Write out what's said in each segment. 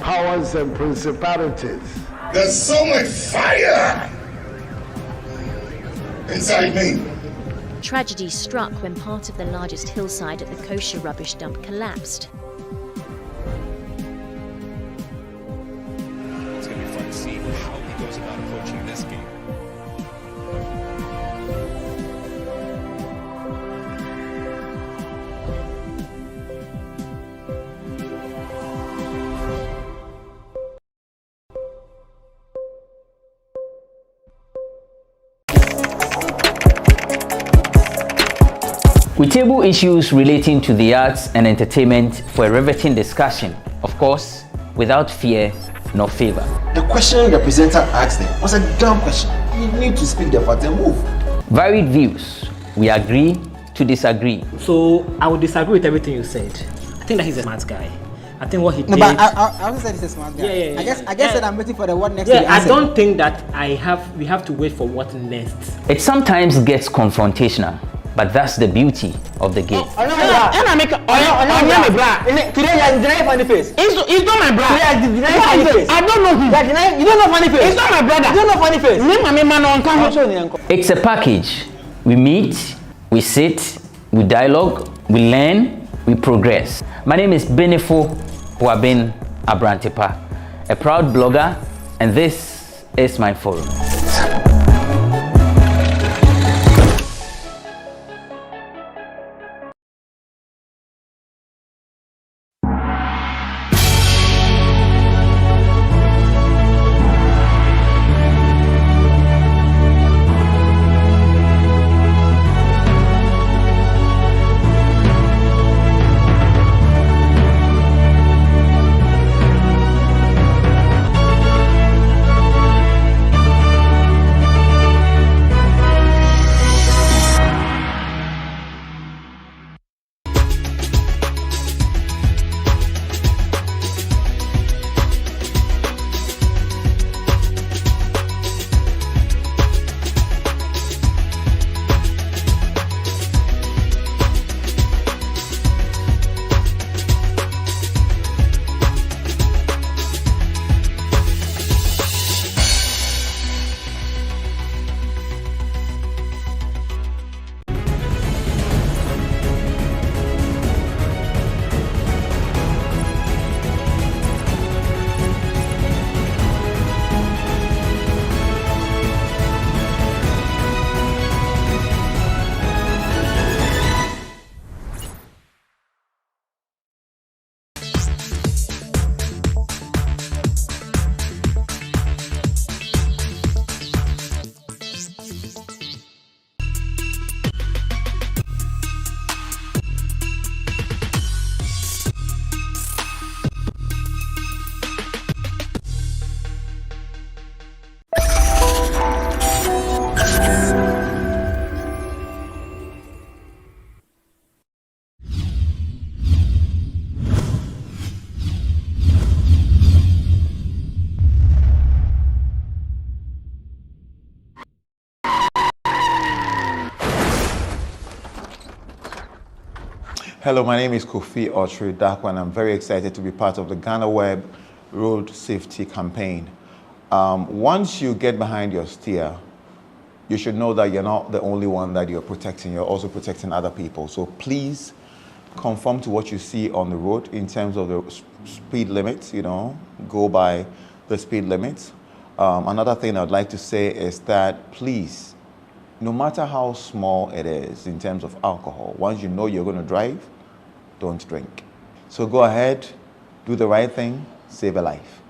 powers and principalities. There's so much fire inside me. Tragedy struck when part of the largest hillside at the kosher rubbish dump collapsed. It's going to be fun to see how he goes about approaching this game. We table issues relating to the arts and entertainment for a riveting discussion, of course, without fear nor favor. The question the presenter asked them was a dumb question. You need to speak the fact and move. Varied views. We agree to disagree. So I would disagree with everything you said. I think that he's a smart guy. I think what he did. No, but I also said he's a smart guy. Yeah. I guess that I'm waiting for the what next. Yeah, I don't think that we have to wait for what next. It sometimes gets confrontational, but that's the beauty of the game. Today you are denying funny face. It's not my brother. Today you are denying funny face. I don't know him. You don't know funny face. It's not my brother. You don't know funny face. It's a package. We meet, we sit, we dialogue, we learn, we progress. My name is Benefo Huabin Abrantepa, a proud blogger, and this is my forum. Hello, my name is Kofi Otri Dakwa, and I'm very excited to be part of the GhanaWeb Road Safety Campaign. Once you get behind your steer, you should know that you're not the only one that you're protecting, you're also protecting other people. So please conform to what you see on the road in terms of the speed limits, go by the speed limits. Another thing I'd like to say is that please, no matter how small it is in terms of alcohol, once you know you're going to drive, don't drink. So go ahead, do the right thing, save a life.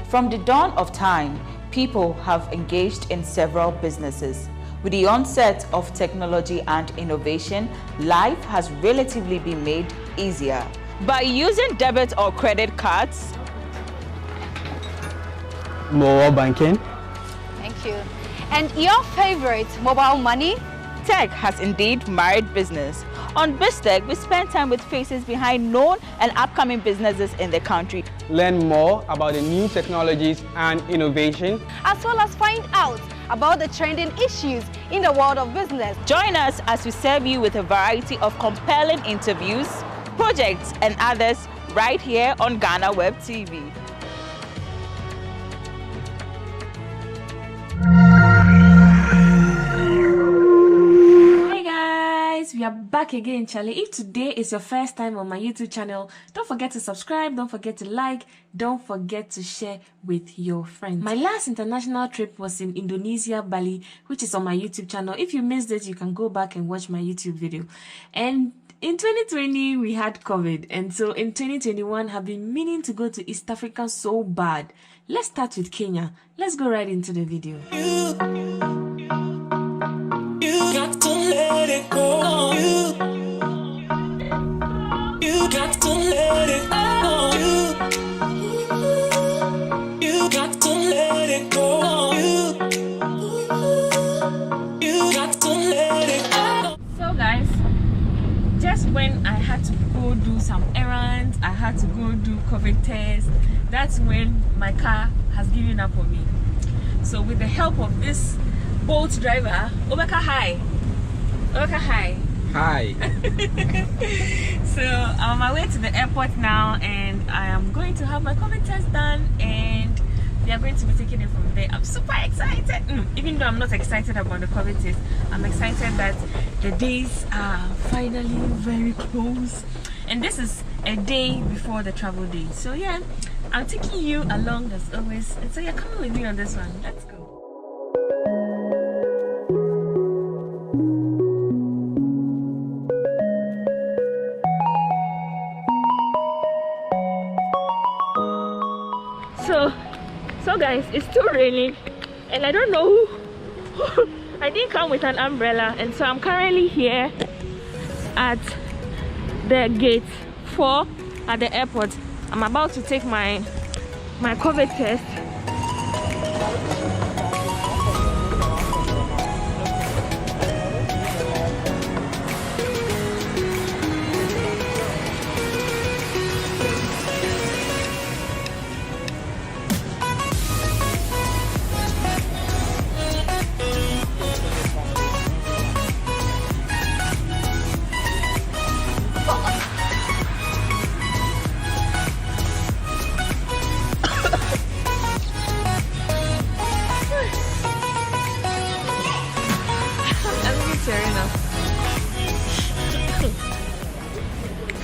From the dawn of time, people have engaged in several businesses. With the onset of technology and innovation, life has relatively been made easier. By using debit or credit cards, mobile banking. Thank you. And your favorite mobile money? Tech has indeed married business. On BizTech, we spend time with faces behind known and upcoming businesses in the country. Learn more about the new technologies and innovation, as well as find out about the trending issues in the world of business. Join us as we serve you with a variety of compelling interviews, projects, and others right here on GhanaWeb TV. We are back again, Charlie. If today is your first time on my YouTube channel, don't forget to subscribe, don't forget to like, don't forget to share with your friends. My last international trip was in Indonesia, Bali, which is on my YouTube channel. If you missed it, you can go back and watch my YouTube video. And in 2020, we had COVID. And so in 2021, I've been meaning to go to East Africa so bad. Let's start with Kenya. Let's go right into the video. You got to let it go. You got to let it go. You got to let it go. You got to let it go. So guys, just when I had to go do some errands, I had to go do COVID test, that's when my car has given up on me. So with the help of this Bolt driver, Obeka hi. Obeka hi. Hi. So I'm on my way to the airport now, and I am going to have my COVID test done, and we are going to be taking it from there. I'm super excited. Even though I'm not excited about the COVID test, I'm excited that the days are finally very close, and this is a day before the travel day. So yeah, I'm taking you along as always, and so you're coming with me on this one. Let's go. So guys, it's still raining, and I don't know who I didn't come with an umbrella, and so I'm currently here at the gate 4 at the airport. I'm about to take my COVID test.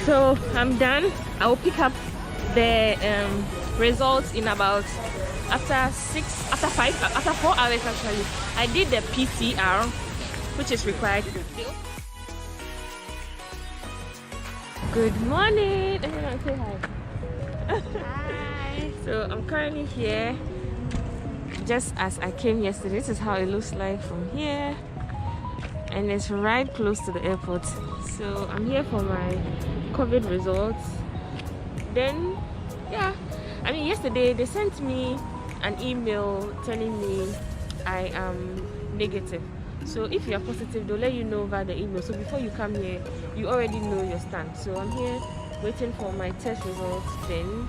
So I'm done. I will pick up the results in about after 4 hours actually. I did the PCR, which is required. Good morning. Everyone say hi. Hi. So I'm currently here just as I came yesterday. This is how it looks like from here, and it's right close to the airport. So I'm here for my COVID results. Then yeah, I mean yesterday they sent me an email telling me I am negative. So if you are positive, they'll let you know via the email. So before you come here, you already know your stand. So I'm here waiting for my test results. Then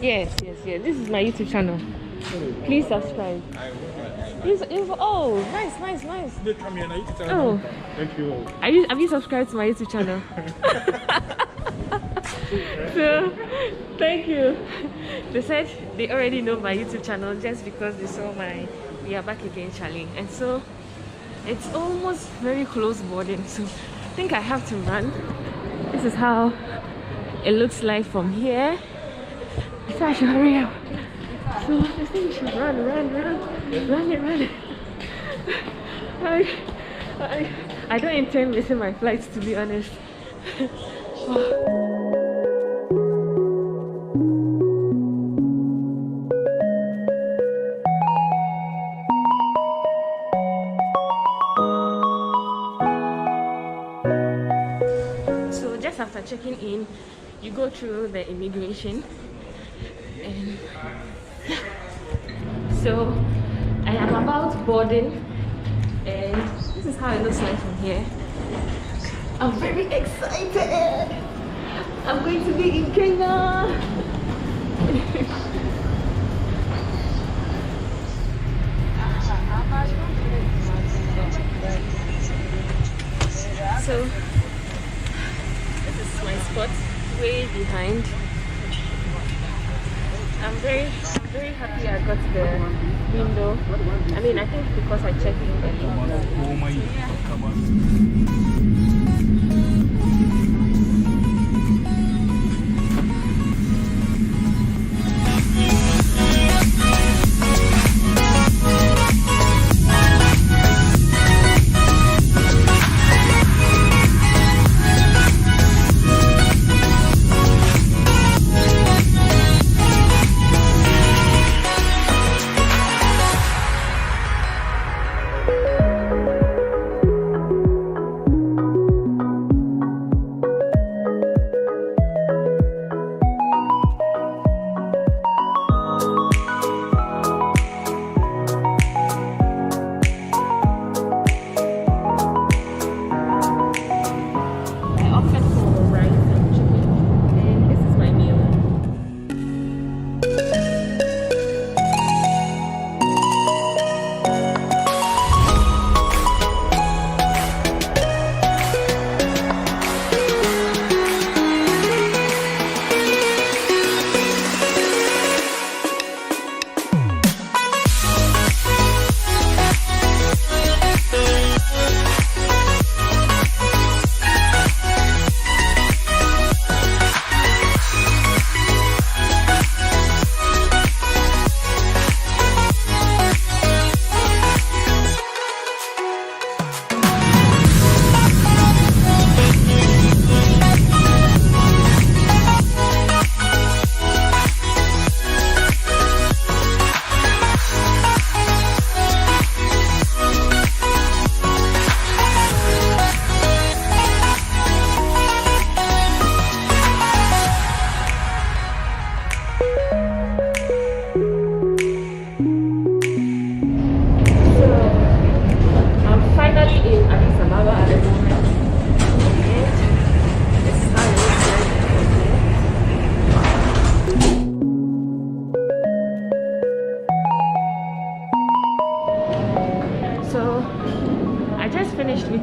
yes. This is my YouTube channel. Please subscribe. Oh, nice. Oh, thank you. Have you subscribed to my YouTube channel? So, thank you. They said they already know my YouTube channel just because they saw my We Are Back Again challenge. And so, it's almost very close boarding. So, I think I have to run. This is how it looks like from here. So I should hurry up. So, I think we should run it. I don't intend missing my flights, to be honest. So just after checking in, you go through the immigration, and so I am about boarding, and this is how it looks like from here. I'm very excited. I'm going to be in Kenya. So this is my spot way behind. I'm very happy I got the window. I mean, I think because I checked in early.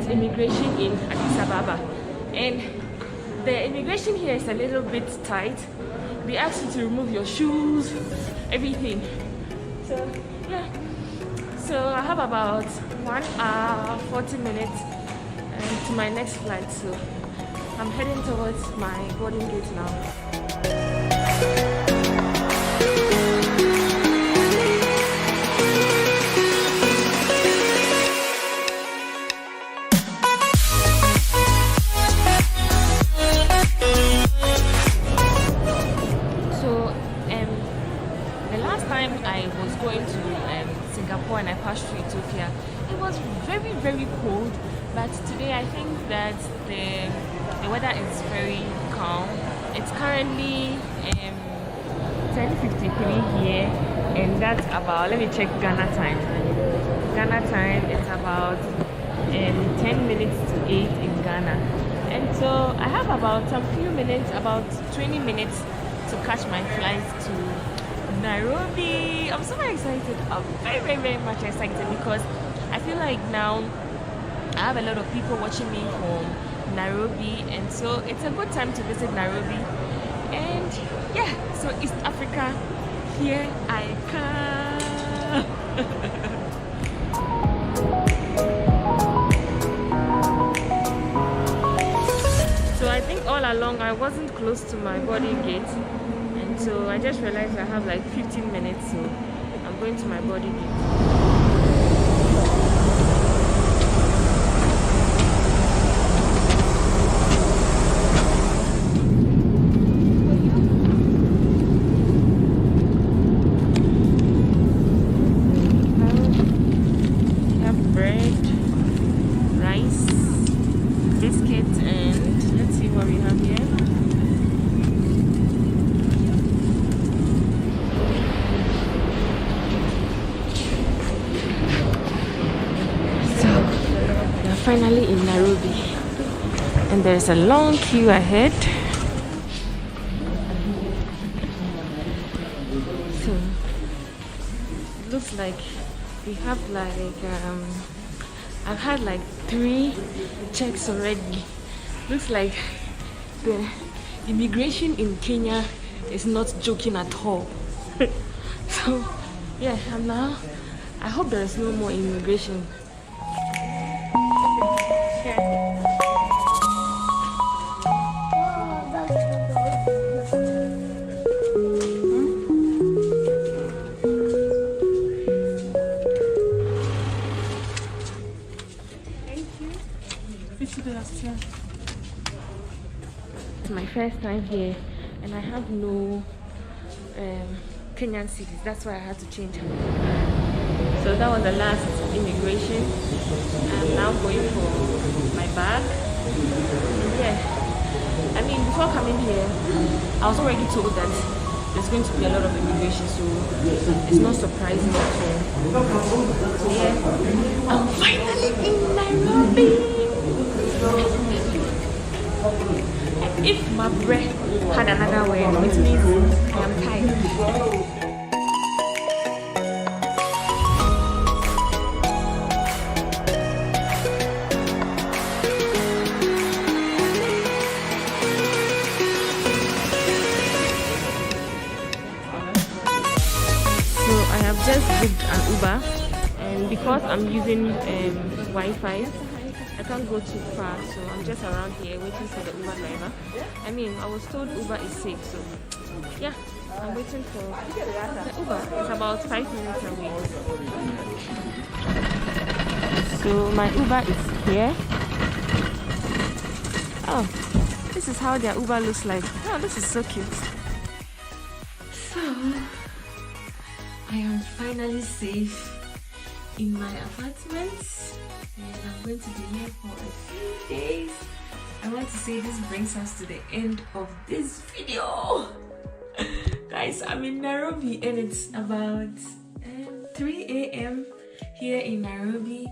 Immigration in Addis Ababa, and the immigration here is a little bit tight. They ask you to remove your shoes, everything. So yeah, so I have about 1 hour 40 minutes to my next flight, so I'm heading towards my boarding gate now. And I passed through Ethiopia. It was very, very cold, but today I think that the weather is very calm. It's currently 10:53 here, and that's about, let me check Ghana time. Ghana time, it's about 10 minutes to 8 in Ghana. And so I have about a few minutes, about 20 minutes to catch my flight to Nairobi. I'm so very excited. I'm very, very much excited because I feel like now I have a lot of people watching me from Nairobi, and so it's a good time to visit Nairobi. And yeah, so East Africa, here I come. So I think all along I wasn't close to my boarding gate, and so I just realized I have like 15 minutes, so I'm going to my boarding gate. Finally in Nairobi, and there's a long queue ahead. So it looks like we have like I've had like 3 checks already. Looks like the immigration in Kenya is not joking at all. So yeah, I'm now, I hope there's no more immigration. It's my first time here, and I have no Kenyan cedis. That's why I had to change. So that was the last immigration. I'm now going for my bag. Yeah, I mean, before coming here, I was already told that there's going to be a lot of immigration, so it's not surprising at all. So yeah, I'm finally in Nairobi. If my breath had another word, it means I am tired. Just booked an Uber, and because I'm using Wi-Fi, I can't go too far, so I'm just around here waiting for the Uber driver. I mean, I was told Uber is safe, so yeah, I'm waiting for the Uber. It's about 5 minutes away. So my Uber is here. Oh, this is how their Uber looks like. Oh, this is so cute. So I am finally safe in my apartment, and I'm going to be here for a few days. I want to say this brings us to the end of this video. Guys, I'm in Nairobi, and it's about 3 a.m. here in Nairobi,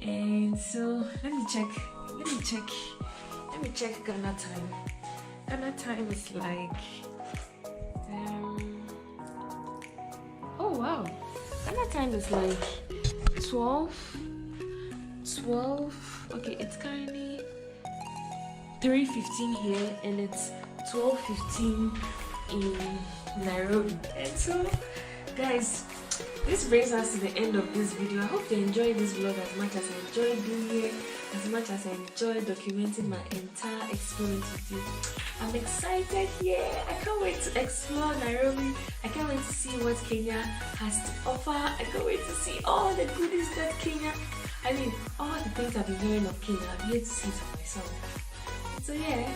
and so let me check Ghana time. Ghana time is like oh wow, Ghana time is like 12. Okay, it's currently 3:15 here, and it's 12:15 in Nairobi. And so guys, this brings us to the end of this video. I hope you enjoyed this vlog as much as I enjoyed being here, as much as I enjoyed documenting my entire experience with you. I'm excited here. I can't wait to explore Nairobi. I can't wait to see what Kenya has to offer. I can't wait to see all the goodies that Kenya, I mean, all the things I've been hearing of Kenya. I'm here to see it for myself. So yeah.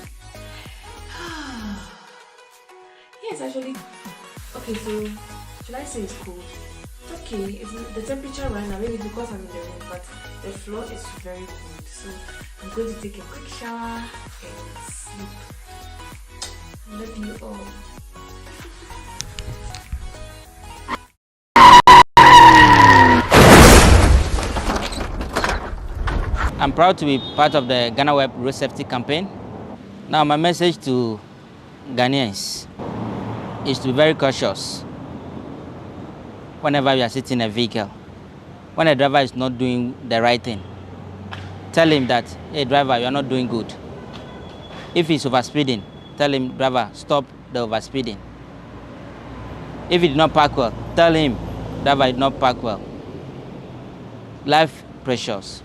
Yes, actually. Okay, so should I say it's cold? It's okay. It's the temperature right now, maybe because I'm in the room, but the floor is very cold. So I'm going to take a quick shower and sleep. Love you all. I'm proud to be part of the GhanaWeb Road Safety Campaign. Now, my message to Ghanaians is to be very cautious whenever you are sitting in a vehicle. When a driver is not doing the right thing, tell him that, hey driver, you are not doing good. If he's overspeeding, tell him, driver, stop the overspeeding. If he did not park well, tell him, driver, did not park well. Life precious.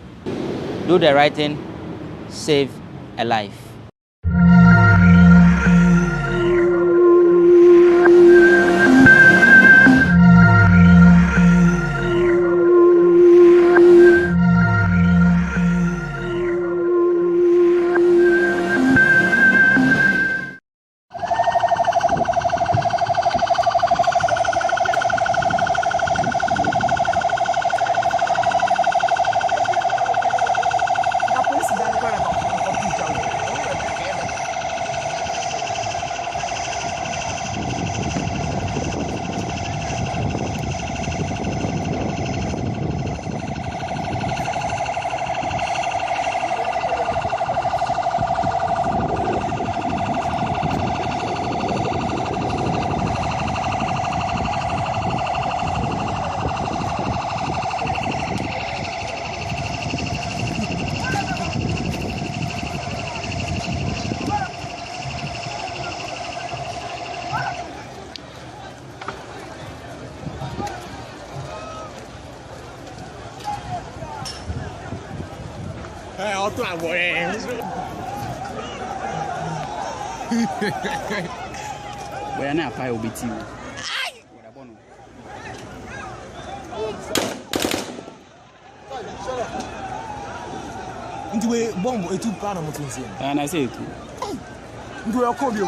Do the right thing, save a life. Where now fire will be to you. Into a bomb or two pounds. And I say it. Do I call you?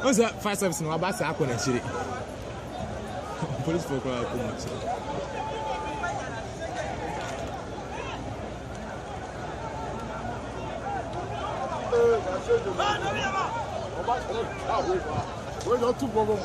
What's that? 5 service no about to happen and shit. Police folk are coming. We're not too problem.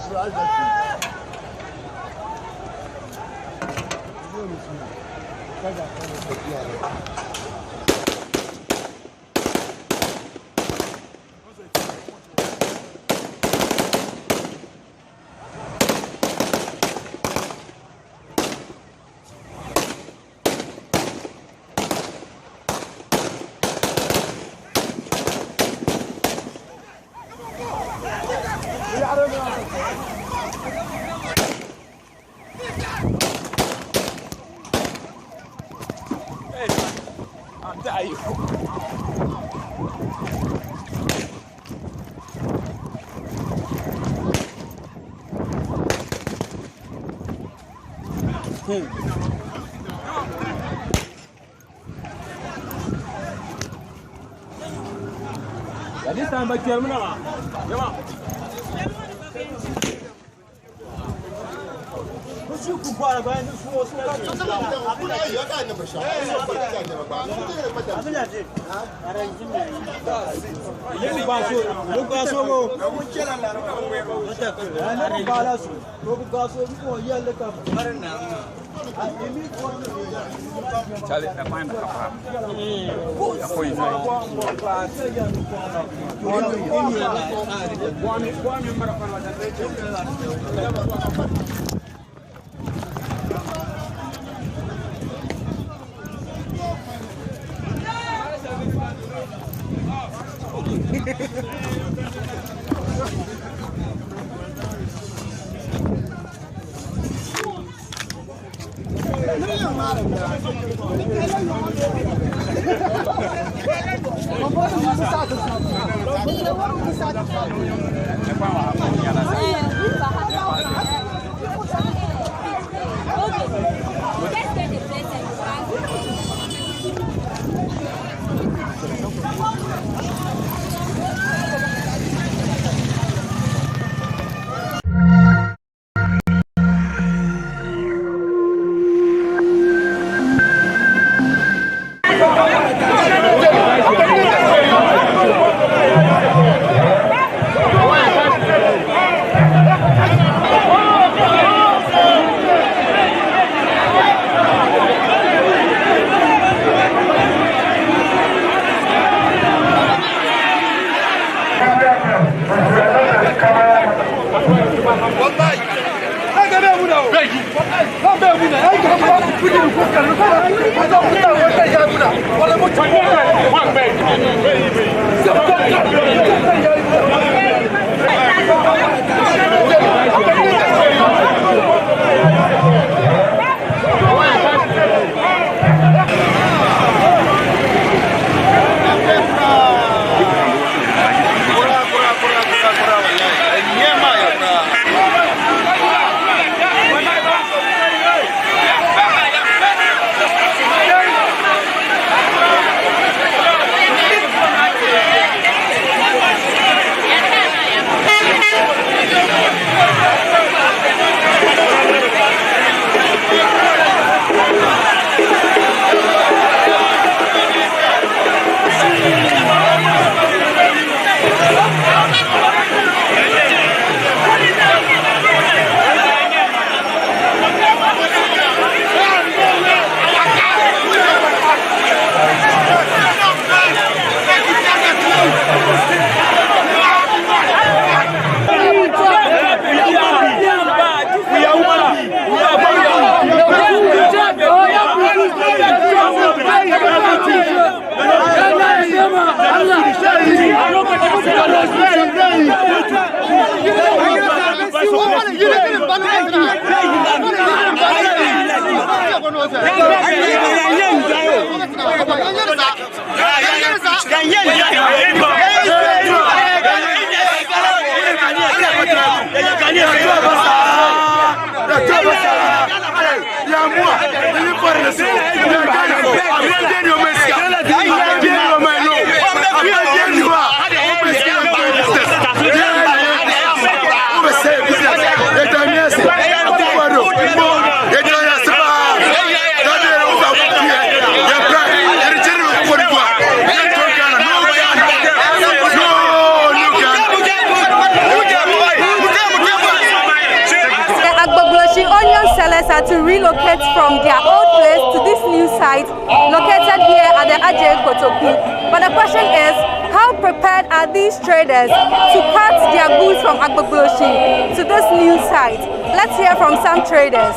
This time back here, Are to relocate from their old place to this new site located here at the Ajay Kotoku. But the question is, how prepared are these traders to cut their goods from Agbogboshi to this new site? Let's hear from some traders.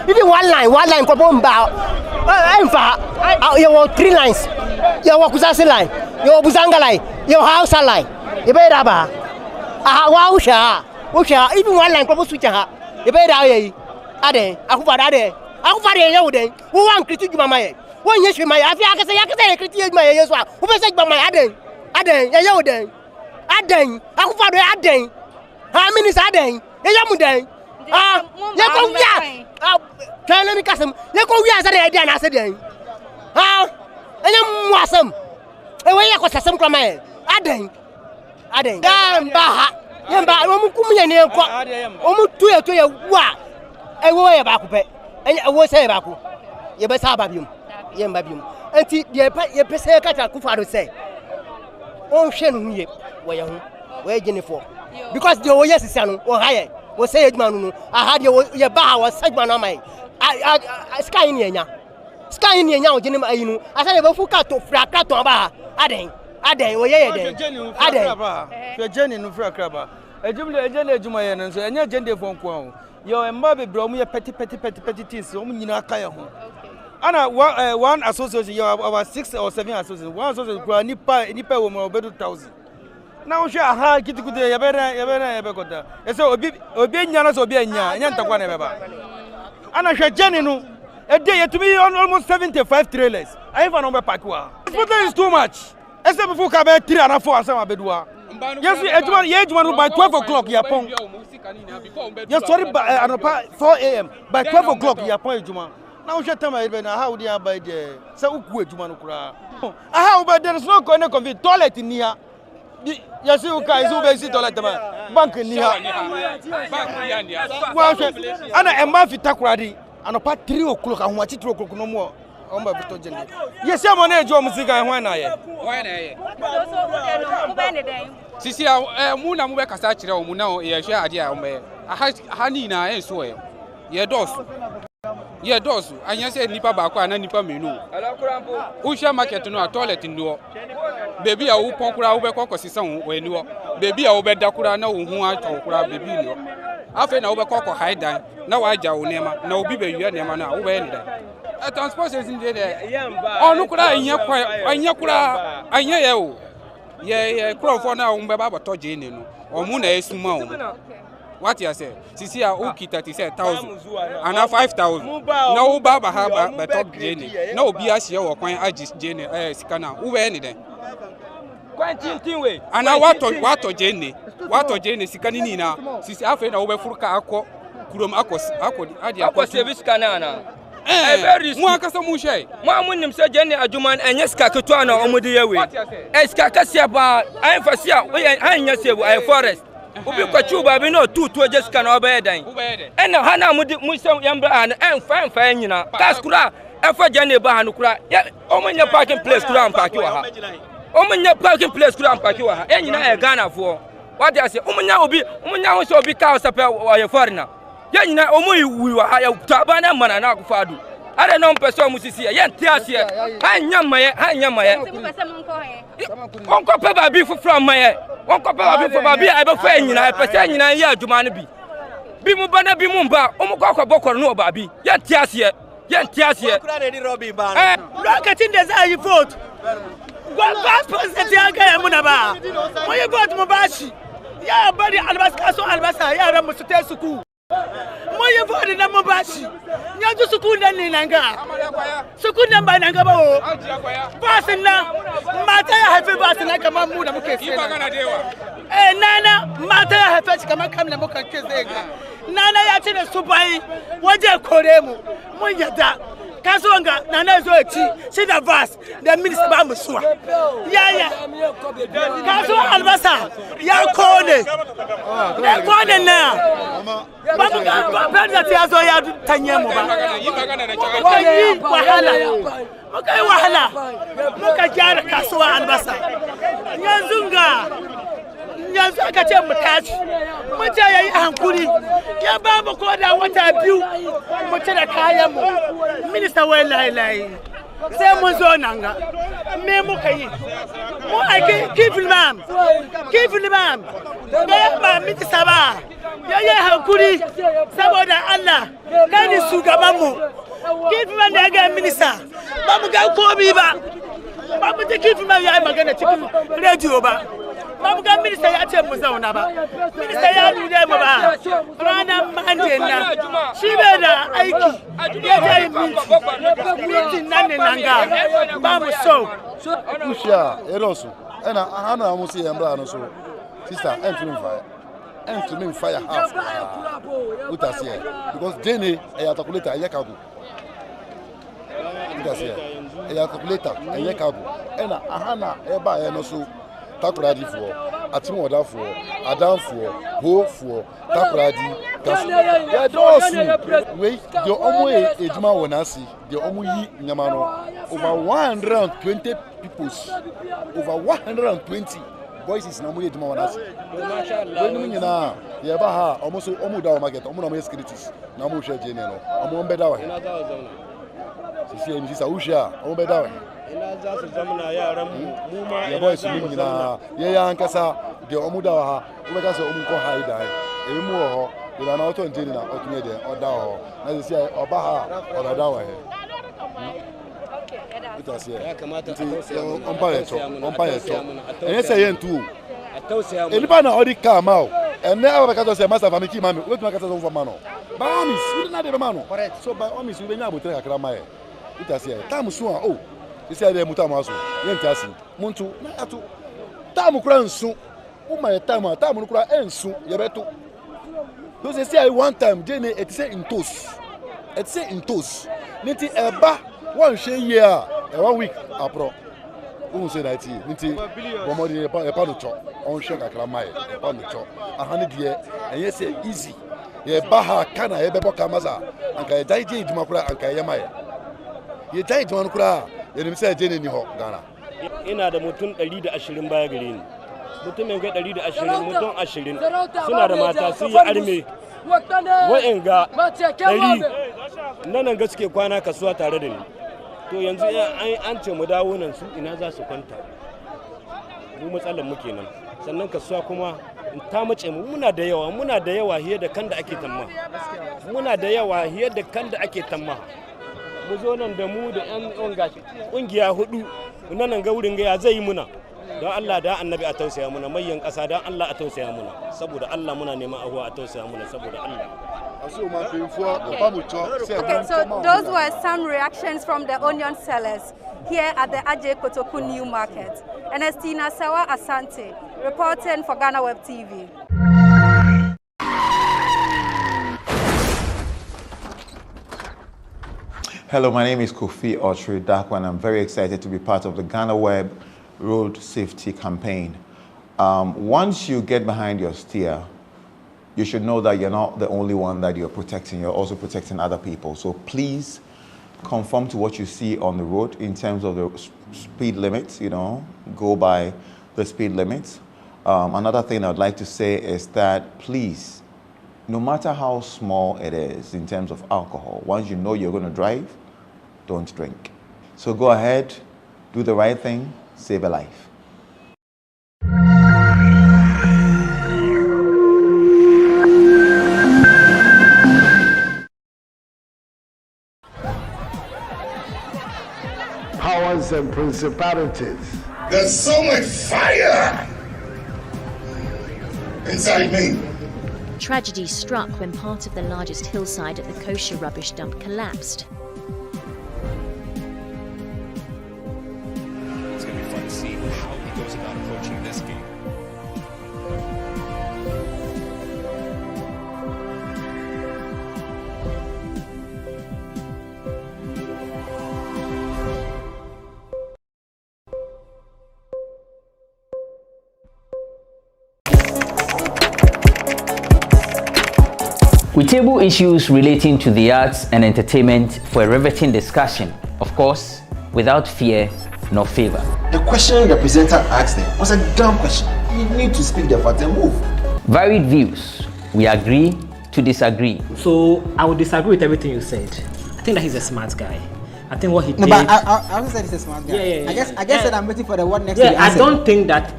Even one line, you want 3 lines. You want Kusasi line, you want Buzanga line, you house line. You better have even one line, switch. You better Ade, Akufade, who want critique my one yes, my I can critique my yes, who was like by my Aden, Akufade Aden, how many is Aden, Yamuden? Can let me cast him. Let go. We are the I said, ah, and I'm wassom. Away, I got some command. Aden, Baha, Yamba, Omukumi, Omutu, to your wa. I will wear back, and I will say back. You best have him, Yambabium. And your Pesaka Kufado say, oh, Shen, where Jennifer. Because the Oyas son or higher. Was said, man, I had your bar was segment on my Sky in Yanya. Sky in Yanya, Jenny, I said, about Fucato, Fracato, Aden, your journey no fra crabber. A jumble Jumayan and your gender phone quo. Your embaby brought me a petty teeth, so you know, Kayaho. Anna, one association, you have about 6 or 7 associations, one association, Nippa woman or better 1,000. Now, she a hard kid to go there, Yabera, and so a big Yanas or Bianya, Yantakwana. Anna Shajanino, a day to be on almost 75 trailers. I have a number Pakua. But that is too much. Except before Cabe 3 and 4 some Bedua. Yes, Edgeman by 12 o'clock, Yapon. Yes, sorry, by 4 a.m. By 12 o'clock, Yapon, Edgeman. Now, shut up, how do you buy the so good Edgeman? How about there is no connect of the toilet in here? Yes, you guys who visit toilet, bank in here. Well, and I am Mafi Takradi, and about 3 o'clock, and watch it 2 o'clock no more. Yes, I'm on edge of music. When I Sisi muna mwe kasachi ra muna ye hwe ade a mwe hani na enso ye dosu anya se nipa ba kwa na nipa menu uhwe market no toilet ndo baby a wo ponkura wo be kokosisa wo ani wo baby a wo be dakura na wo hu atokura baby ni afa na wo be kokko haidan na wa agya wo nema na obi be wiye nema na wo be nda transport is in there onu kura anya ye o ye crowd na umbe baba toje ni no omu na esuma o what you say sisi a ukita ti say 1000 ana 5000 na wo baba ha be top jeni na obi a hye wo kwan agis jeni sika na wo we ni den kwan tintin we ana wato jeni sika ni na sisi afa na wo be furuka akọ kurom akọ service kana na mu akasa mu hye mu amunim se jeni adwuman enye ska keto na omudi yewe ska kasia ba anfasia we anya sebu I forest ubi kwachu ba bi no tutu jeska na obedan ena hana mu se yambra an enfa nyina kaskura efa jeni ba hanu kura omunya parking place kura ampaki wa ha omunya parking place kura ampaki wa ha enyina e Ghana fo what you say omunya ho se obi ka osape wa foreigner yanyina omuyi wa ha ya tabana mana na akufadu are no person musisi ye ntiase anya maye onko pe ba bi fufura maye onko pe ba bi fufura ba bi e be fa nyina e pese nyina ye adwuma no bi mu bana bi mu mba omukọ akọbọkọrọ no ba bi ye ntiase look in the side vote God president ya ga mu na ba mo ye vote mo ba shi ya bari albasa ya ran mu su te suku moye vodi na mobashi nyanzu sukunda ni nanga sukunda mba nanga bawo basi na mata ya hafe basi na kama mu da muke sena nana mata ya hafe kama kamna muka kezega nana ya tine subai waje kore mu mun yada kasonga nana zo ci shi da vas da minister ba mu suwa ya kaso albasa ya kone na ba da ta zo ya tanye mu ba wahala muka gyara kasuwa albasa yanzu aka ce mu tashi mu ce yayi hankuri ya ba mu ko da wata biyu mu cire kayan mu minista wai lai sai mun zo nan ga me muka yi mu ake kifilmam da ba minista ba yayi hankuri saboda Allah kani shugaban mu kifilmam da ga minista ba mu ga komi ba mu ta kifilmam yayi magana cikin radio ba babu ga minista ya ce mu zauna ba minista ya nune mu ba ranar mande na shi bai da aiki ya yi mitin nan ne nan ga ba mu so kusha erosu ena ana mu si yambra no so sister entry fire half utasie because dene ya calculator ya kago utasie ya calculator ya kago ena ahana eba ya no so takuradi for atimoda for adam for ho for takuradi ya dosu we the omo ejuma wonasi the omo yi nyama no over 120 peoples over 120 voices na omo ejuma wonasi we ni nyina ye ba ha omo so omo da market omo na omo securities na omo hwe jene no omo mbeda wa sisi MC Sausha omo beda wa ina za su zamana yaran mu ma ya boy su nyina ye ya ankasa de omuda wa ha wo ka so omu ko haida e mu ho de na auto njeni na otunye de oda ho na sisi oba ha oda wa he ya kamata on pa yeto ene se ye ntu eni ba na odi ka ma o ene aba ka to se master famiki mami we tuma ka to so ma no ba omis we na de be ma no so ba omis we nya abotre kakra ma e itasie tam so a o isi ade muta maso yenti asi muntu na atu tam kura nsu my time no kura ensu ye beto. Those say one time Jane it say in toast. It say in toast. Niti eba one share year 1 week apro. Who say that niti bomodi e no cho. On share kakra mai e no cho. Ahani die and ye say easy. Ye baha kana ye bebo kamaza anka ye dai je djuma kura anka ye mai. Ye dai djuma kura ye nim say Jane ni ho Ghana. Ina da mutum 120 baya gare ni. Mutumin ga 120 mutum 20 suna da mata sun yi arme wa'anga 100 nan ga suke kwana kasuwa tare da ni to yanzu an ce mu dawo nan su ina za su kwanta mu matsalar mu kenan sannan kasuwa kuma ta mace mu muna da yawa hiye da kan da ake tamma muna da yawa hiye da kan da ake tamma mu zo nan da mu da yan kungiya 4 nan ga wurin ga ya zai muna don Allah da annabi a tausaya muna mayyan ƙasa don Allah a tausaya muna saboda Allah muna neman ahuwa a tausaya muna saboda Allah. Okay, so those were some reactions from the onion sellers here at the Ajay Kotoku New Market. Ernestina Sawa Asante, reporting for GhanaWeb TV. Hello, my name is Kofi Otri Dakwa, and I'm very excited to be part of the GhanaWeb Road Safety Campaign. Once you get behind your steer, you should know that you're not the only one that you're protecting. You're also protecting other people. So please conform to what you see on the road in terms of the speed limits, go by the speed limits. Another thing I'd like to say is that please, no matter how small it is in terms of alcohol, once you know you're going to drive, don't drink. So go ahead, do the right thing, save a life. Powers and principalities. There's so much fire inside me. Tragedy struck when part of the largest hillside at the kosher rubbish dump collapsed. It's going to be fun to see how he goes about approaching this game. We table issues relating to the arts and entertainment for a riveting discussion, of course, without fear nor favor. The question the presenter asked them was a dumb question. You need to speak the fact and move. Varied views. We agree to disagree. So I would disagree with everything you said. I think that he's a smart guy. I think what he did. No, but I also said he's a smart guy. Yeah. I guess that I'm waiting for the what next. Yeah, I don't think that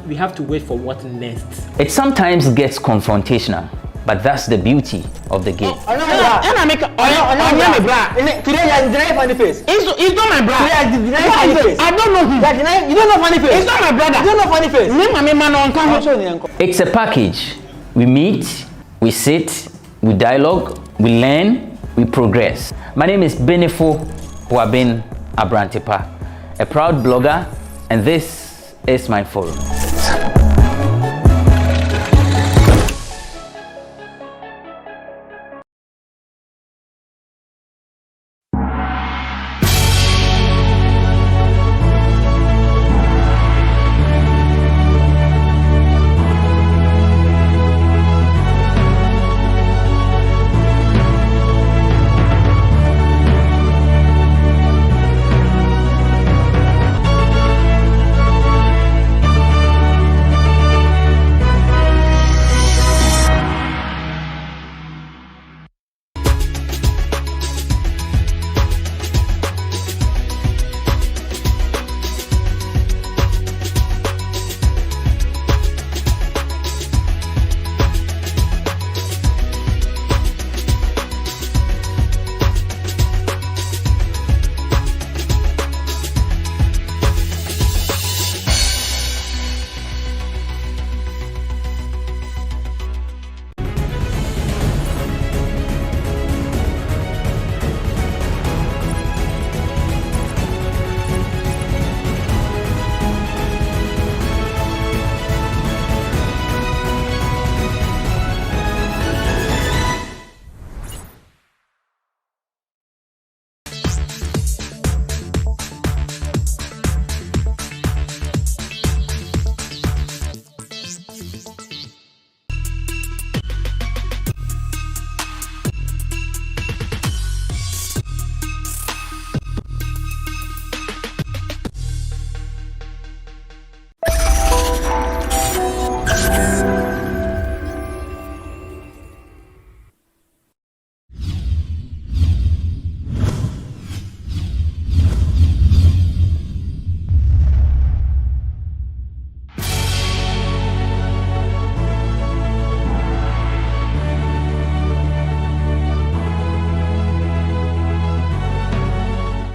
we have to wait for what next. It sometimes gets confrontational, but that's the beauty of the game. Today you deny funny face. It's not my brother. Today you deny funny face. I don't know him. You don't know funny face. It's not my brother. You don't know funny face. It's a package. We meet, we sit, we dialogue, we learn, we progress. My name is Benefo Huabin Abrantepa, a proud blogger, and this is my forum.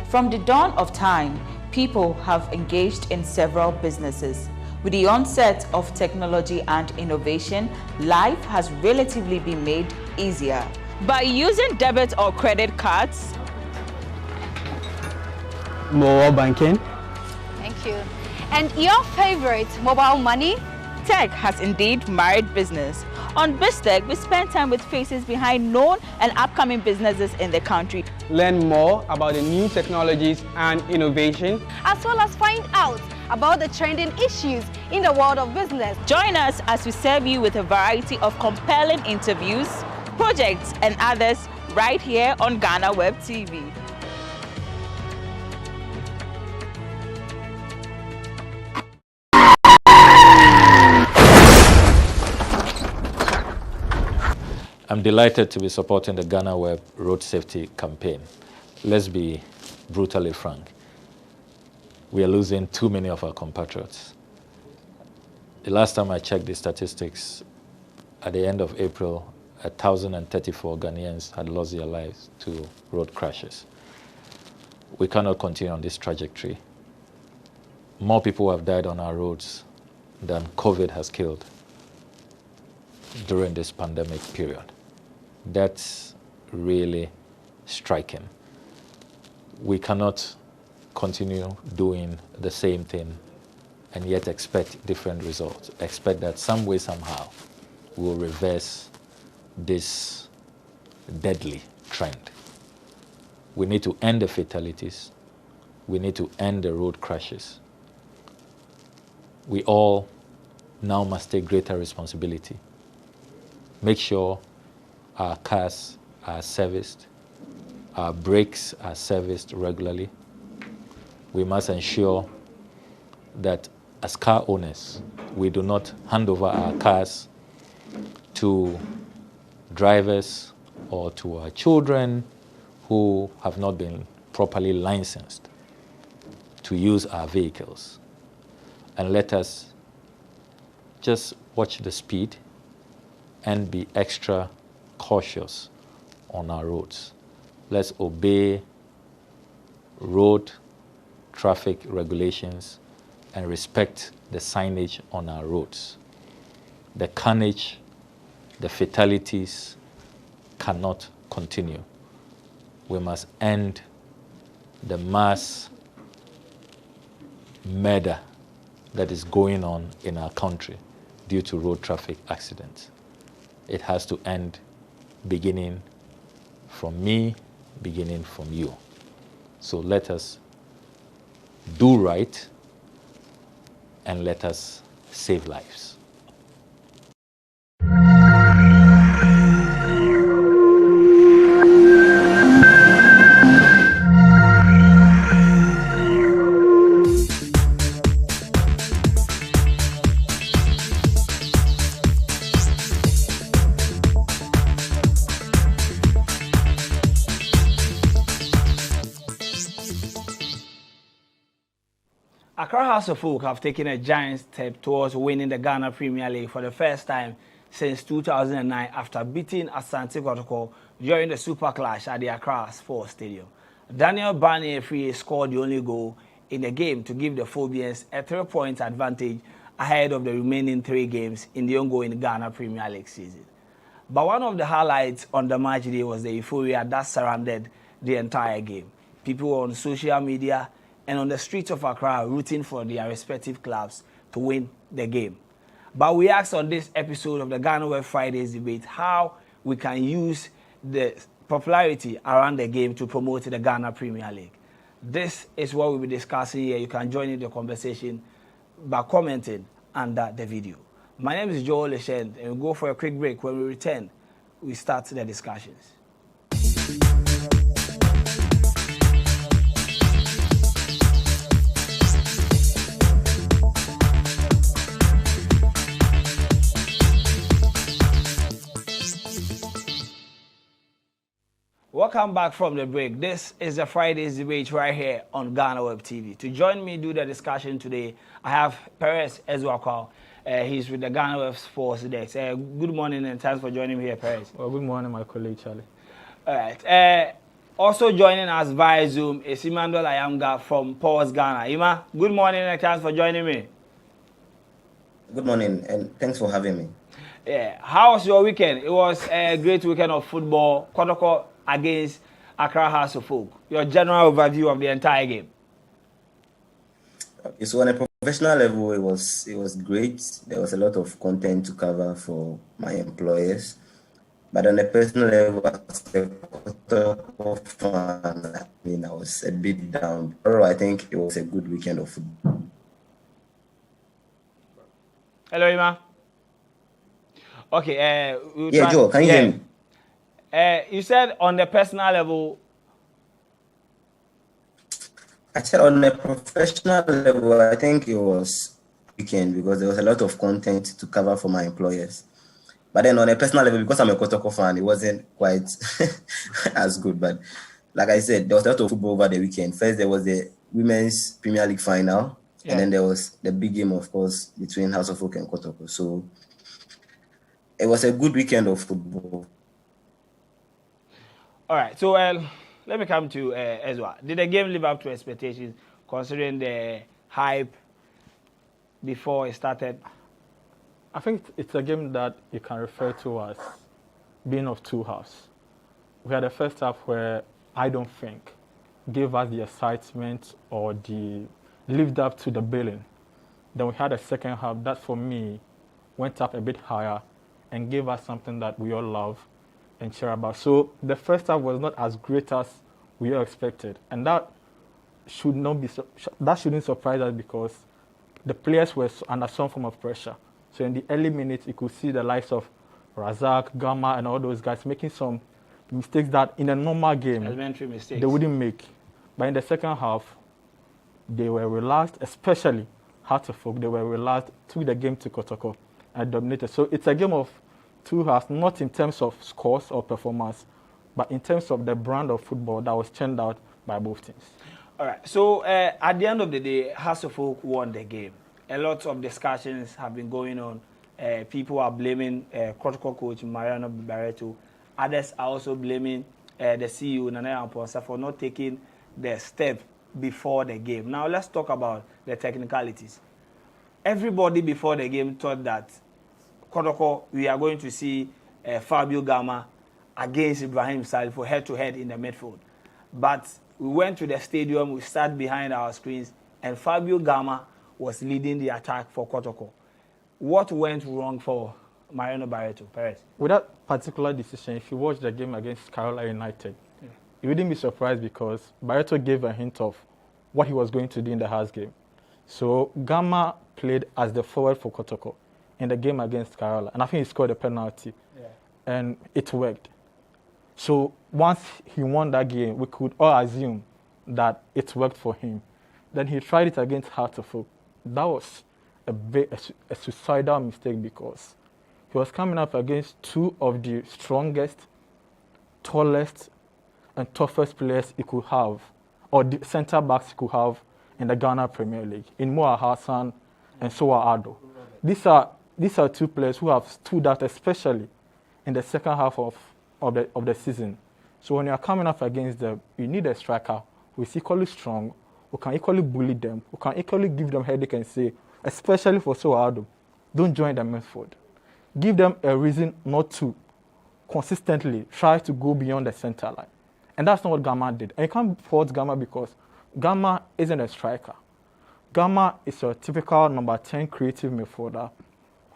From the dawn of time, people have engaged in several businesses. With the onset of technology and innovation, life has relatively been made easier. By using debit or credit cards, mobile banking. Thank you. And your favorite, mobile money? Tech has indeed married business. On BizTech, we spend time with faces behind known and upcoming businesses in the country. Learn more about the new technologies and innovation, as well as find out about the trending issues in the world of business. Join us as we serve you with a variety of compelling interviews, projects, and others right here on GhanaWeb TV. I'm delighted to be supporting the GhanaWeb Road Safety Campaign. Let's be brutally frank. We are losing too many of our compatriots. The last time I checked the statistics, at the end of April, 1,034 Ghanaians had lost their lives to road crashes. We cannot continue on this trajectory. More people have died on our roads than COVID has killed during this pandemic period. That's really striking. We cannot continue doing the same thing and yet expect different results. Expect that some way, somehow, we'll reverse this deadly trend. We need to end the fatalities. We need to end the road crashes. We all now must take greater responsibility. Make sure our cars are serviced, our brakes are serviced regularly. We must ensure that as car owners, we do not hand over our cars to drivers or to our children who have not been properly licensed to use our vehicles. And let us just watch the speed and be extra cautious on our roads. Let's obey road traffic regulations and respect the signage on our roads. The carnage, the fatalities cannot continue. We must end the mass murder that is going on in our country due to road traffic accidents. It has to end, beginning from me, beginning from you. So let us do right and let us save lives. Accra House of Folk have taken a giant step towards winning the Ghana Premier League for the first time since 2009 after beating Asante Kotoko during the Super Clash at the Accra Sports Stadium. Daniel Barnier scored the only goal in the game to give the Phobians a 3-point advantage ahead of the remaining 3 games in the ongoing Ghana Premier League season. But one of the highlights on the match day was the euphoria that surrounded the entire game. People were on social media and on the streets of Accra rooting for their respective clubs to win the game. But we asked on this episode of the GhanaWeb Fridays debate how we can use the popularity around the game to promote the Ghana Premier League. This is what we'll be discussing here. You can join in the conversation by commenting under the video. My name is Joel Leshend, and we'll go for a quick break. When we return, we start the discussions. Welcome back from the break. This is the Friday's debate right here on GhanaWeb TV. To join me do the discussion today, I have Perez Ezuakwa. He's with the GhanaWeb Sports Desk. Good morning and thanks for joining me here, Perez. Well, good morning, my colleague Charlie. All right. Also joining us via Zoom is Emmanuel Ayamga from Pause Ghana. Ima, good morning and thanks for joining me. Good morning and thanks for having me. Yeah, how was your weekend? It was a great weekend of football. Kotoko against Accra House of Folk. Your general overview of the entire game. Okay, so on a professional level, it was great. There was a lot of content to cover for my employers. But on a personal level, as a Kotoko fan, I was a bit down. Although I think it was a good weekend of football. Hello, Ima. Okay, yeah, Joe, can you hear me? You said on the personal level. I said on a professional level, I think it was weekend because there was a lot of content to cover for my employers. But then on a personal level, because I'm a Kotoko fan, it wasn't quite as good. But like I said, there was a lot of football over the weekend. First, there was the Women's Premier League final. Yeah. And then there was the big game, of course, between House of Folk and Kotoko. So it was a good weekend of football. All right. So let me come to Ezra. Did the game live up to expectations, considering the hype before it started? I think it's a game that you can refer to as being of two halves. We had the first half where I don't think gave us the excitement or the lived up to the billing. Then we had a second half that for me went up a bit higher and gave us something that we all love and cheer about. So the first half was not as great as we all expected, and that should not be that shouldn't surprise us because the players were under some form of pressure. So in the early minutes, you could see the likes of Razak, Gamma, and all those guys making some mistakes that in a normal game they wouldn't make. But in the second half, they were relaxed, especially Heart of Folk. They were relaxed, took the game to Kotoko and dominated. So it's a game of two halves, not in terms of scores or performance, but in terms of the brand of football that was churned out by both teams. All right. So at the end of the day, Heart of Folk won the game. A lot of discussions have been going on. People are blaming Kotoko coach Mariano Barreto. Others are also blaming the CEO Nana Amponsa for not taking the step before the game. Now let's talk about the technicalities. Everybody before the game thought that Kotoko, we are going to see Fabio Gamma against Ibrahim Salih for head-to-head in the midfield. But we went to the stadium, we sat behind our screens, and Fabio Gamma was leading the attack for Kotoko. What went wrong for Mariano Barreto, Perez? With that particular decision, if you watch the game against Carolina United, you wouldn't be surprised because Barreto gave a hint of what he was going to do in the house game. So Gamma played as the forward for Kotoko in the game against Carolina, and I think he scored a penalty, and it worked. So once he won that game, we could all assume that it worked for him. Then he tried it against Heart of Folk. That was a suicidal mistake because he was coming up against two of the strongest, tallest, and toughest players he could have, or the centre backs he could have in the Ghana Premier League, in Moa Hassan and Soa Ado. These are two players who have stood out, especially in the second half of the season. So when you are coming up against them, you need a striker who is equally strong, who can equally bully them, who can equally give them headache and say, especially for Soa Ado, don't join the midfield. Give them a reason not to consistently try to go beyond the centre line. And that's not what Gamma did. And you can't fault Gamma because Gamma isn't a striker. Gamma is a typical number 10 creative midfielder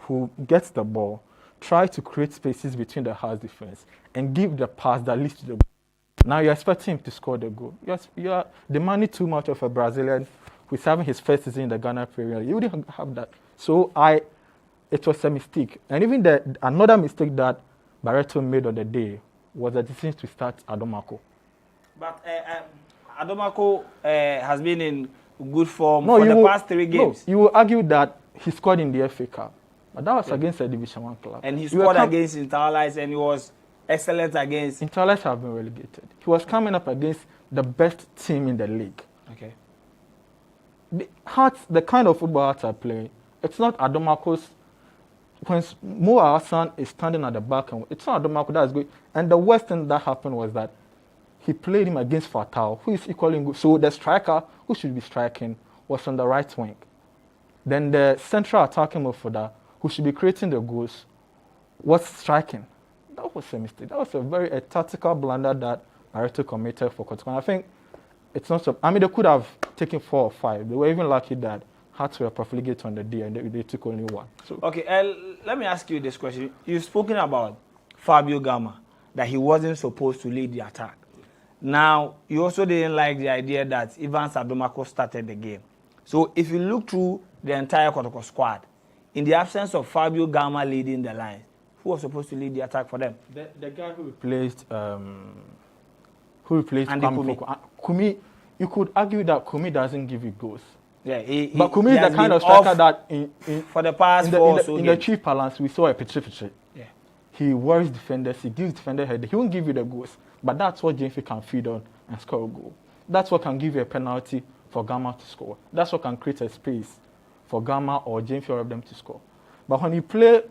who gets the ball, tries to create spaces between the half defense, and give the pass that leads to the goal. Now you're expecting him to score the goal. You're demanding too much of a Brazilian who's having his first season in the Ghana Premier League. You wouldn't have that. So it was a mistake. And even another mistake that Barreto made on the day was the decision to start Adomako. But Adomako has been in good form for the past 3 games. No, you will argue that he scored in the FA Cup, but that was against a Division 1 club. And he scored against Interlice, and he was excellent against... Interlice have been relegated. He was coming up against the best team in the league. Okay. The kind of football Hearts are playing, it's not Adomako's... When Moa Hassan is standing at the back, and it's not Adomako that is good. And the worst thing that happened was that he played him against Fatal, who is equally good. So the striker who should be striking was on the right wing. Then the central attacking midfielder who should be creating the goals was striking. That was a mistake. That was a tactical blunder that Barreto committed for Kotoko. I think it's not so. I mean, they could have taken 4 or 5. They were even lucky that Hearts were profligate on the day and they took only 1. So. Okay, let me ask you this question. You've spoken about Fabio Gama, that he wasn't supposed to lead the attack. Now, you also didn't like the idea that Ivan Sadomako started the game. So if you look through the entire Kotoko squad, in the absence of Fabio Gama leading the line, who was supposed to lead the attack for them? The guy who replaced Kumi, you could argue that Kumi doesn't give you goals. Yeah, but Kumi is the kind of striker that for the past in the Chief Balance we saw a picture. Yeah. He worries defenders, he gives defender head. He won't give you the goals, but that's what James can feed on and score a goal. That's what can give you a penalty for Gama to score. That's what can create a space for Gama or James or them to score. But when you play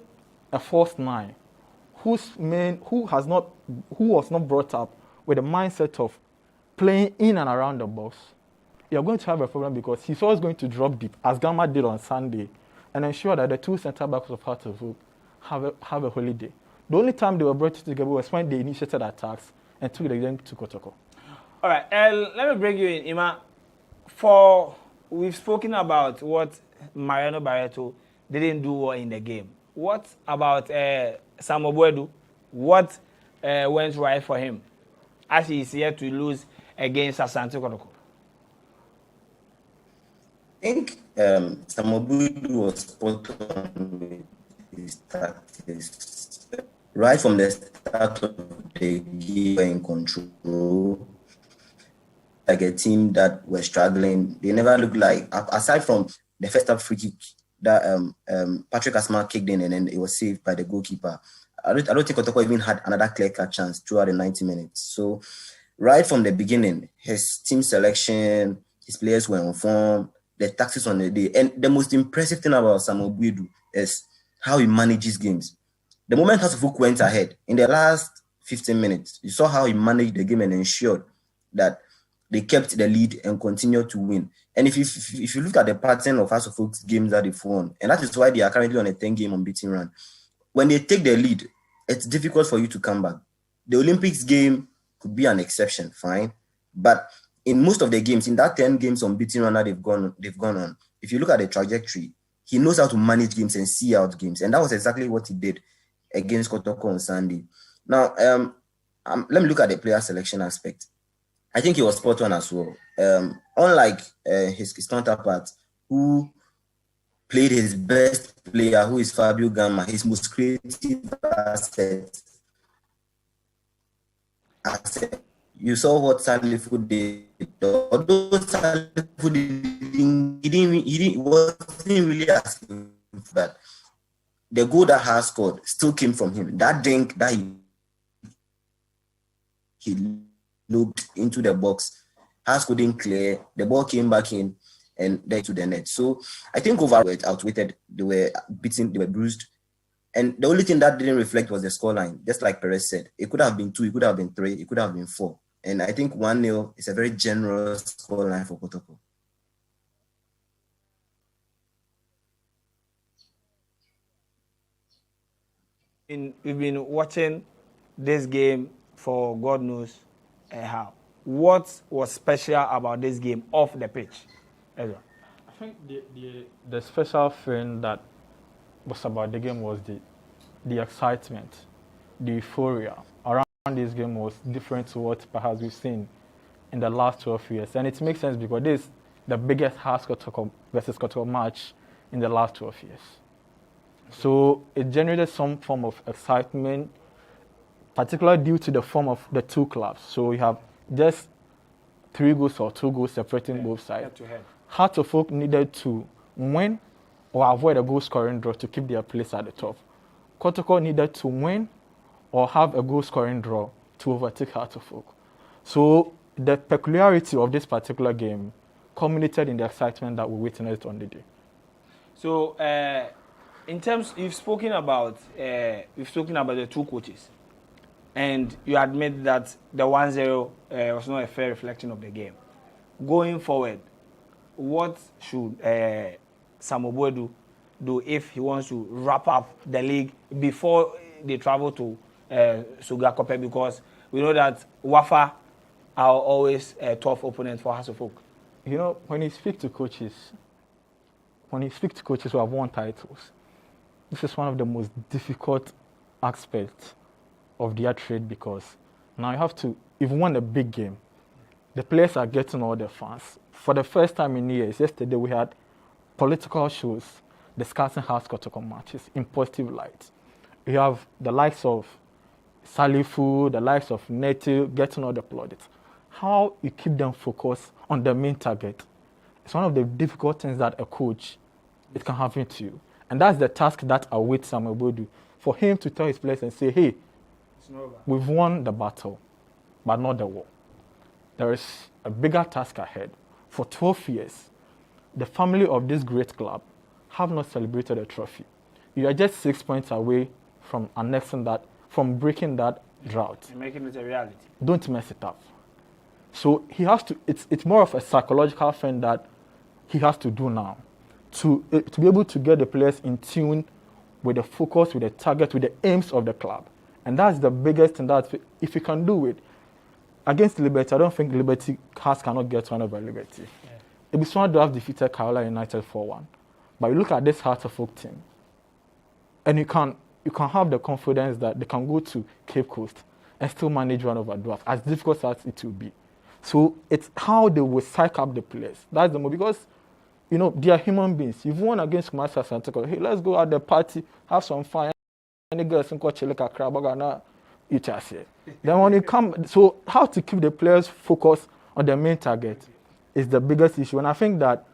a false 9, who was not brought up with the mindset of playing in and around the box, you're going to have a problem because he's always going to drop deep, as Gama did on Sunday, and ensure that the 2 centre-backs of Hearts of Oak have a holiday. The only time they were brought together was when they initiated attacks and took the game to Kotoko. All right, let me bring you in, Ima. We've spoken about what Mariano Barreto didn't do well in the game. What about Samuel Boadu? What went right for him as he is here to lose against Asante Kotoko? I think Samuel Boadu was spot on with his tactics. Right from the start of the game, were in control. Like a team that were struggling. They never looked like, aside from the first half free kick that Patrick Asma kicked in and then it was saved by the goalkeeper. I don't think Kotoko even had another clear-cut chance throughout the 90 minutes. So right from the beginning, his team selection, his players were on form, the tactics on the day. And the most impressive thing about Samuel Boadu is how he manages games. The moment Hearts of Oak went ahead, in the last 15 minutes, you saw how he managed the game and ensured that they kept the lead and continued to win. And if you look at the pattern of Hearts of Oak's games that they've won, and that is why they are currently on a 10-game unbeaten run, when they take the lead, it's difficult for you to come back. The Olympics game could be an exception, fine. But in most of the games, in that 10 games unbeaten run that they've gone on, if you look at the trajectory, he knows how to manage games and see out games. And that was exactly what he did against Kotoko on Sunday. Now, let me look at the player selection aspect. I think he was spot on as well. Unlike his counterpart, who played his best player, who is Fabio Gama, his most creative asset. You saw what Salifu did. Although Salifu he wasn't really asking for that. The goal that has scored still came from him. That dink that he looked into the box, Haas couldn't clear, the ball came back in and then to the net. So I think overall it outweighted, they were beaten, they were bruised. And the only thing that didn't reflect was the scoreline. Just like Perez said, it could have been 2, it could have been 3, it could have been 4. And I think 1-0 is a very generous scoreline for Kotoko. We've been watching this game for God knows how. What was special about this game off the pitch? Ezra? I think the special thing that was about the game was the excitement, the euphoria around this game was different to what perhaps we've seen in the last 12 years. And it makes sense because this is the biggest Hearts versus Kotoko match in the last 12 years. So it generated some form of excitement, particularly due to the form of the two clubs. So we have just 3 goals or 2 goals separating both sides. Hearts of Oak needed to win or avoid a goal-scoring draw to keep their place at the top. Kotoko needed to win or have a goal-scoring draw to overtake Hearts of Oak. So the peculiarity of this particular game culminated in the excitement that we witnessed on the day. So in terms, you've spoken about the 2 coaches. and you admit that the 1-0 was not a fair reflection of the game. Going forward, what should Samuel Boadu do if he wants to wrap up the league before they travel to Suga Kope? Because we know that Wafa are always a tough opponent for Hearts of Oak. You know, when you speak to coaches who have won titles, this is one of the most difficult aspects of their trade, because now you have to, if you won a big game, the players are getting all the fans. For the first time in years, yesterday we had political shows discussing House Kotoko matches in positive light. You have the likes of Salifu, the likes of Neti getting all the plaudits. How you keep them focused on the main target? It's one of the difficult things that a coach, it can happen to you. And that's the task that awaits Samuel Boadu, for him to tell his players and say, hey, we've won the battle, but not the war. There is a bigger task ahead. For 12 years, the family of this great club have not celebrated a trophy. You are just 6 points away from annexing that, from breaking that drought. And making it a reality. Don't mess it up. So he has to, it's more of a psychological thing that he has to do now to be able to get the players in tune with the focus, with the target, with the aims of the club. And that's the biggest thing that if you can do it against Liberty, I don't think Liberty cannot get one over Liberty. Yeah. It'd be smart to have defeated Carolina United 4-1. But you look at this Hearts of Oak team, and you can have the confidence that they can go to Cape Coast and still manage one over Dwarf, as difficult as it will be. So it's how they will psych up the players. That's the move, because you know they are human beings. You've won against Kumasi Asante. Hey, let's go at the party, have some fun. Any girls in Coachella Crabagana, each here. Then when you come, so how to keep the players focused on the main target is the biggest issue. And I think that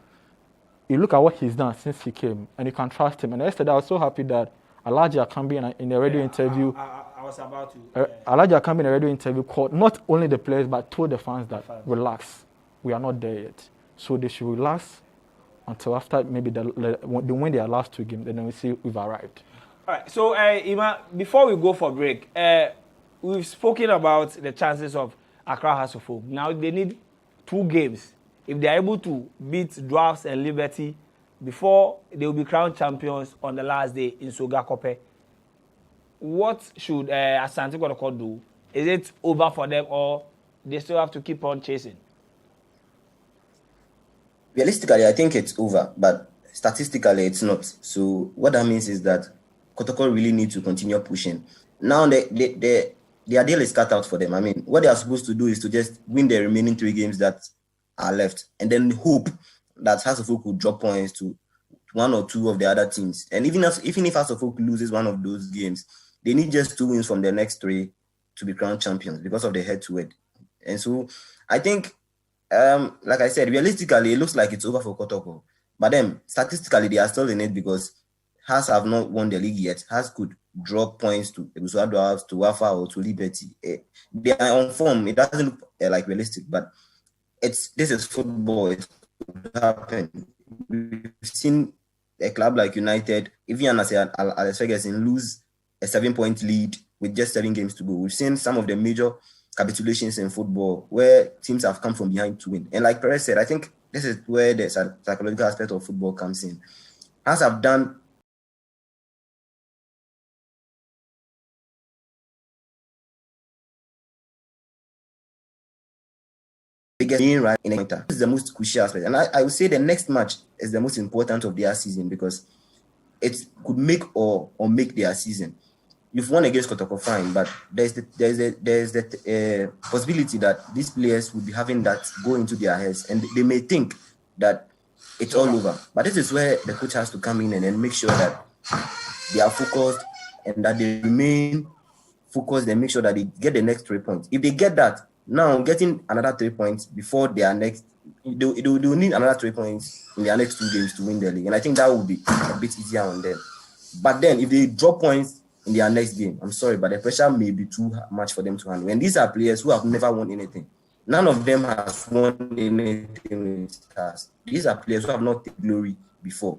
you look at what he's done since he came, and you can trust him. And yesterday I was so happy that Elijah Akambi in a radio interview. I was about to. Elijah Akambi in a radio interview called not only the players but told the fans that relax, we are not there yet. So they should relax until after maybe they win their last 2 games, and then we see we've arrived. All right. So Ima, before we go for break, we've spoken about the chances of Accra Hearts of Oak. Now they need 2 games. If they are able to beat Dwarfs and Liberty before they will be crowned champions on the last day in Soga Kope, what should Asante Kotoko do? Is it over for them, or they still have to keep on chasing? Realistically, I think it's over, but statistically, it's not. So what that means is that Kotoko really need to continue pushing. Now, their deal is cut out for them. I mean, what they are supposed to do is to just win the remaining 3 games that are left, and then hope that Hearts of Oak could drop points to 1 or 2 of the other teams. And even if Hearts of Oak loses one of those games, they need just 2 wins from the next 3 to be crowned champions because of the head-to-head. And so I think, like I said, realistically, it looks like it's over for Kotoko. But then, statistically, they are still in it because Hearts have not won the league yet. Hearts could drop points to Ebusua, to Wafa, or to Liberty. They are on form. It doesn't look like realistic, but this is football. It could happen. We've seen a club like United, even as Alex Ferguson, lose a 7-point lead with just 7 games to go. We've seen some of the major capitulations in football where teams have come from behind to win. And like Perez said, I think this is where the psychological aspect of football comes in. As I've done biggest right in a this is the most crucial aspect. And I would say the next match is the most important of their season because it could make or make their season. You've won against Kotoko, fine, but there's the possibility that these players will be having that go into their heads, and they may think that it's all over. But this is where the coach has to come in and then make sure that they are focused and that they remain focused and make sure that they get the next 3 points. If they get that, now getting another 3 points before their next, they'll need another 3 points in their next 2 games to win the league, and I think that will be a bit easier on them. But then if they drop points in their next game, I'm sorry, but the pressure may be too much for them to handle. And these are players who have never won anything. None of them has won anything with Stars. These are players who have not taken glory before.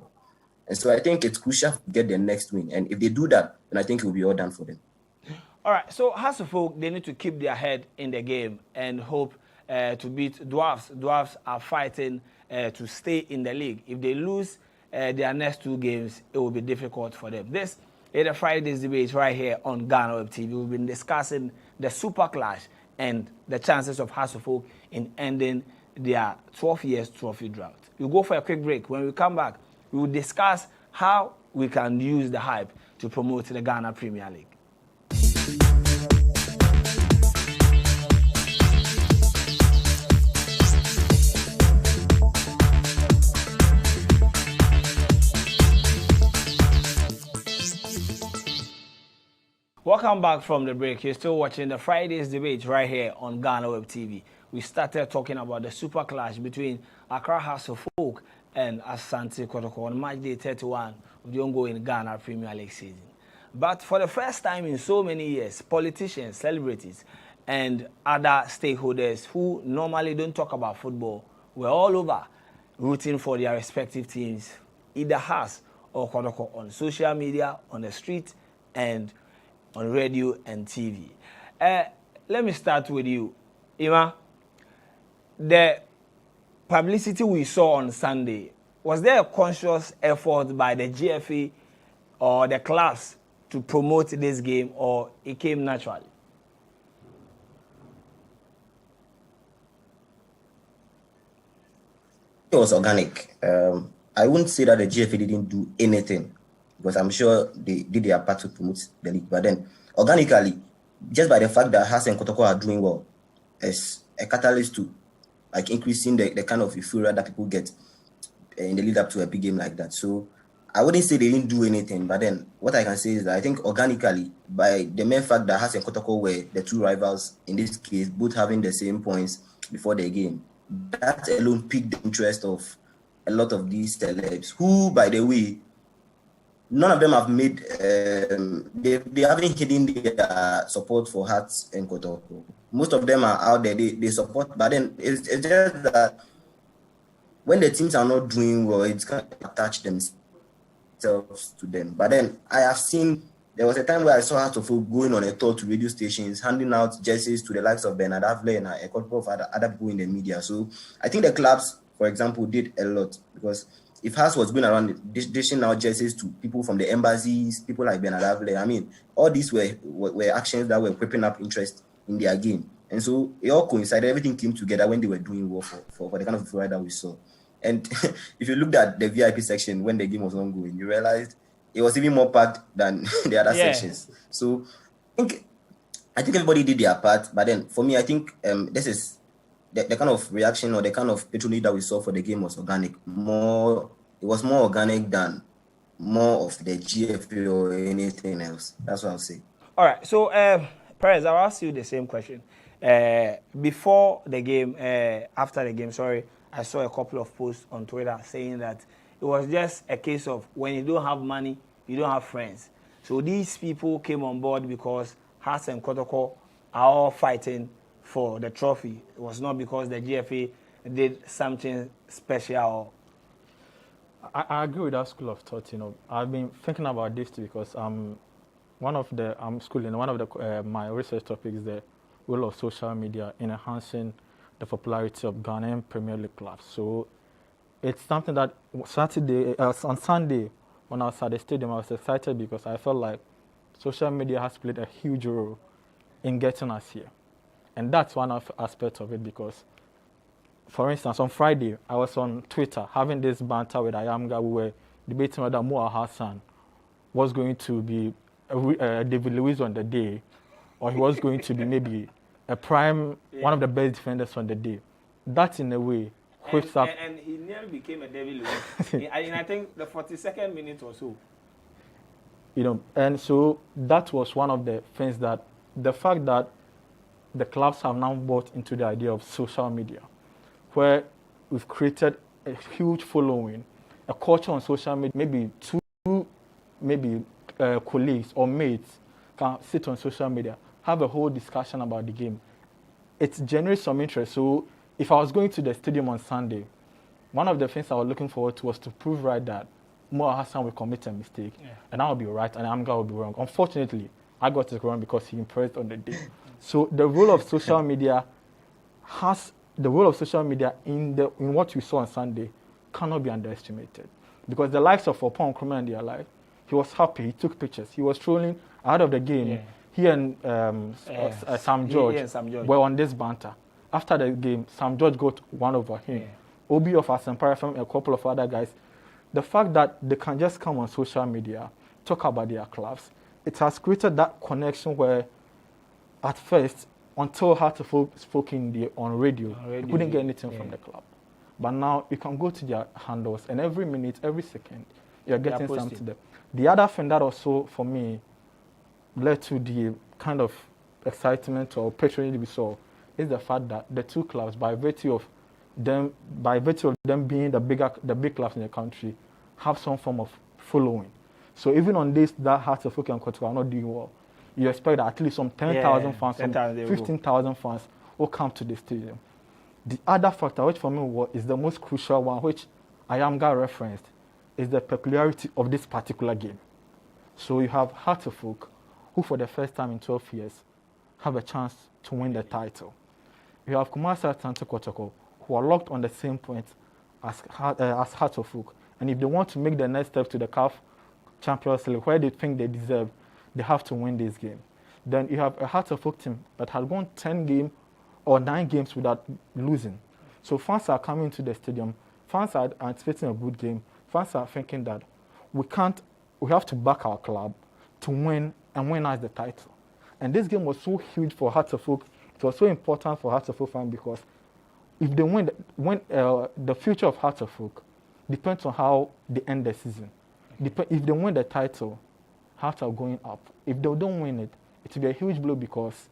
And so I think it's crucial to get their next win. And if they do that, then I think it will be all done for them. All right, so House of Folk, they need to keep their head in the game and hope to beat Dwarfs. Dwarfs are fighting to stay in the league. If they lose their next 2 games, it will be difficult for them. This is the Friday's debate right here on GhanaWeb TV. We've been discussing the Super Clash and the chances of House of Folk in ending their 12 years trophy drought. We'll go for a quick break. When we come back, we will discuss how we can use the hype to promote the Ghana Premier League. Welcome back from the break. You're still watching the Friday's debate right here on GhanaWeb TV. We started talking about the super clash between Accra House of Folk and Asante Kotoko on match day 31 of the ongoing Ghana Premier League season. But for the first time in so many years, politicians, celebrities, and other stakeholders who normally don't talk about football were all over rooting for their respective teams, either House or Kotoko, on social media, on the street, and on radio and TV. Let me start with you, Ima. The publicity we saw on Sunday, was there a conscious effort by the GFA or the clubs to promote this game, or it came naturally? It was organic. I wouldn't say that the GFA didn't do anything, because I'm sure they did their part to promote the league. But then, organically, just by the fact that Haas and Kotoko are doing well, as a catalyst to like increasing the kind of euphoria that people get in the lead up to a big game like that. So I wouldn't say they didn't do anything, but then what I can say is that I think organically, by the mere fact that Haas and Kotoko were the 2 rivals in this case, both having the same points before the game, that alone piqued the interest of a lot of these celebs, who, by the way, none of them have made, they haven't hidden their support for Hearts and Kotoko. Most of them are out there, they support, but then it's just that when the teams are not doing well, it's going to attach themselves to them. But then I have seen, there was a time where I saw Hearts of Folk going on a tour to radio stations, handing out jerseys to the likes of Bernard Avle and a couple of other people in the media. So I think the clubs, for example, did a lot, because if Haas was going around dishing out jerseys to people from the embassies, people like Bernard Avle, I mean, all these were actions that were whipping up interest in their game. And so it all coincided, everything came together when they were doing well for the kind of fluid that we saw. And if you looked at the VIP section when the game was ongoing, you realized it was even more packed than the other sections. So I think everybody did their part, but then for me, I think this is the kind of reaction or the kind of patronage that we saw for the game was organic. It was more organic than more of the GFA or anything else. That's what I'll say. All right. So, Perez, I'll ask you the same question. Before the game, after the game, sorry, I saw a couple of posts on Twitter saying that it was just a case of when you don't have money, you don't have friends. So these people came on board because Haas and Kotoko are all fighting for the trophy. It was not because the GFA did something special. I agree with that school of thought. You know, I've been thinking about this too, because one of the my research topics is the role of social media in enhancing the popularity of Ghanaian Premier League clubs. So it's something that on Sunday when I was at the stadium, I was excited because I felt like social media has played a huge role in getting us here. And that's one aspect of it, because, for instance, on Friday, I was on Twitter having this banter with Ayamga. We were debating whether Moa Hassan was going to be David Luiz on the day, or he was going to be maybe a prime, one of the best defenders on the day. That, in a way, whips up. And he nearly became a David Luiz. I think the 42nd minute or so. You know, and so that was one of the things that, the fact that the clubs have now bought into the idea of social media, where we've created a huge following, a culture on social media. Maybe two colleagues or mates can sit on social media, have a whole discussion about the game. It generates some interest. So if I was going to the stadium on Sunday, one of the things I was looking forward to was to prove right that Moa Hassan will commit a mistake, and I will be right and Amga will be wrong. Unfortunately, I got it wrong because he impressed on the day. So the role of social media in what we saw on Sunday cannot be underestimated. Because the likes of Opon Nkrumah and their life, he was happy, he took pictures, he was trolling out of the game. Yeah. He and Sam George were on this banter. After the game, Sam George got one over him. Obi of Asampara from a couple of other guys. The fact that they can just come on social media, talk about their clubs, it has created that connection where, at first, until Hartlepool spoke on radio, you couldn't get anything from the club. But now you can go to their handles, and every minute, every second, you're getting something there. The other thing that also, for me, led to the kind of excitement or patronage we saw is the fact that the two clubs, by virtue of them being the big clubs in the country, have some form of following. So even on this, that Hartlepool and Kotoka are not doing well, you expect that at least some 10,000 fans, some 15,000 fans will come to the stadium. The other factor, which for me is the most crucial one, which Ayamga referenced, is the peculiarity of this particular game. So you have Hartlepool, who for the first time in 12 years have a chance to win the title. You have Kumasi Asante Kotoko, who are locked on the same point as Hartlepool. And if they want to make the next step to the CAF Champions League, where they think they deserve, they have to win this game. Then you have a Hartlepool team that has gone 10 games or 9 games without losing. So fans are coming to the stadium. Fans are anticipating a good game. Fans are thinking that we have to back our club to win and win us the title. And this game was so huge for Hartlepool. It was so important for Hartlepool fans because if they win, the future of Hartlepool depends on how they end the season. If they win the title, Hearts are going up. If they don't win it, it will be a huge blow because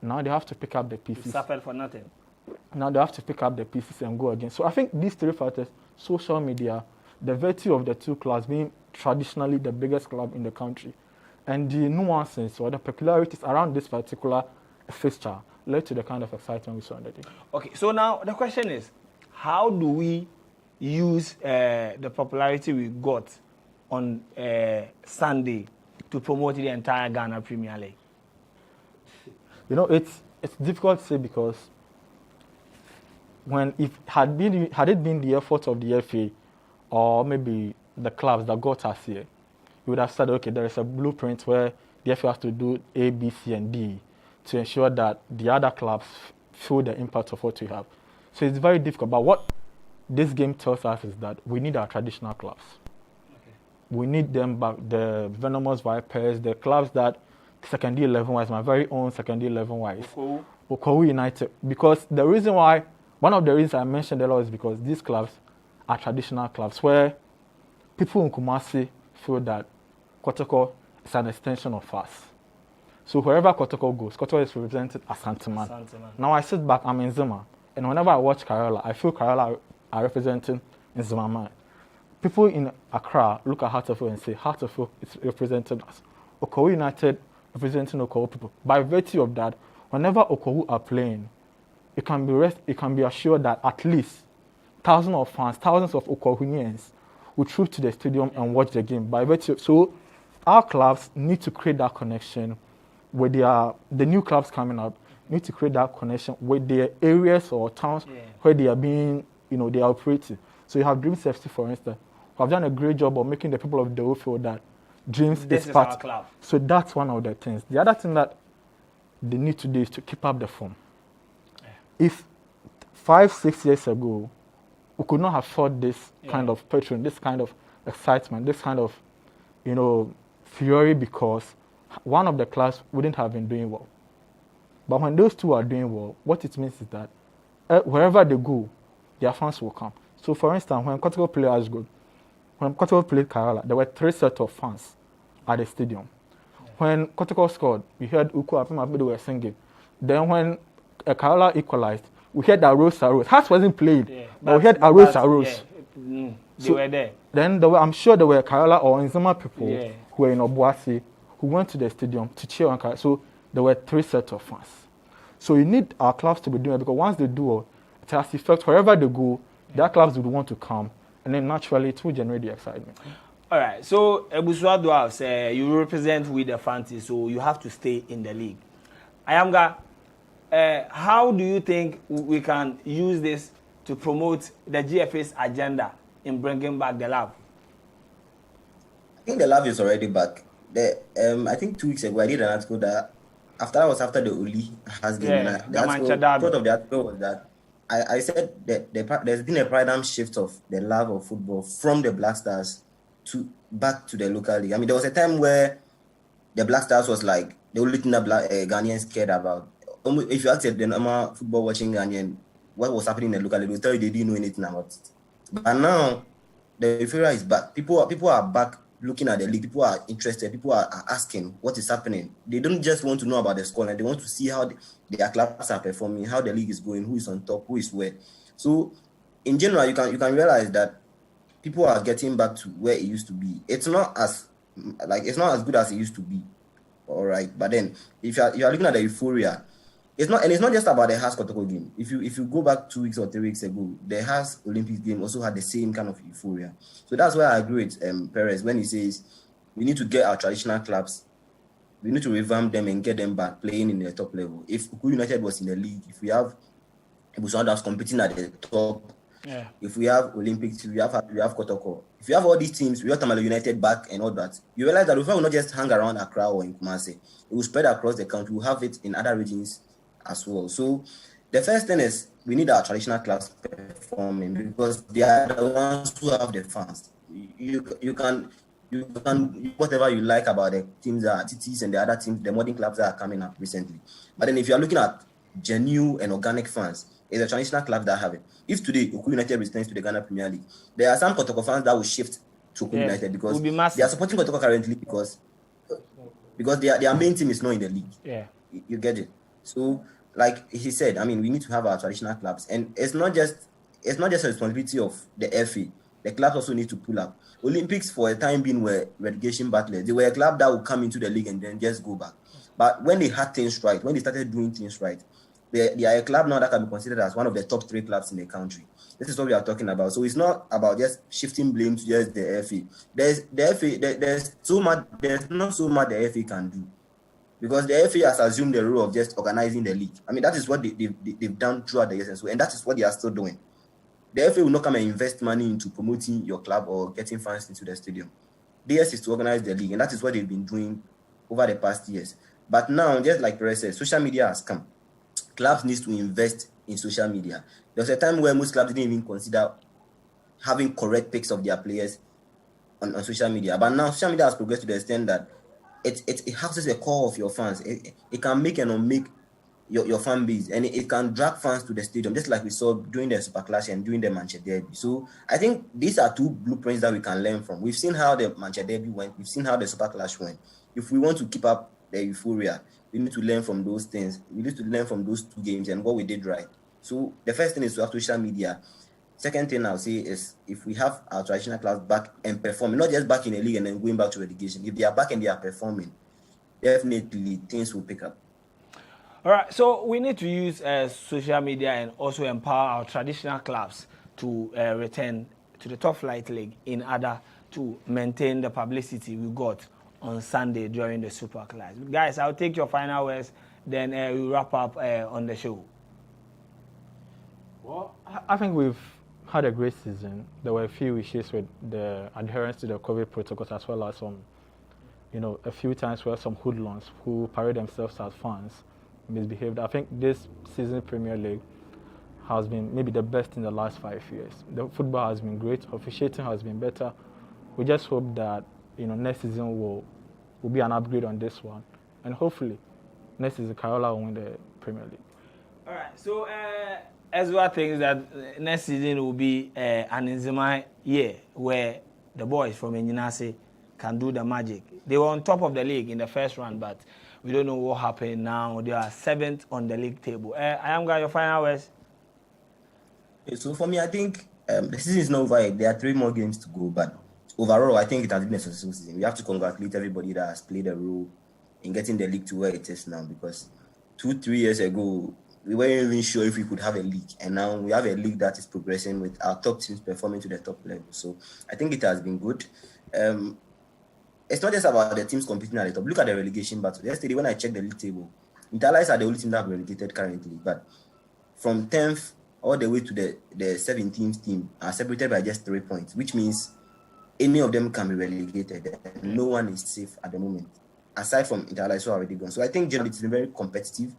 now they have to pick up the pieces. You suffered for nothing. Now they have to pick up the pieces and go again. So I think these three factors, social media, the virtue of the two clubs being traditionally the biggest club in the country, and the nuances or the peculiarities around this particular fixture led to the kind of excitement we saw on the day. Okay, so now the question is, how do we use the popularity we got on Sunday to promote the entire Ghana Premier League? You know, it's difficult to say because had it been the effort of the FA or maybe the clubs that got us here, you would have said, okay, there is a blueprint where the FA has to do A, B, C, and D to ensure that the other clubs feel the impact of what we have. So it's very difficult. But what this game tells us is that we need our traditional clubs. Okay. We need them back, the Venomous Vipers, the clubs that secondary 11-wise, my very own secondary 11-wise, Okowu United. Because the reason why, one of the reasons I mentioned a lot is because these clubs are traditional clubs where people in Kumasi feel that Kotoko is an extension of us. So wherever Kotoko goes, Kotoko is represented as Santiman. Now I sit back, I'm in Zuma, and whenever I watch Karola, I feel Karola are representing in Zuma. People in Accra look at Hartlepool and say Hartlepool is represented as Okowu United, representing Okowu people. By virtue of that, whenever Okowu are playing, it can be assured that at least thousands of fans, thousands of Okowunians will troop to the stadium and watch the game. By virtue, so our clubs need to create that connection with the new clubs coming up. Need to create that connection with their areas or towns where they are being, they are operating. So you have Dreams FC, for instance, who have done a great job of making the people of Dewo feel that Dreams is part of our club. So that's one of the things. The other thing that they need to do is to keep up the form. If 5-6 years ago, we could not have fought this kind of patron, this kind of excitement, this kind of, fury because one of the clubs wouldn't have been doing well. But when those two are doing well, what it means is that wherever they go, their fans will come. So for instance, when Kotoko played Ashgood, when Kotoko played Kerala, there were 3 sets of fans at the stadium. When Kotoko scored, we heard Uku Apima, they were singing. Then when Kerala equalized, we heard Arosa. Hearts wasn't played, but we heard Arosa. They were there. Then I'm sure there were Kerala or Nzima people who were in Obuasi who went to the stadium to cheer on Kerala. So there were 3 sets of fans. So you need our clubs to be doing it because once they do, it has effect wherever they go. Their clubs would want to come, and then naturally it will generate the excitement. All right. So Ebusua Dwarfs, you represent with the Fancy, so you have to stay in the league. Ayamga, how do you think we can use this to promote the GFA's agenda in bringing back the lab? I think the lab is already back. I think 2 weeks ago I did an article that after the Uli has game. Yeah, part of the article was that I said that there's been a paradigm shift of the love of football from the Black Stars back to the local league. I mean, there was a time where the Black Stars was like the only thing that Ghanaians cared about. If you asked the normal football watching Ghanaian what was happening in the local league, they'll tell you they didn't know anything about it. But now the euphoria is back. People are back looking at the league. People are interested. People are asking what is happening. They don't just want to know about the scoreline. They want to see how their clubs are performing, how the league is going, who is on top, who is where. So, in general, you can realize that people are getting back to where it used to be. It's not as good as it used to be. All right, but then if you are looking at the euphoria, it's not just about the Haas Kotoko game. If you go back 2 weeks or 3 weeks ago, the Haas Olympics game also had the same kind of euphoria. So that's why I agree with Perez when he says we need to get our traditional clubs, we need to revamp them and get them back playing in the top level. If Uku United was in the league, if we have Ebusua competing at the top, if we have Olympics, we have Kotoko, if you have all these teams, we have Tamale United back and all that, you realize that Ufa will not just hang around Accra or in Kumasi. It will spread across the country. We'll have it in other regions as well. So the first thing is we need our traditional clubs performing because they are the ones who have the fans. You can whatever you like about the teams that are TTs and the other teams, the modern clubs that are coming up recently. But then if you are looking at genuine and organic fans, it's the traditional clubs that have it. If today Oku United returns to the Ghana Premier League, there are some Kotoko fans that will shift to Oku United because they are supporting Kotoko currently because their main team is not in the league. Yeah, you get it. So, like he said, I mean, we need to have our traditional clubs, and it's not just a responsibility of the FA. The clubs also need to pull up. Olympics for a time being were relegation battlers. They were a club that would come into the league and then just go back. But when they had things right, when they started doing things right, they are a club now that can be considered as one of the top 3 clubs in the country. This is what we are talking about. So it's not about just shifting blame to just the FA. There's not so much the FA can do. Because the FA has assumed the role of just organizing the league. I mean, that is what they've done throughout the years, and that is what they are still doing. The FA will not come and invest money into promoting your club or getting fans into the stadium. DS is to organize the league, and that is what they've been doing over the past years. But now, just like Perez said, social media has come. Clubs need to invest in social media. There was a time where most clubs didn't even consider having correct pics of their players on social media. But now, social media has progressed to the extent that it houses a core of your fans. It can make and unmake your fan base, and it can drag fans to the stadium, just like we saw during the Super Clash and during the Manchester Derby. So I think these are 2 blueprints that we can learn from. We've seen how the Manchester Derby went. We've seen how the Super Clash went. If we want to keep up the euphoria, we need to learn from those things. We need to learn from those 2 games and what we did right. So the first thing is to have social media. Second thing I'll say is if we have our traditional clubs back and performing, not just back in the league and then going back to relegation, if they are back and they are performing, definitely things will pick up. All right, so we need to use social media and also empower our traditional clubs to return to the top flight league in order to maintain the publicity we got on Sunday during the Super Clash. Guys, I'll take your final words, then we'll wrap up on the show. Well, I think we've had a great season. There were a few issues with the adherence to the COVID protocols, as well as some, a few times where some hoodlums who parade themselves as fans misbehaved. I think this season Premier League has been maybe the best in the last 5 years. The football has been great. Officiating has been better. We just hope that next season will be an upgrade on this one, and hopefully next season Kaiola will win the Premier League. All right. So Ezra thinks that next season will be an Nzima year where the boys from Enyinase can do the magic. They were on top of the league in the first round, but we don't know what happened now. They are 7th on the league table. I am got your final words. So for me, I think the season is not over yet. There are 3 more games to go, but overall, I think it has been a successful season. We have to congratulate everybody that has played a role in getting the league to where it is now, because 2-3 years ago, we weren't even sure if we could have a league, and now we have a league that is progressing with our top teams performing to the top level. So I think it has been good. It's not just about the teams competing at the top. Look at the relegation battle. Yesterday, when I checked the league table, Interlights are the only team that have relegated currently. But from 10th all the way to the 17th team are separated by just 3 points, which means any of them can be relegated. No one is safe at the moment, aside from Interlights who are already gone. So I think generally it's been very competitive.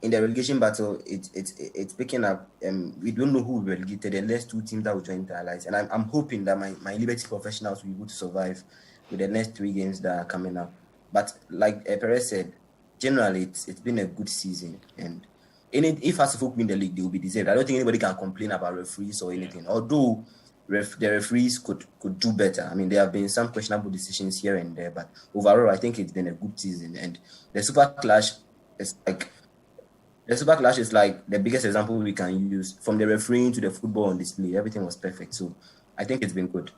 In the relegation battle, it's picking up. We don't know who will be relegated. The next 2 teams that will join Interlights, and I'm hoping that my Liberty professionals will be able to survive with the next 3 games that are coming up. But like Perez said, generally it's been a good season, and if Asifo win the league, they will be deserved. I don't think anybody can complain about referees or anything. Although the referees could do better. I mean, there have been some questionable decisions here and there, but overall, I think it's been a good season. And the Super Clash is like the biggest example we can use. From the refereeing to the football on display, everything was perfect. So I think it's been good.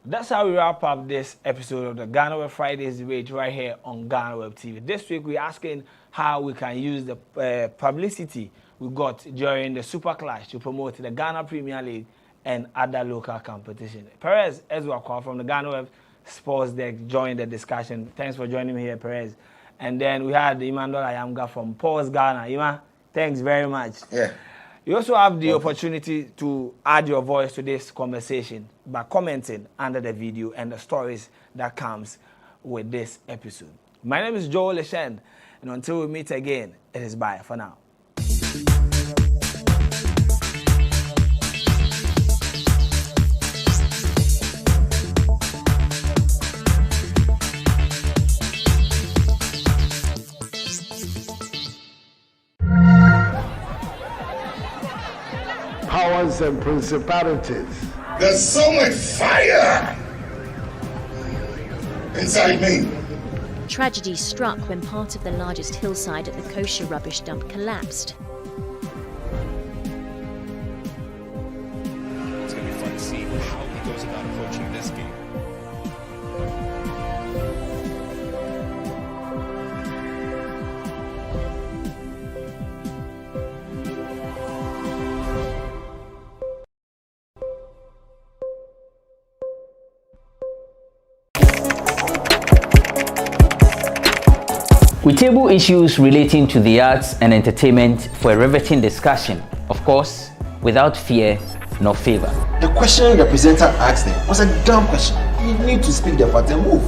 That's how we wrap up this episode of the GhanaWeb Fridays debate right here on GhanaWeb TV. This week we're asking how we can use the publicity we got during the Super Clash to promote the Ghana Premier League and other local competition. Perez Ezwakwa from the GhanaWeb Sports Desk joined the discussion. Thanks for joining me here, Perez. And then we had Emmanuel Ayamga from Pulse Ghana. Ima, thanks very much. Yeah. You also have the opportunity to add your voice to this conversation by commenting under the video and the stories that comes with this episode. My name is Joel Leshen, and until we meet again, it is bye for now. Powers and principalities. There's so much fire inside me. Tragedy struck when part of the largest hillside at the kosher rubbish dump collapsed. It's going to be fun to see how he goes about approaching this game. We table issues relating to the arts and entertainment for a riveting discussion, of course, without fear nor favor. The question the presenter asked them was a dumb question. You need to speak the part and move.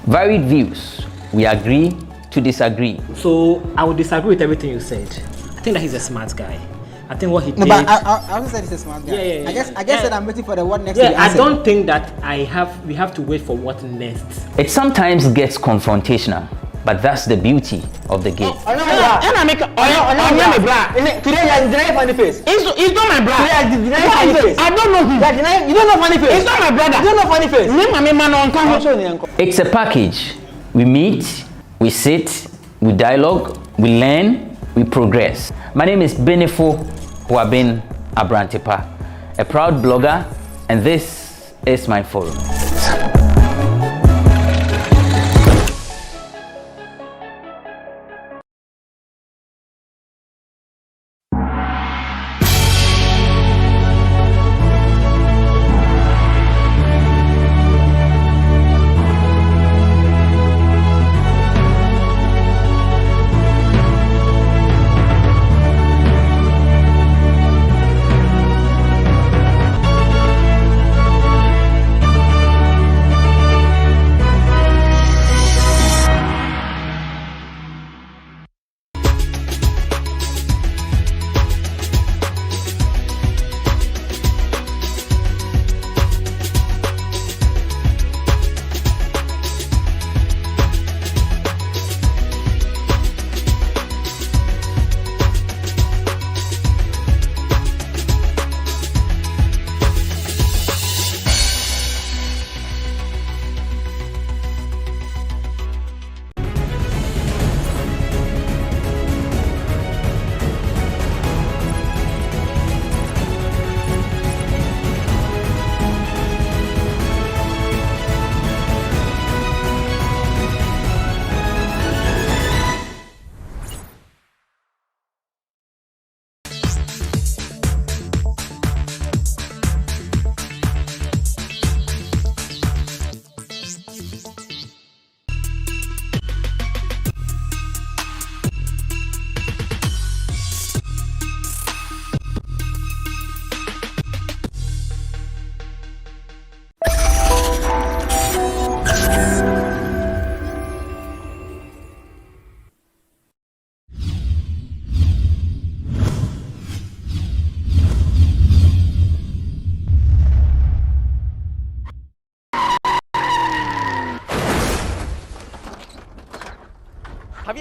Varied views. We agree to disagree. So I would disagree with everything you said. I think that he's a smart guy. I think what he did. No, but I also said he's a smart guy. Yeah. I guess that I'm waiting for the what next. Yeah, I don't think that we have to wait for what next. It sometimes gets confrontational, but that's the beauty of the game. Today you deny funny face. It's not my brother. Today you deny funny face. I don't know him. You don't know funny face. It's not my brother. You don't know funny face. It's a package. We meet, we sit, we dialogue, we learn, we progress. My name is Benefo Huabin Abrantepa, a proud blogger, and this is my forum.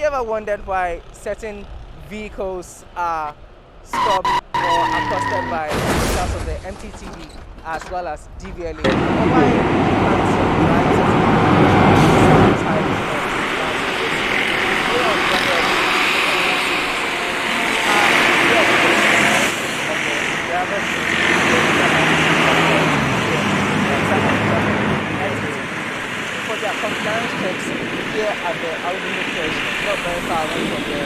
you ever wondered why certain vehicles are stopped or accosted by officials of the MTTV as well as DVLA? Or why you can't drive for their compliance checks here at the Allo State, not very far away from the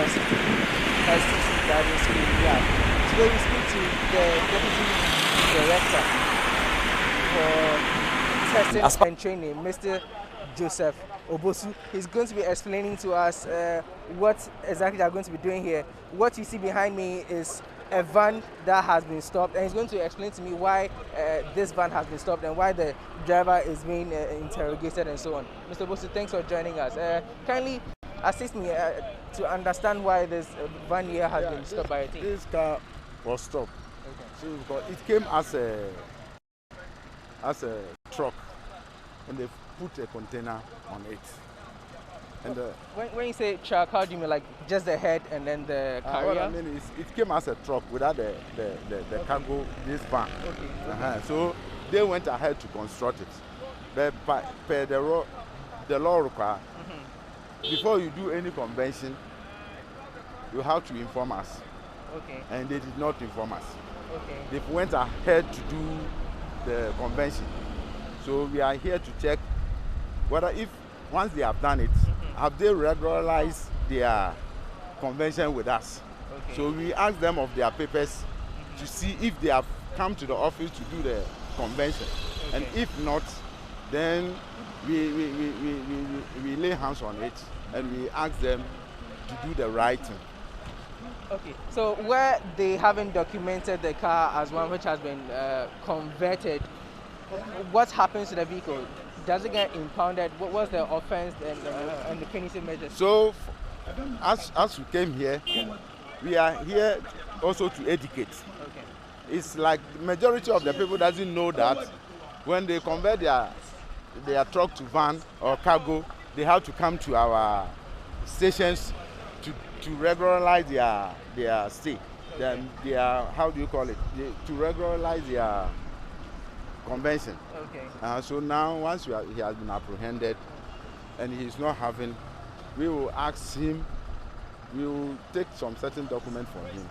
STC driving school. Yeah. Today we speak to the Deputy Director for Testing and Training, Mr. Joseph Obosu. He's going to be explaining to us what exactly they're going to be doing here. What you see behind me is a van that has been stopped, and he's going to explain to me why this van has been stopped and why the driver is being interrogated and so on. Mr. Obosu, thanks for joining us. Kindly assist me to understand why this van here has been stopped by a team. This car was stopped. Okay. So because it came as a truck, and they put a container on it. And when you say truck, how do you mean, like just the head and then the carrier? What I mean is, it came as a truck without the cargo, this van. Okay. So they went ahead to construct it. But per the law requires, before you do any convention, you have to inform us. Okay. And they did not inform us. Okay. They went ahead to do the convention. So we are here to check whether once they have done it, have they regularized their convention with us? Okay. So we ask them of their papers to see if they have come to the office to do the convention. Okay. And if not, then we lay hands on it and we ask them to do the right thing. Okay, so where they haven't documented the car as one which has been converted, what happens to the vehicle? Does it get impounded? What was the offense and the punitive measures? So, as we came here, we are here also to educate. Okay. It's like the majority of the people doesn't know that when they convert their truck to van or cargo, they have to come to our stations to regularize their stay. Then how do you call it? To regularize their convention. Okay. So now, once he has been apprehended and he's not having, we will ask him, we will take some certain document from him.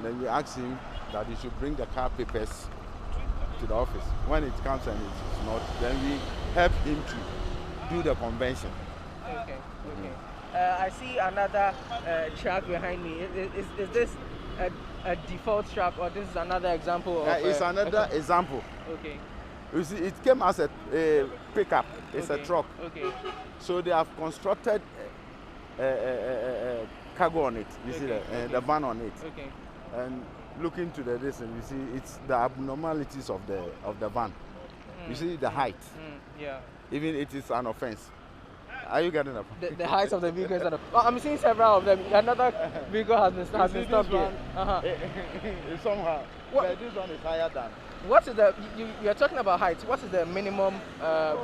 Then we ask him that he should bring the car papers to the office. When it comes and it's not, then we help him to do the convention. Okay, okay. I see another truck behind me. Is this a default truck, or this is another example of it's another example. Okay. You see, it came as a pickup. It's a truck. Okay. So they have constructed a cargo on it. You see the van on it. Okay. And looking to the distance, you see it's the abnormalities of the van. You see the height. Yeah. Even it is an offense. Are you getting up? The height of the vehicle is not. I'm seeing several of them. Another vehicle has been stopped here. Somehow. But this one is higher than. What is the? You're talking about height. What is the minimum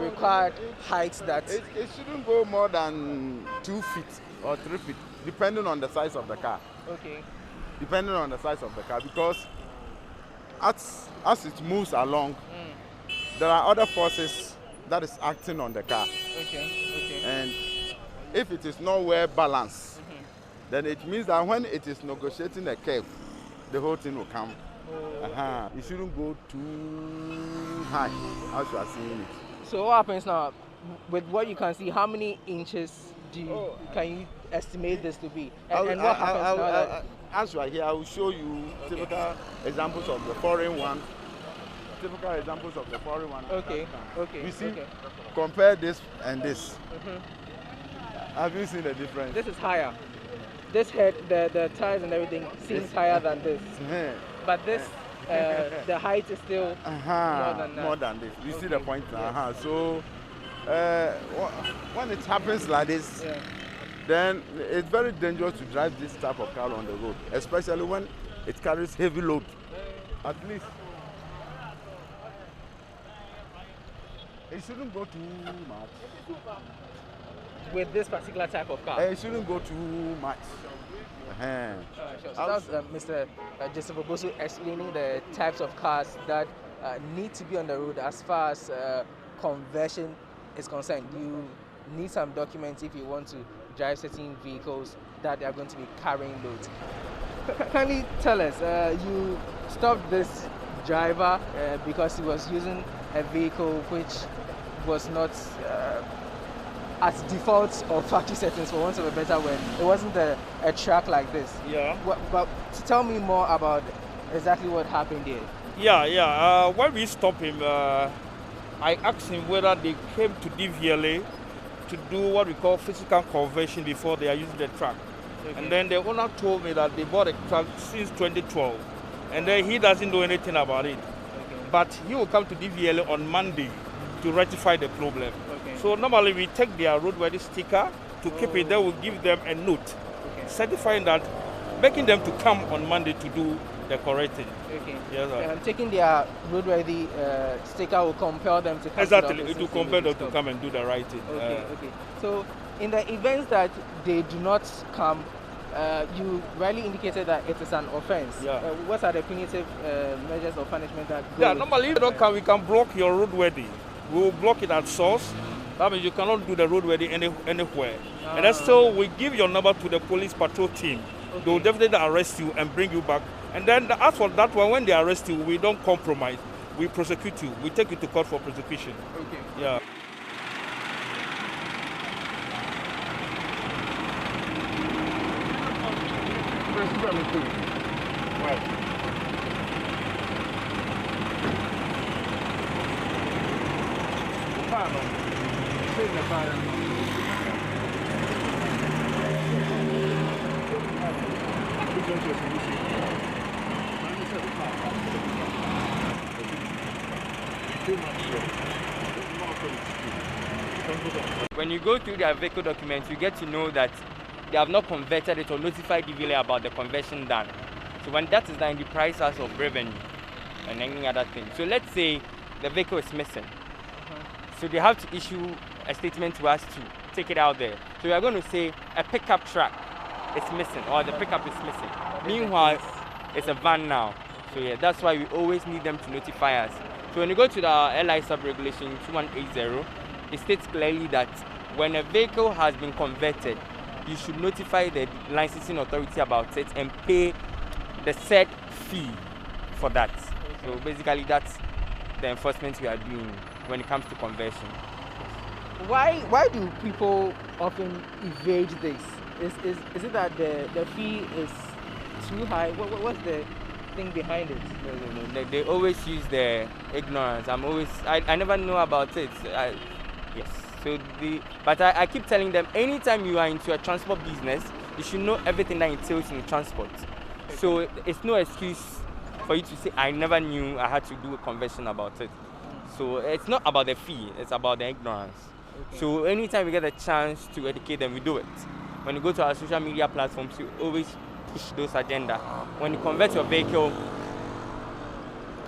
required height that? It shouldn't go more than 2 feet or 3 feet, depending on the size of the car. Okay. Depending on the size of the car, because as it moves along, there are other forces that is acting on the car. Okay. And if it is not well balanced, then it means that when it is negotiating a curve, the whole thing will come. It shouldn't go too high as you are seeing it. So what happens now? With what you can see, how many inches can you estimate this to be? And what happens now? As you are here, I will show you typical examples of the foreign one. Typical examples of the foreign one. Okay. You see, compare this and this. Have you seen the difference? This is higher. This head, the tires and everything seems higher than this. But this, the height is still more than that. More than this. You see the point? So, when it happens like this, then it's very dangerous to drive this type of car on the road, especially when it carries heavy load. At least it shouldn't go too much. with this particular type of car? It shouldn't go too much. Sure. So that's Mr. Joseph Obosu explaining the types of cars that need to be on the road as far as conversion is concerned. You need some documents if you want to drive certain vehicles that they are going to be carrying loads. Kindly tell us, you stopped this driver because he was using a vehicle which was not at default or factory settings, for want of a better word. It wasn't a truck like this. Yeah. But tell me more about exactly what happened here. Yeah. When we stopped him, I asked him whether they came to DVLA to do what we call physical conversion before they are using the truck. Okay. And then the owner told me that they bought a truck since 2012. And then he doesn't know anything about it. Okay. But he will come to DVLA on Monday to rectify the problem. Okay. So normally we take their roadworthy sticker to keep it there. We'll give them a note certifying that, making them to come on Monday to do the correct thing. Okay. Yes, taking their roadworthy sticker will compel them to come. Exactly, it will compel them to come and do the right thing. Okay. So in the event that they do not come, you rightly indicated that it is an offense. Yeah. What are the punitive measures of punishment that go? Yeah, normally if you don't come, we can block your roadworthy. We will block it at source. That means you cannot do the roadworthy anywhere. And then still, we give your number to the police patrol team. Okay. They will definitely arrest you and bring you back. And then as for that one, when they arrest you, we don't compromise. We prosecute you. We take you to court for prosecution. Okay. Yeah. When you go through their vehicle documents, you get to know that they have not converted it or notified DVLA about the conversion done. So when that is done, the price us of revenue and any other thing. So let's say the vehicle is missing. So they have to issue a statement to us to take it out there. So we are going to say a pickup truck is missing or the pickup is missing. Meanwhile, it's a van now. So yeah, that's why we always need them to notify us. So when you go to the LI sub-regulation 2180, it states clearly that when a vehicle has been converted, you should notify the licensing authority about it and pay the set fee for that. So basically that's the enforcement we are doing when it comes to conversion. Why do people often evade this? Is it that the fee is too high? What's the thing behind it? No. They always use their ignorance. I never know about it. Yes. So but I keep telling them, anytime you are into a transport business, you should know everything that entails in transport. Okay. So it's no excuse for you to say, I never knew I had to do a conversion about it. So it's not about the fee, it's about the ignorance. Okay. So anytime we get a chance to educate them, we do it. When you go to our social media platforms, you always push those agenda. When you convert your vehicle,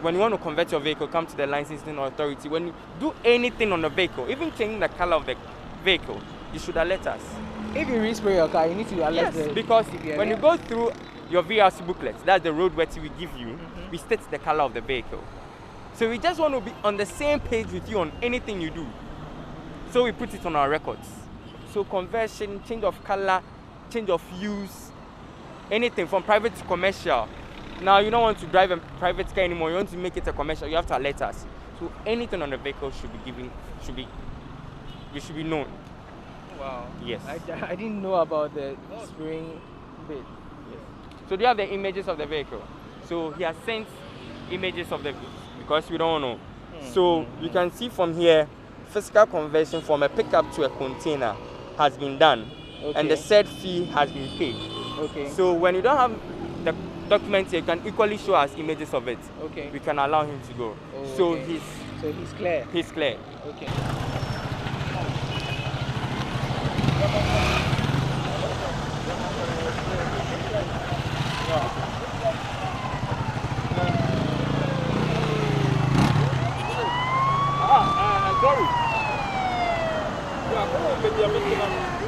when you want to convert your vehicle, come to the licensing authority. When you do anything on the vehicle, even changing the color of the vehicle, you should alert us. If you respray your car, you need to alert Yes, because when you go through your VRC booklet, that's the roadworthy we give you, we state the color of the vehicle. So we just want to be on the same page with you on anything you do. So we put it on our records. So conversion, change of color, change of use, anything from private to commercial. Now you don't want to drive a private car anymore, you want to make it a commercial, you have to alert us. So anything on the vehicle should be known. Wow. Yes. I didn't know about the spraying bit. Yes. So do you have the images of the vehicle? So he has sent images of the vehicle because we don't know. So you can see from here, physical conversion from a pickup to a container has been done. Okay. And the said fee has been paid. Okay. So when you don't have the documents here, you can equally show us images of it. Okay. We can allow him to go. Oh, so okay. He's clear. He's clear. Okay. Sorry. Yeah,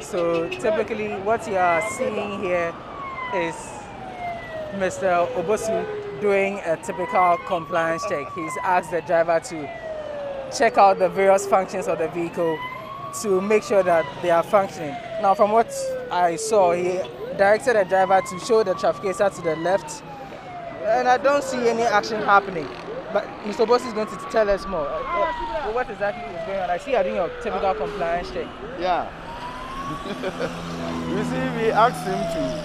So typically what you are seeing here is Mr. Obosu doing a typical compliance check. He's asked the driver to check out the various functions of the vehicle to make sure that they are functioning. Now, from what I saw, he directed the driver to show the trafficator to the left, and I don't see any action happening. But Mr. Obosu is going to tell us more. What exactly is going on? I see you're doing your typical compliance check. Yeah. You see, we asked him to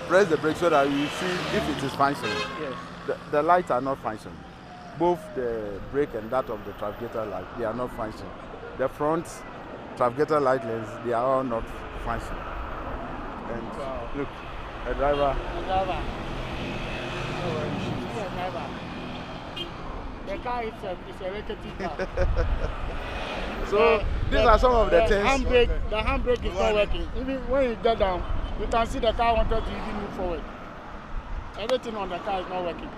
press the brake so that we see if it is functioning. Yes. The lights are not functioning. Both the brake and that of the trafficator light, they are not functioning. The front trafficator light lens, they are all not functioning. And look, a driver. The car is a electric car. So these are some of the things. The handbrake is not working. Even when you get down, you can see the car wanted to even move forward. Everything on the car is not working.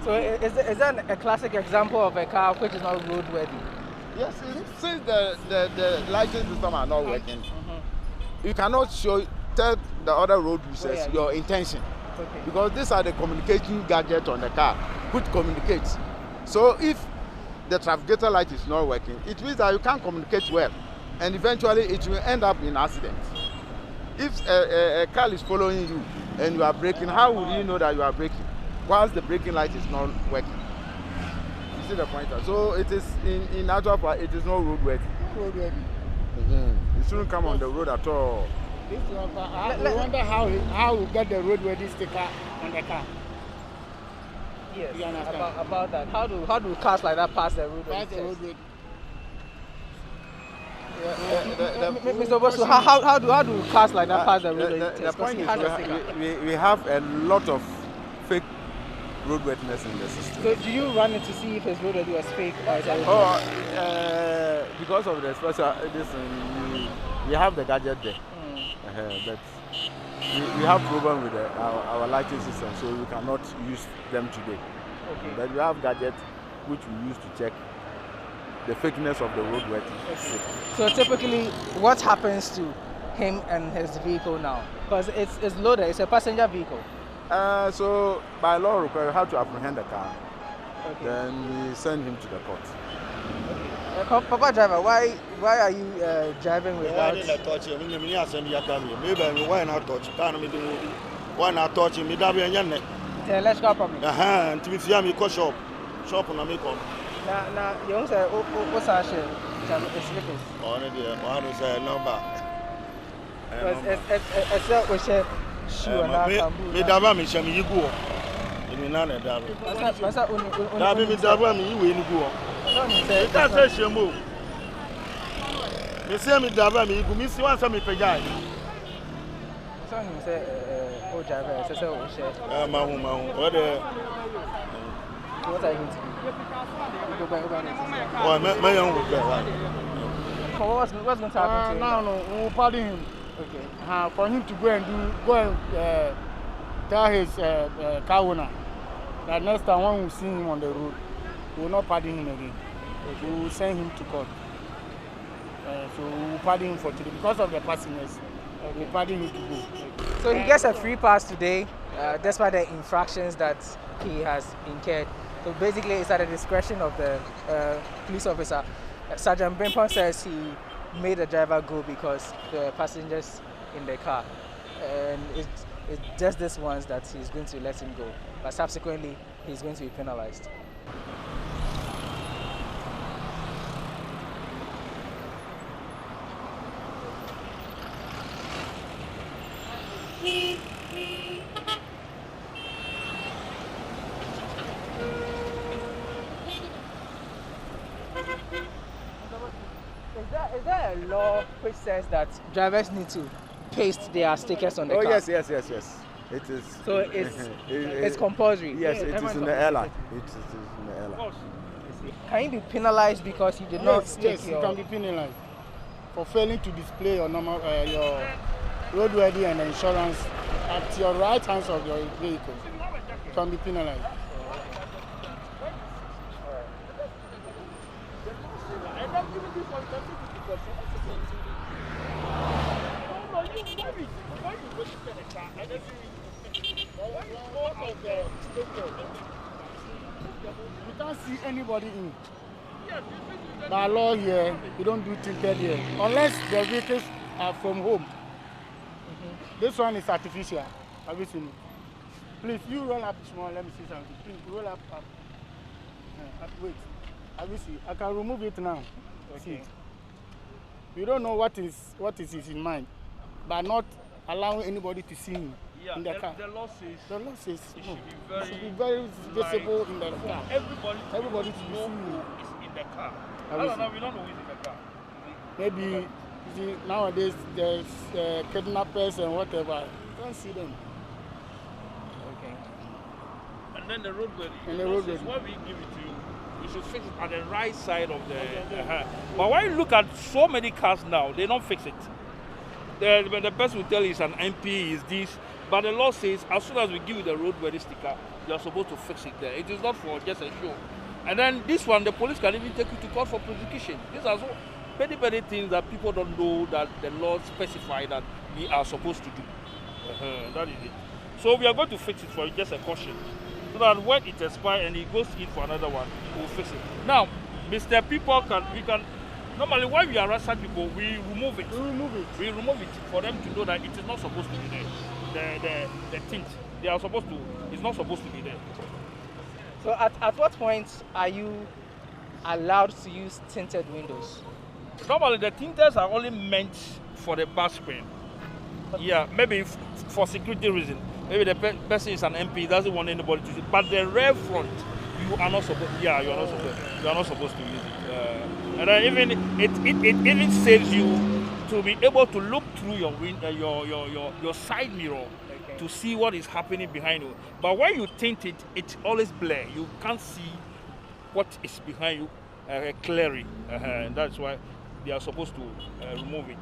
So is that a classic example of a car which is not roadworthy? Yes, since the lighting system are not working, you cannot tell the other road users your intention. Okay. Because these are the communication gadgets on the car which communicates. So if the trafficator light is not working, it means that you can't communicate well, and eventually it will end up in accidents. If a car is following you and you are braking, how will you know that you are braking whilst the braking light is not working? You see the point? So it is in actual fact, it is not roadworthy. It shouldn't come on the road at all. I wonder how we get the roadworthy sticker on the car. Yes, about that. How do cars like that pass the roadworthy test? Mr. Obosu, how do cars like that pass the roadworthy test? The point is we have a lot of fake roadworthiness in the system. So do you run it to see if it's roadworthy or it's fake? Or is it because of the special we have the gadget there. But we have problem with our lighting system, so we cannot use them today. Okay. But we have gadgets which we use to check the fakeness of the roadworthy. Okay. So typically, what happens to him and his vehicle now? Because it's loaded, it's a passenger vehicle. So by law require we have to apprehend the car. Okay. Then we send him to the court. Okay. Papa driver, why are you driving without? Why not touch? Me it's an electrical problem. To be fair, me shop on a make up. Now, you also say, what's our share? It's slippers. One is number. It's a shoe and a bamboo. Me daba me shame you go. Me nana daba. Daba me daba me you win go. Me can't say shame. Me say me daba me go. Me see one me pejai. So you say driver, so share. Mahu. What are you going to do? You go back. Oh, my young would go. What's going to happen to him? No, we'll pardon him. Okay. For him to go and tell his car owner that next time when we see him on the road, we will not pardon him again. Okay. We will send him to court. So we will pardon him for today because of the passengers. We will pardon him to go. So he gets a free pass today, despite the infractions that he has incurred. So basically, it's at the discretion of the police officer. Sergeant Bimpon says he made the driver go because the passengers in the car, and it's just this once that he's going to let him go. But subsequently, he's going to be penalized. Is there a law which says that drivers need to paste their stickers on the car? Yes. It is. So it's compulsory? Yes, it is in the airline. It is in the airline. Can you be penalized because you did not stick your... Yes, you can be penalized for failing to display your normal, your roadworthy and insurance at your right hands of your vehicle. You can be penalized. You can't see anybody in. By law here, you don't do tinted here. Unless the vehicles are from home. This one is artificial. Have you seen it? Please, you roll up small. Let me see something. Please, roll up. Wait. Have you seen? I can remove it now. Okay. See. You don't know what is in mind, by not allowing anybody to see me in the car. The law says it should be very visible in the car. Everybody should be seeing me. Is in the car. We don't know who is in the car. Maybe you see, nowadays there's kidnappers and whatever. You can't see them. Okay. And then the roadworthiness. And the roadworthiness. Why we give it to you? You should fix it at the right side of the. But when you look at so many cars now, they don't fix it. The person will tell you it's an MP, is this. But the law says as soon as we give you the roadworthy sticker, you are supposed to fix it there. It is not for just a show. And then this one, the police can even take you to court for prosecution. These are so many things that people don't know that the law specifies that we are supposed to do. That is it. So we are going to fix it for just a caution. So that when it expires and it goes in for another one, we'll fix it. Now, Mr. People normally when we arrest such people, we remove it. We remove it for them to know that it is not supposed to be there. The tint, it's not supposed to be there. So at what point are you allowed to use tinted windows? Normally the tinters are only meant for the back screen. Yeah, maybe for security reason. Maybe the person is an MP, doesn't want anybody to see it. But the rear front, you are not supposed. Yeah, you are not supposed to use it. And then even it even saves you to be able to look through your window, your side mirror, to see what is happening behind you. But when you tint it, it's always blur. You can't see what is behind you clearly. And that's why they are supposed to remove it.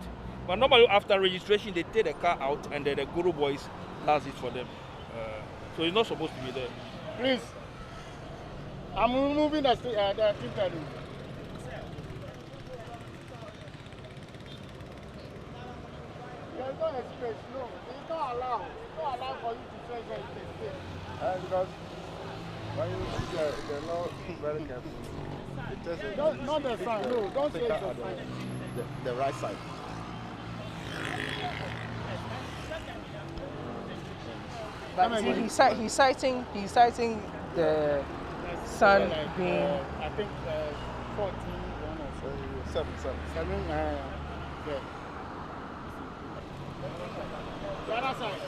But normally after registration, they take the car out and then the Guru boys does it for them. So it's not supposed to be there. Please, I'm removing the tinted. There's no space, no. It's not allowed. It's not allowed for you to say that it's a space. Because when you see the law very carefully, not the sign, no. Don't say it's a sign. The right side. But he's citing the sun being. I think 14, 1 or 7. Yeah. The other side.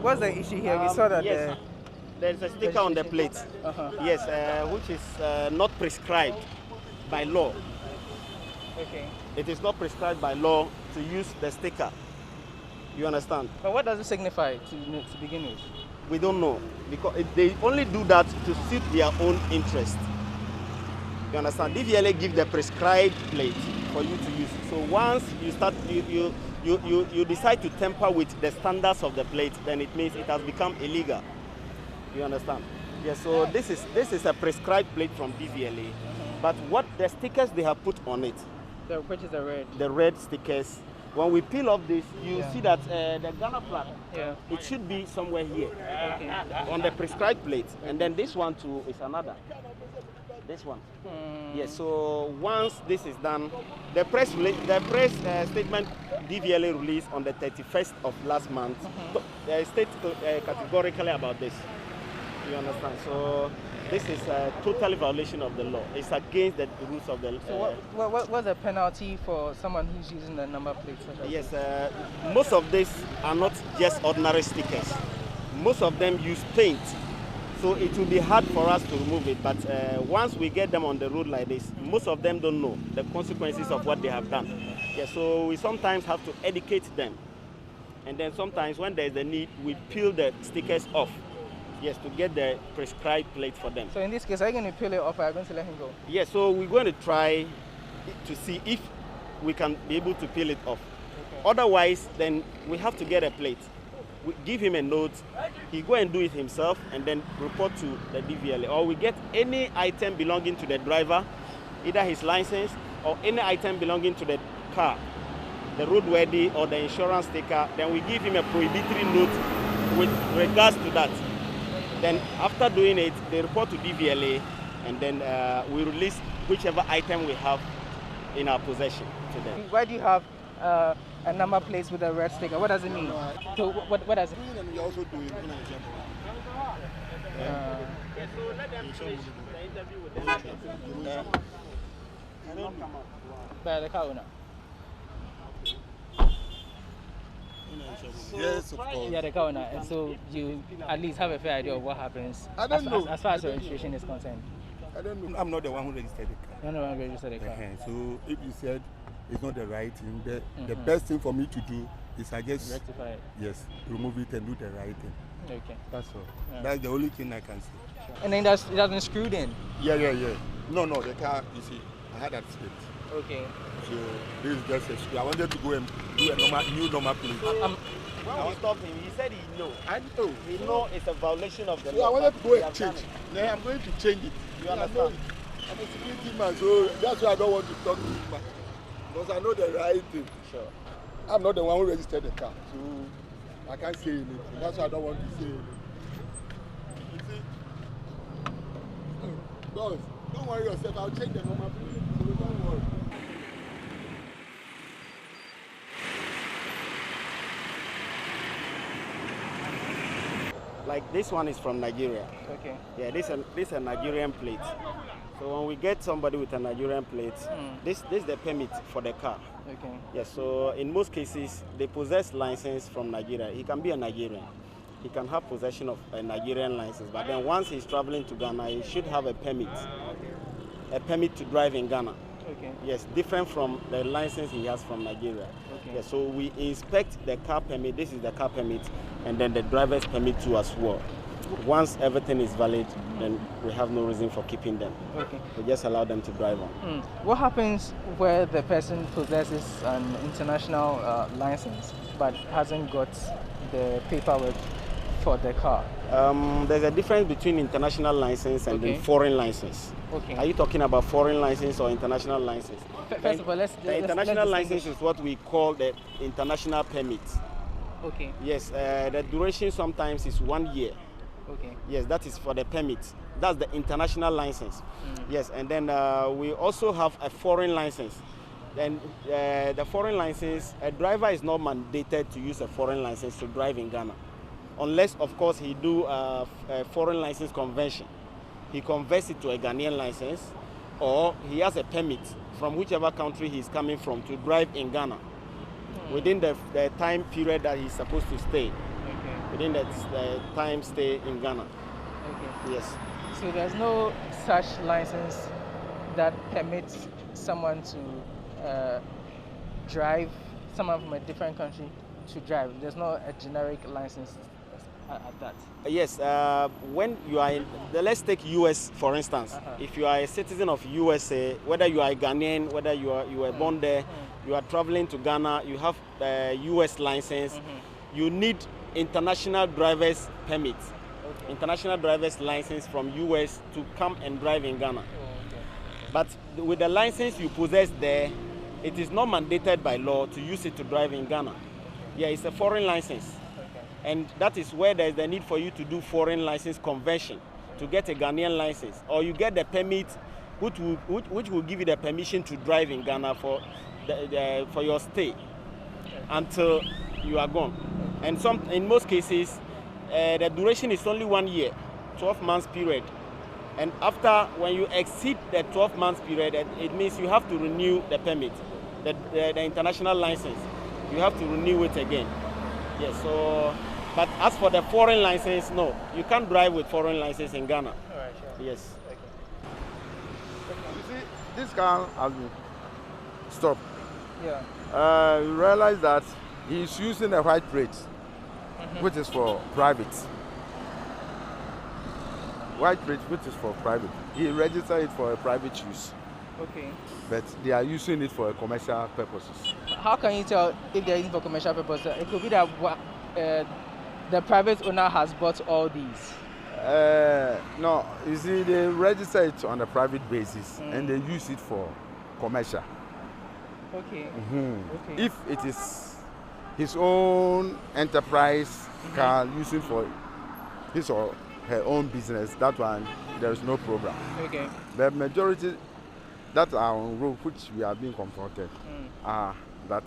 What's the issue here? We saw that yes, there's a sticker on the plate. Yes, which is not prescribed by law. Okay. It is not prescribed by law to use the sticker. You understand? But what does it signify to begin with? We don't know, because they only do that to suit their own interest. You understand? DVLA give the prescribed plate for you to use. So once you start, you decide to tamper with the standards of the plate, then it means it has become illegal. You understand? Yes. So this is a prescribed plate from DVLA, but what the stickers they have put on it, which is the red. The red stickers. When we peel off this, you see that the Ghana flag, it should be somewhere here on the prescribed plate, and then this one too is another. This one. Yes. So once this is done, the press statement DVLA released on the 31st of last month states categorically about this. You understand? So this is a total violation of the law. It's against the rules of the law. So what's the penalty for someone who's using the number plates? Yes, most of these are not just ordinary stickers. Most of them use paint. So it will be hard for us to remove it, but once we get them on the road like this, most of them don't know the consequences of what they have done. Yeah, so we sometimes have to educate them. And then sometimes when there's a need, we peel the stickers off. Yes, to get the prescribed plate for them. So in this case, are you going to peel it off or are you going to let him go? Yes, so we're going to try to see if we can be able to peel it off. Okay. Otherwise, then we have to get a plate. We give him a note, he go and do it himself and then report to the DVLA. Or we get any item belonging to the driver, either his license or any item belonging to the car, the roadworthy or the insurance sticker, then we give him a prohibitory note with regards to that. Then after doing it, they report to DVLA, and then we release whichever item we have in our possession to them. Why do you have a number plate with a red sticker? What does it mean? So what does it mean? We also do it. By the car owner. Yes, of course. Yeah, the car owner. And so you at least have a fair idea of what happens as far as your registration is concerned. I don't know. I'm not the one who registered the car. You're not the one who registered the car. So if you said it's not the right thing, the best thing for me to do is I just rectify it. Yes, remove it and do the right thing. Okay. That's all. Yeah. That's the only thing I can say. Sure. And then it has been screwed in? Yeah. No, the car, you see, I had that split. Okay. So this is just a screw. I wanted to go and do a new normal plate. When we stopped him, he said he know. I know. He know it's a violation of the law. law. I wanted to go and change. Then I'm going to change it. You understand? I'm a security man, so that's why I don't want to talk to him. Because I know the right thing. Sure. I'm not the one who registered the car, so I can't say anything. That's why I don't want to say anything. You see? Boss, don't worry yourself. I'll change the normal plate. So don't worry. Like this one is from Nigeria. Okay. Yeah, this is a Nigerian plate. So when we get somebody with a Nigerian plate, this is the permit for the car. Okay. Yeah, so in most cases, they possess license from Nigeria. He can be a Nigerian. He can have possession of a Nigerian license, but then once he's traveling to Ghana, he should have a permit to drive in Ghana. Okay. Yes, different from the license he has from Nigeria. Okay. Yeah, so we inspect the car permit. This is the car permit, and then the driver's permit too as well. Once everything is valid, then we have no reason for keeping them. Okay. We just allow them to drive on. What happens where the person possesses an international license but hasn't got the paperwork for the car? There's a difference between international license and the foreign license. Okay. Are you talking about foreign license or international license? First of all, the international license is what we call the international permit. Okay. Yes, the duration sometimes is 1 year. Okay. Yes, that is for the permit. That's the international license. Yes, and then we also have a foreign license. Then the foreign license, a driver is not mandated to use a foreign license to drive in Ghana, unless, of course, he do a foreign license conversion. He converts it to a Ghanaian license, or he has a permit from whichever country he's coming from to drive in Ghana within the time period that he's supposed to stay. Within the time stay in Ghana. Okay. Yes. So there's no such license that permits someone to drive, someone from a different country to drive? There's not a generic license at that. Yes, when you are in, let's take US for instance. If you are a citizen of USA, whether you are a Ghanaian, whether you were born there, you are traveling to Ghana, you have a US license, you need international driver's permit, international driver's license from US to come and drive in Ghana. But with the license you possess there, it is not mandated by law to use it to drive in Ghana. Yeah, it's a foreign license. And that is where there is the need for you to do foreign license conversion to get a Ghanaian license, or you get the permit which will give you the permission to drive in Ghana for your stay until you are gone. And in most cases, the duration is only 1 year, 12 months period. And after, when you exceed the 12 months period, it means you have to renew the permit, the international license. You have to renew it again. Yes, so, but as for the foreign license, no, you can't drive with foreign license in Ghana. All right, sure. Yes. You see, this car has been stopped. Yeah. You realize that he's using a white plate, which is for private. White plate, which is for private. He registered it for a private use. Okay. But they are using it for commercial purposes. How can you tell if they're using for commercial purposes? It could be that the private owner has bought all these. No, you see, they register it on a private basis and they use it for commercial. Okay. Okay. If it is his own enterprise car using for his or her own business, that one, there is no problem. Okay. The majority that are on road, which we are being confronted, are that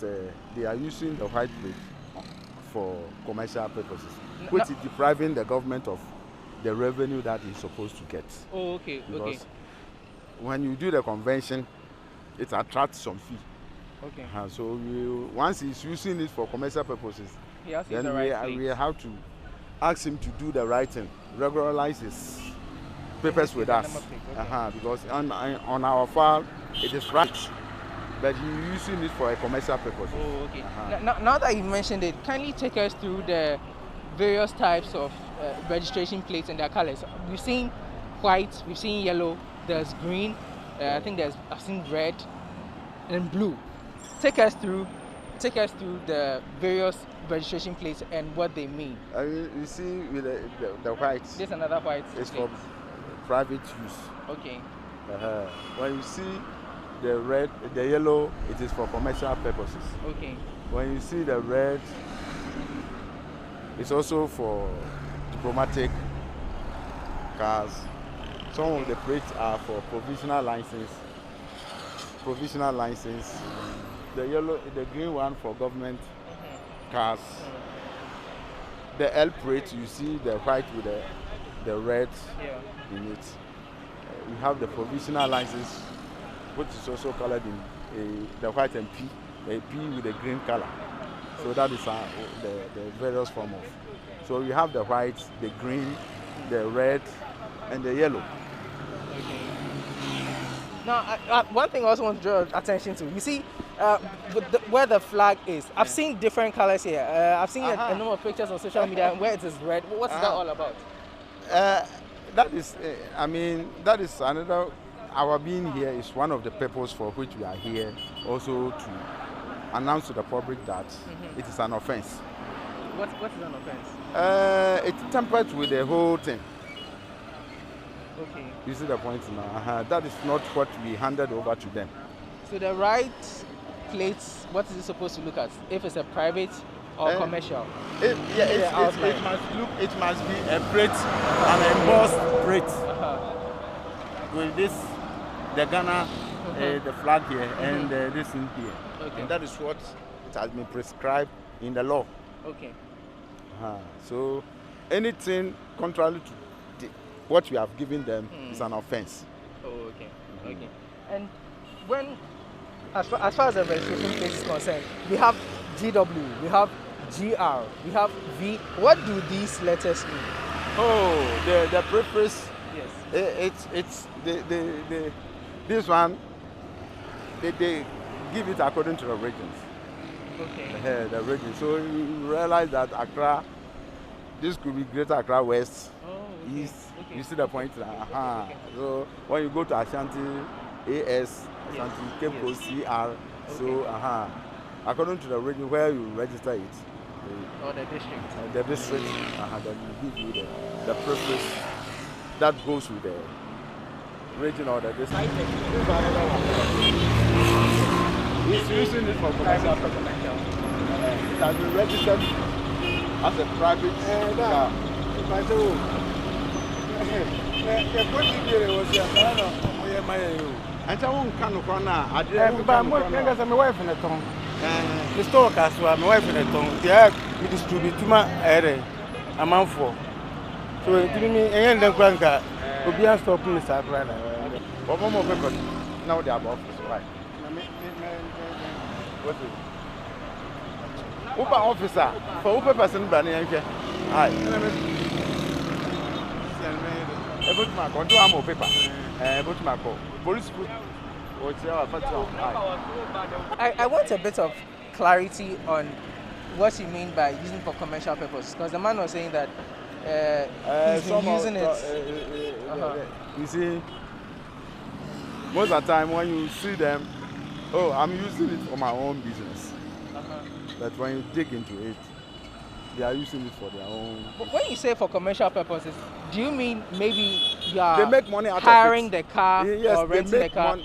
they are using the white plate for commercial purposes, which is depriving the government of the revenue that it's supposed to get. Oh, okay, because when you do the convention, it attracts some fee. Okay. So once he's using it for commercial purposes, then we have to ask him to do the right thing, regularize his papers with us. Because on our file, it is right, but he's using it for a commercial purpose. Oh, okay. Now that you mentioned it, kindly take us through the various types of registration plates and their colors. We've seen white, we've seen yellow, there's green, I've seen red and blue. Take us through the various registration plates and what they mean. You see, with the white. There's another white. It's for private use. Okay. When you see the red, the yellow, it is for commercial purposes. Okay. When you see the red, it's also for diplomatic cars. Some of the plates are for provisional license. The yellow, the green one for government cars. The L plate, you see the white with the red in it. We have the provisional license, which is also colored in the white and P, a P with a green color. So that is the various form of. So you have the white, the green, the red, and the yellow. Now, one thing I also want to draw attention to, you see, where the flag is. I've seen different colors here. I've seen a number of pictures on social media where it is red. What's that all about? That is, that is another. Our being here is one of the purposes for which we are here, also to announce to the public that it is an offense. What is an offense? It's tempered with the whole thing. Okay. You see the point now? That is not what we handed over to them. So the right plates, what is it supposed to look at? If it's a private or commercial? It must be a plate, an embossed plate. With this, the Ghana, the flag here, and this in here. Okay. And that is what it has been prescribed in the law. Okay. So anything contrary to what we have given them is an offense. Oh, okay. Okay. And when, as far as the registration plate is concerned, we have GW, we have GR, we have V. What do these letters mean? Oh, the preface. Yes. It's this one. The give it according to the regions. Okay. The region. So you realize that Accra, this could be Greater Accra West, East. Okay. You see the point? Okay. So when you go to Ashanti, AS, Ashanti, Cape Coast, CR, so according to the region where you register it. Or the district. The district, then you give you the preference that goes with the region or the district. He's using it for commercial purposes. It has been registered as a private car. And I won't come to corner. I didn't my wife in a tongue. The store cast my wife in a tongue. The distribute to my area. A month for. So it didn't mean any of the grandca will be stopping the side right now. But one more people now they are above us, right? What is it? Uber officer for Uber person banning. Hi. About my control, I'm a paper. About my police. I want a bit of clarity on what you mean by using for commercial purposes, because the man was saying that he's been using it. You see, most of the time when you see them, oh, I'm using it for my own business. But when you dig into it, they are using it for their own. But when you say for commercial purposes, do you mean maybe you are they make money out hiring of it. the car or renting the car?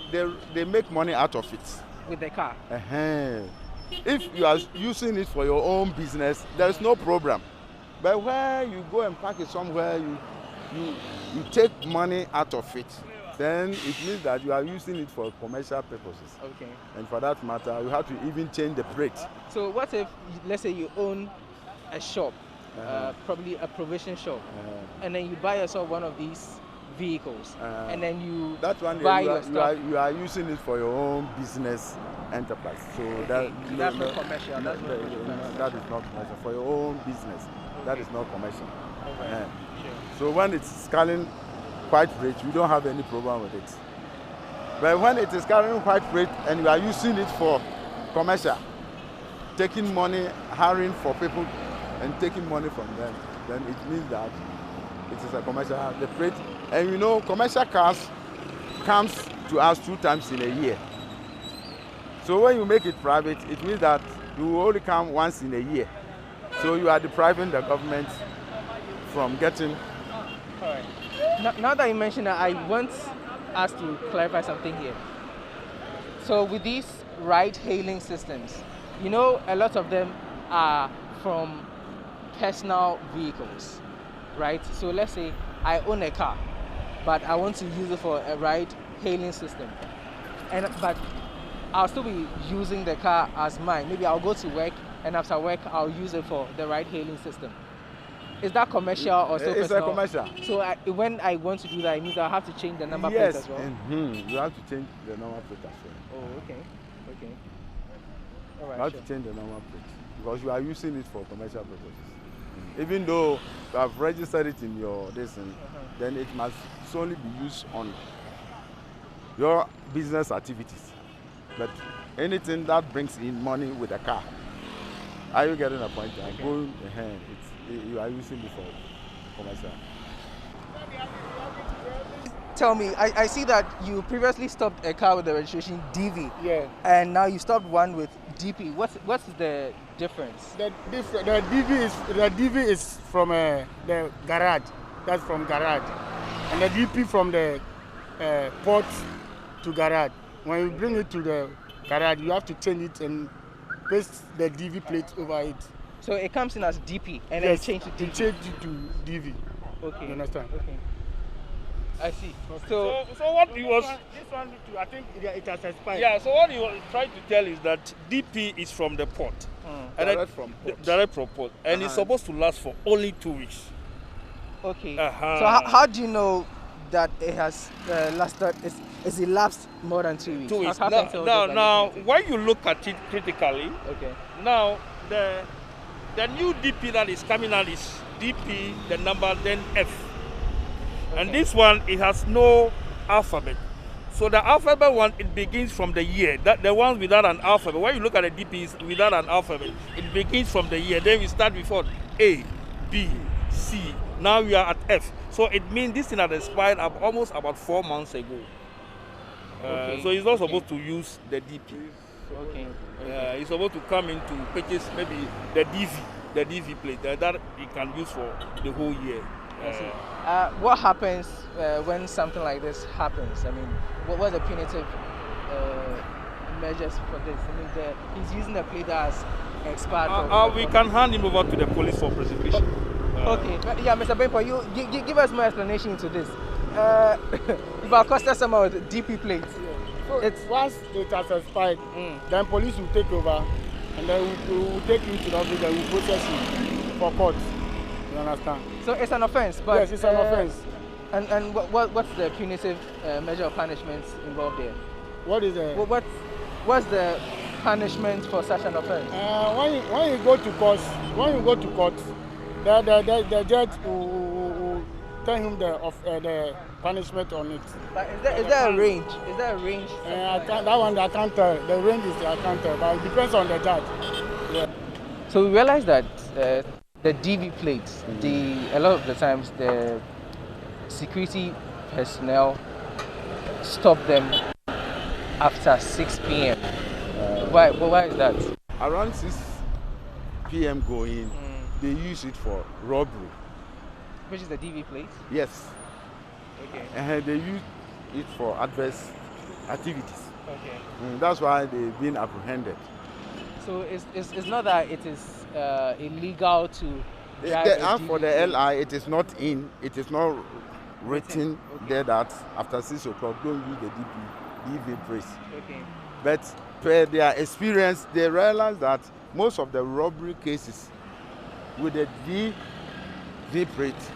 They make money out of it. With the car? If you are using it for your own business, there is no problem. But where you go and park it somewhere, you take money out of it, then it means that you are using it for commercial purposes. Okay. And for that matter, you have to even change the plate. So what if, let's say you own a shop, probably a provision shop, and then you buy yourself one of these vehicles, and then you that one buy you your stuff. You are using it for your own business enterprise. So that's not commercial. That is not commercial. For your own business, that is not commercial. Sure. So when it's scaling quite rich, we don't have any problem with it. But when it is scaling quite rich and you are using it for commercial, taking money, hiring for people, and taking money from them, then it means that it is a commercial rate. And you know, commercial cars comes to us 2 times in a year. So when you make it private, it means that you will only come once in a year. So you are depriving the government from getting. All right. Now that you mentioned that, I want us to clarify something here. So with these ride-hailing systems, you know, a lot of them are from personal vehicles, right? So let's say I own a car, but I want to use it for a ride-hailing system, but I'll still be using the car as mine. Maybe I'll go to work, and after work I'll use it for the ride-hailing system. Is that commercial or still personal? It's a commercial. So when I want to do that, it means I have to change the number plate as well? Yes, you have to change the number plate as well. Oh, okay. All right, you have to change the number plate because you are using it for commercial purposes. Even though you have registered it in your then it must solely be used on your business activities. But anything that brings in money with a car, are you getting a point? Okay. You are using it for commercial. Tell me, I see that you previously stopped a car with the registration DV. Yeah. And now you stopped one with DP. What's the difference? The DV is from the garage. That's from garage. And the DP from the port to garage. When you bring it to the garage, you have to change it and paste the DV plate over it. So it comes in as DP and then change it to DV? Change it to DV. Okay. You understand? Okay. I see. So what he was... This one, I think it has expired. Yeah, so what he was trying to tell is that DP is from the port. Direct from port. Direct from port. And it's supposed to last for only 2 weeks. Okay. So how do you know that it has lasted, it's elapsed more than 2 weeks? 2 weeks. Now, Now, when you look at it critically, okay. Now the new DP that is coming out is DP, the number, then F. Okay. And this one, it has no alphabet. So the alphabet one, it begins from the year. That the ones without an alphabet. When you look at the DPs without an alphabet, it begins from the year. Then we start before A, B, C. Now we are at F. So it means this thing had expired almost about 4 months ago. So he's not supposed to use the DP. Okay. He's supposed to come in to purchase maybe the DV plate that he can use for the whole year. What happens when something like this happens? I mean, what are the punitive measures for this? I mean, he's using the plate that has expired. We can hand him over to the police for prosecution. Okay. Yeah, Mr. Benpo, you give us more explanation into this. If our customer with DP plates, so once it has expired, then police will take over, and then we will take him to the office and we will process him for court. You understand? So it's an offence, but yes, it's an offence. And what's the punitive measure of punishment involved there? What is the? What's the punishment for such an offence? When you go to court, the judge will tell him the punishment on it. But is there a range? Is there a range? I can't tell. The range I can't tell, but it depends on the judge. Yeah. So we realize that the DV plates, a lot of the times the security personnel stop them after 6 p.m. Why is that? Around 6 p.m. going, they use it for robbery. Which is the DV plate? Yes. Okay. And they use it for adverse activities. Okay. That's why they've been apprehended. So it's not that it is illegal to drive for the LI, it is not written there that after 6 o'clock don't use the DV press. Okay. But per their experience, they realize that most of the robbery cases with the DV plate,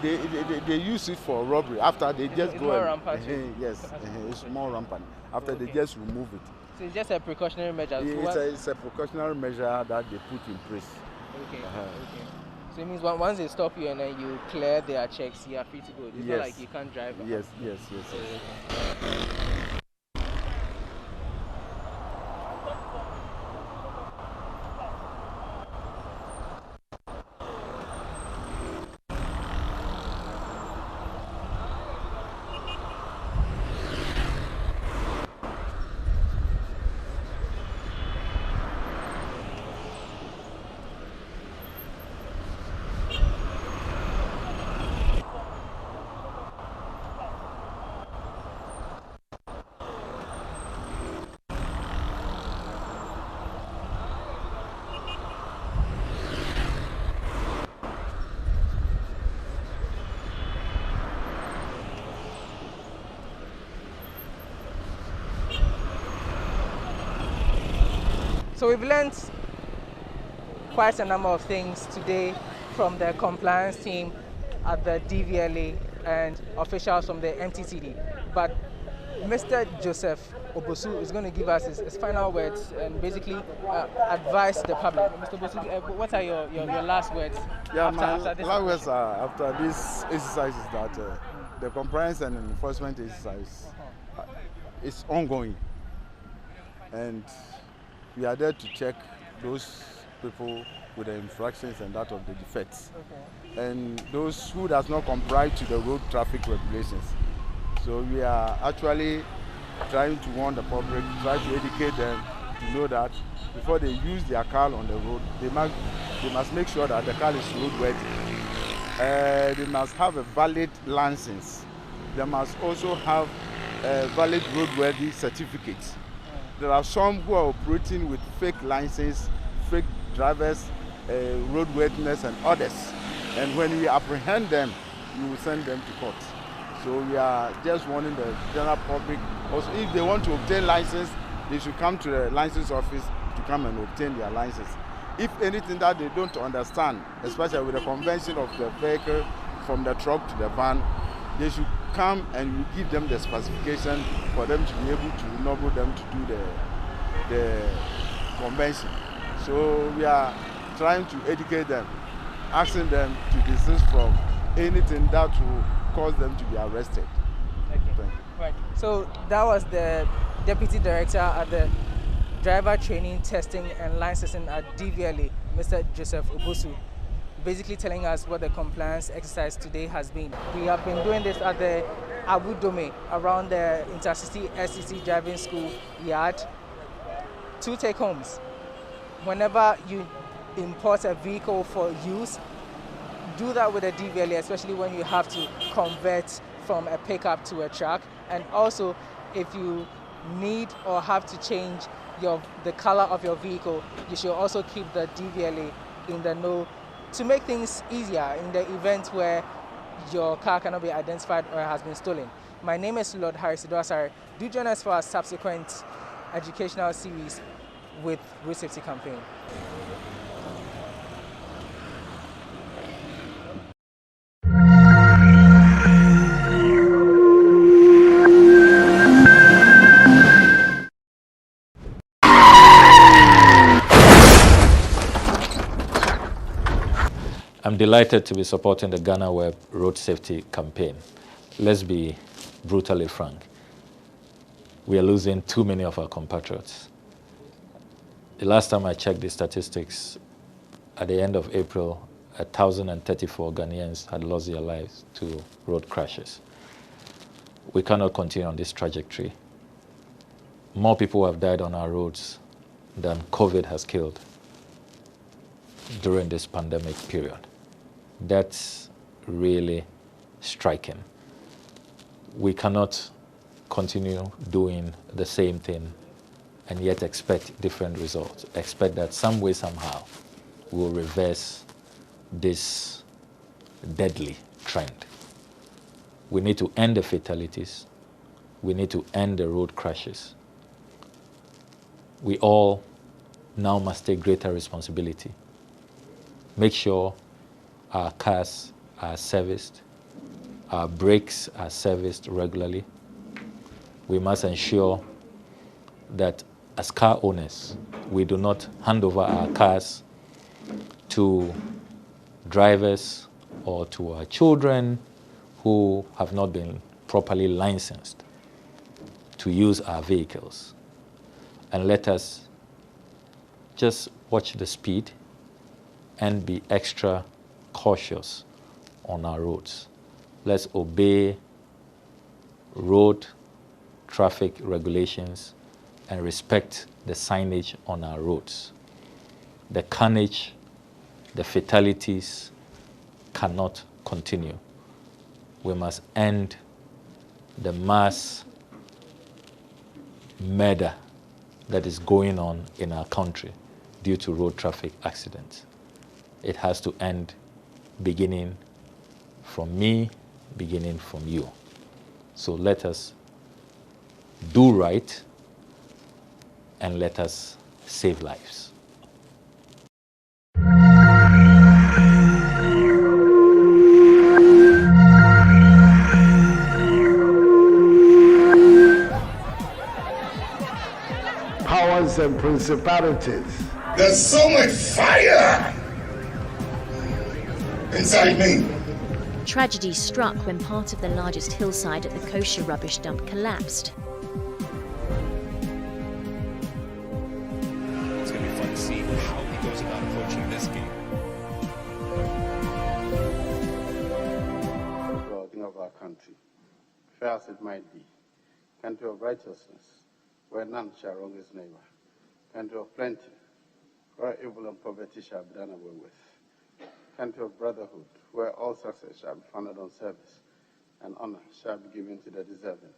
they use it for robbery. After they just it's go more and, rampant. yes, it's more rampant. After they just remove it. So it's just a precautionary measure. It's a precautionary measure that they put in place. Okay. Okay. So it means once they stop you and then you clear their checks, you are free to go. It's not like you can't drive. Yes. So we've learned quite a number of things today from the compliance team at the DVLA and officials from the MTTD. But Mr. Joseph Obosu is going to give us his final words and basically advise the public. Mr. Obosu, what are your last words? After this last words after this exercise is that the compliance and enforcement exercise is ongoing. And we are there to check those people with the infractions and that of the defects. Okay. And those who does not comply to the road traffic regulations. So we are actually trying to warn the public, try to educate them to know that before they use their car on the road, they must make sure that the car is roadworthy. They must have a valid license. They must also have a valid roadworthy certificate. There are some who are operating with fake license, fake drivers, roadworthiness and others. And when we apprehend them, we will send them to court. So we are just warning the general public. Also, if they want to obtain license, they should come to the license office to come and obtain their license. If anything that they don't understand, especially with the convention of the vehicle from the truck to the van, they should come and we give them the specification for them to be able to enable them to do the convention. So we are trying to educate them, asking them to desist from anything that will cause them to be arrested. Right. So that was the Deputy Director at the Driver Training, Testing and Licensing at DVLA, Mr. Joseph Obosu, basically telling us what the compliance exercise today has been. We have been doing this at the Abu Dome around the Intercity SCC Driving School yard. 2 take-homes. Whenever you import a vehicle for use, do that with a DVLA, especially when you have to convert from a pickup to a truck. And also, if you need or have to change the color of your vehicle, you should also keep the DVLA in the know to make things easier in the event where your car cannot be identified or has been stolen. My name is Lord Harris Idwasare. Do join us for our subsequent educational series with Road Safety Campaign. I'm delighted to be supporting the GhanaWeb Road Safety Campaign. Let's be brutally frank. We are losing too many of our compatriots. The last time I checked the statistics, at the end of April, 1,034 Ghanaians had lost their lives to road crashes. We cannot continue on this trajectory. More people have died on our roads than COVID has killed during this pandemic period. That's really striking. We cannot continue doing the same thing and yet expect different results. Expect that some way, somehow, we'll reverse this deadly trend. We need to end the fatalities. We need to end the road crashes. We all now must take greater responsibility. Make sure our cars are serviced, our brakes are serviced regularly. We must ensure that as car owners, we do not hand over our cars to drivers or to our children who have not been properly licensed to use our vehicles. And let us just watch the speed and be extra cautious on our roads. Let's obey road traffic regulations and respect the signage on our roads. The carnage, the fatalities cannot continue. We must end the mass murder that is going on in our country due to road traffic accidents. It has to end, beginning from me, beginning from you. So let us do right and let us save lives. Powers and principalities. There's so much fire inside me. Tragedy struck when part of the largest hillside at the kosher rubbish dump collapsed. It's going to be fun to see how he goes about approaching this game. King of our country, fair as it might be, country of righteousness, where none shall wrong his neighbor, country of plenty, where evil and poverty shall be done away with, country of brotherhood, where all success shall be founded on service, and honor shall be given to the deserving,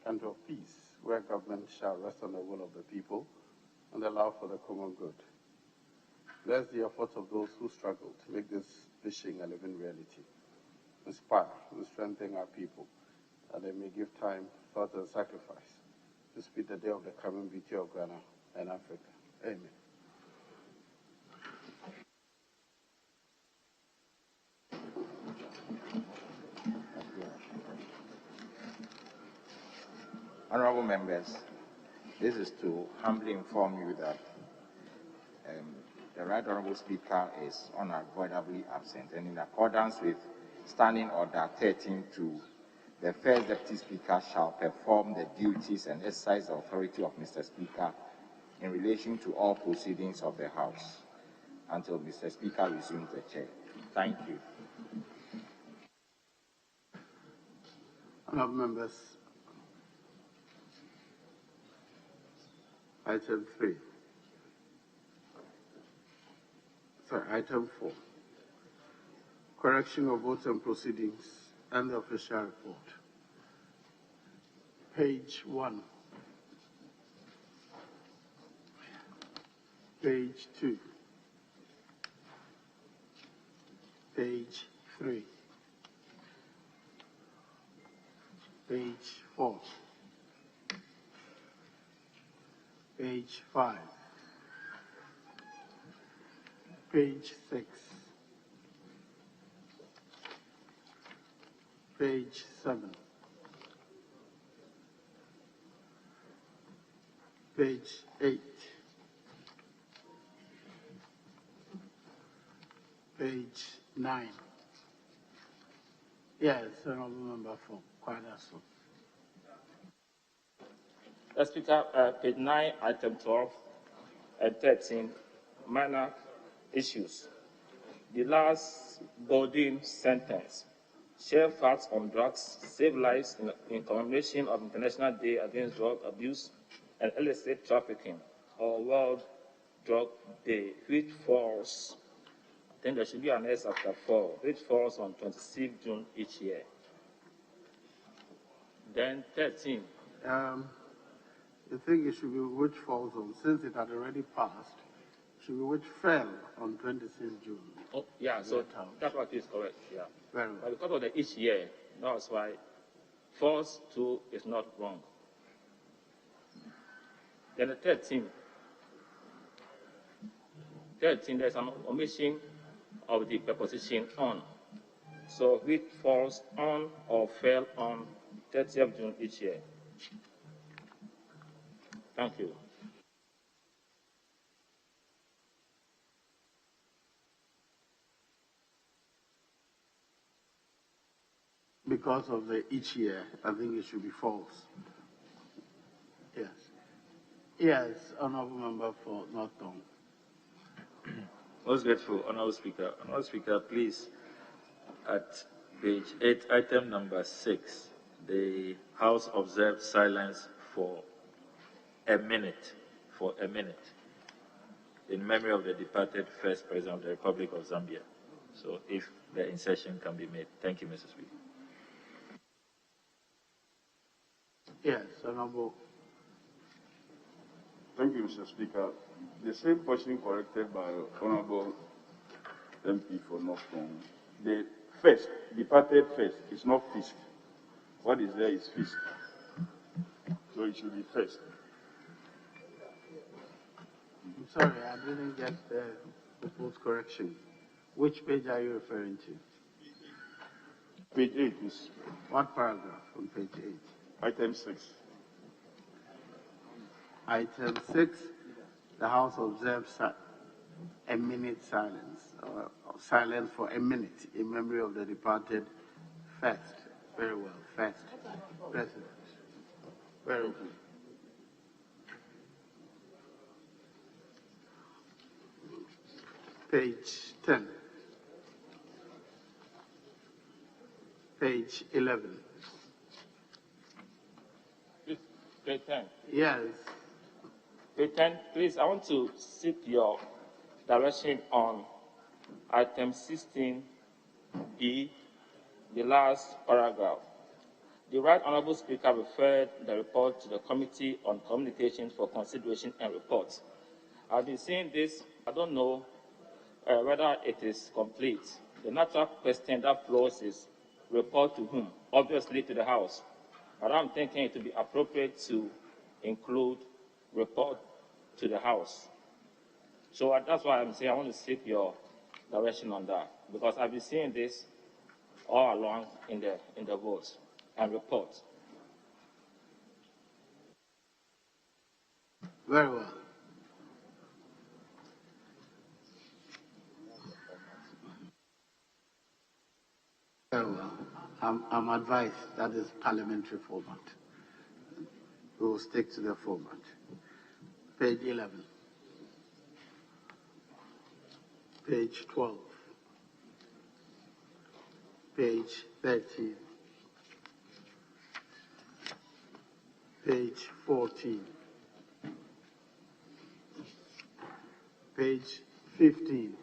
country of peace, where government shall rest on the will of the people and allow for the common good. Bless the efforts of those who struggle to make this vision a living reality. Inspire and strengthen our people, that they may give time, thought, and sacrifice to speed the day of the coming beauty of Ghana and Africa. Amen. Honorable members, this is to humbly inform you that the Right Honorable Speaker is unavoidably absent, and in accordance with Standing Order 13.2, the first Deputy Speaker shall perform the duties and exercise the authority of Mr. Speaker in relation to all proceedings of the House until Mr. Speaker resumes the chair. Thank you. Honourable members, item 3. Item 4. Correction of votes and proceedings and the official report. Page 1. Page 2. Page 3. Page 4. Page 5. Page 6. Page 7. Page 8. Page 9. Yes, Honourable Member for Kwadaso. Speaker, page 9, item 12 and 13, minor issues. The last boarding sentence. Share facts on drugs, save lives in commemoration of International Day Against Drug Abuse and illicit trafficking, or World Drug Day, which falls, I think there should be an S after 4, which falls on 26th June each year. Then 13. I think it should be which falls on, since it had already passed, it should be which fell on 26th June. Oh, yeah, so that's what is correct, yeah. Very well. But because of the each year, that's why falls 2 is not wrong. Then the 13, there's an omission of the preposition on. So which falls on or fell on 30th June each year. Thank you. Because of the each year, I think it should be false. Yes. Yes, Honourable Member for Northern. Most grateful, Honourable Speaker. Honourable Speaker, please, at page 8, item number 6, the House observed silence for a minute, in memory of the departed first President of the Republic of Zambia. So if the insertion can be made. Thank you, Mr. Speaker. Yes, Honourable. Thank you, Mr. Speaker. The same question corrected by Honourable MP for Northern. The first, departed first, is not fist. What is there is fist. So it should be first. I'm sorry, I didn't get the proposed correction. Which page are you referring to? Page 8 is. What paragraph on page 8? Item 6. Item 6, the House observes a minute silence, or silence for a minute in memory of the departed first. Very well, first President. Very well. Page 10. Page 11. Page 10. Yes. Page 10, please, I want to seek your direction on item 16B, the last paragraph. The Right Honourable Speaker referred the report to the Committee on Communications for consideration and reports. I've been seeing this. I don't know whether it is complete. The natural question that flows is report to whom? Obviously to the House. But I'm thinking it would be appropriate to include report to the House. So that's why I'm saying I want to seek your direction on that, because I've been seeing this all along in the votes and reports. Very well. Very well. I'm advised that is parliamentary format. We will stick to the format. Page 11. Page 12. Page 13. Page 14. Page 15.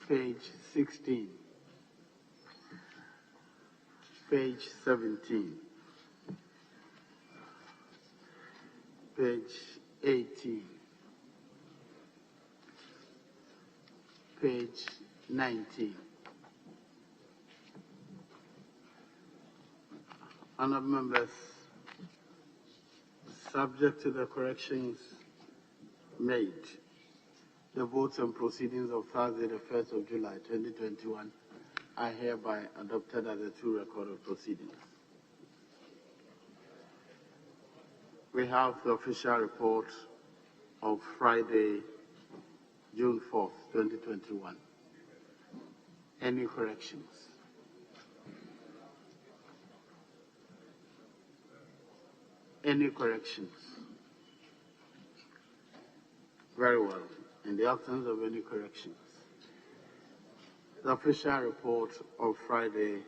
Page 16. Page 17. Page 18. Page 19. Honourable members, subject to the corrections made, the votes and proceedings of Thursday, the 1st of July 2021 are hereby adopted as a true record of proceedings. We have the official report of Friday, June 4th, 2021. Any corrections? Any corrections? Very well. In the absence of any corrections, the official report of Friday,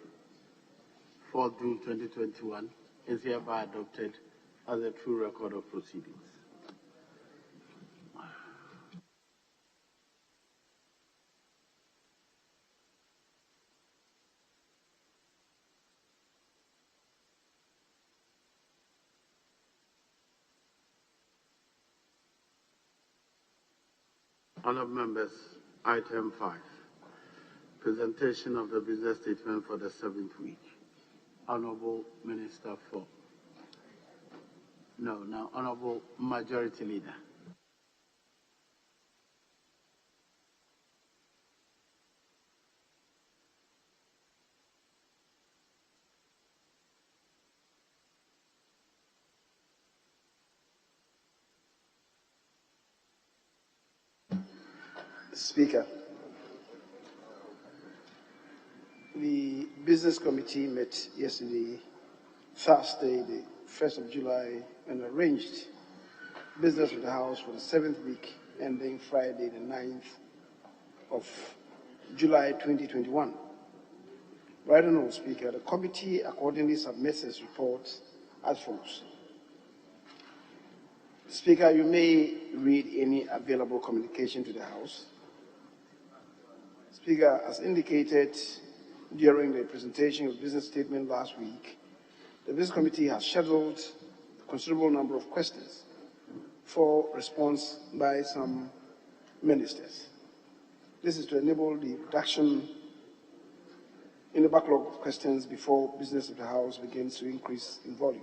4th June 2021 is hereby adopted as a true record of proceedings. Honourable members, item 5, presentation of the business statement for the 7th week. Honourable Minister for... No, now Honourable Majority Leader. Speaker, the Business Committee met yesterday, Thursday, the 1st of July, and arranged business of the House for the 7th week, ending Friday, the 9th of July 2021. Right Honourable Speaker, the committee accordingly submits its report as follows. Speaker, you may read any available communication to the House. Speaker, as indicated during the presentation of business statement last week, the Business Committee has scheduled a considerable number of questions for response by some ministers. This is to enable the reduction in the backlog of questions before business of the House begins to increase in volume.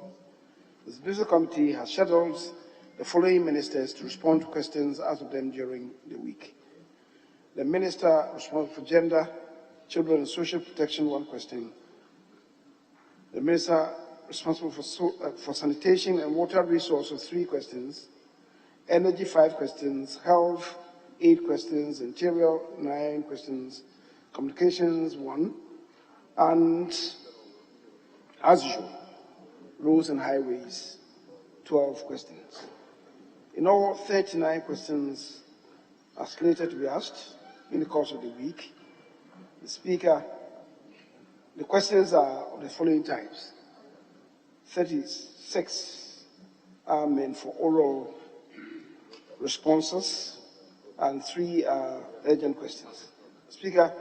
The Business Committee has scheduled the following ministers to respond to questions asked of them during the week. The Minister responsible for Gender, Children and Social Protection, 1 question. The Minister responsible for Sanitation and Water Resources, 3 questions. Energy, 5 questions. Health, 8 questions. Interior, 9 questions. Communications, 1. And, as usual, Roads and Highways, 12 questions. In all, 39 questions are slated to be asked in the course of the week. The Speaker, the questions are of the following types. 36 are meant for oral responses, and 3 are urgent questions. Speaker,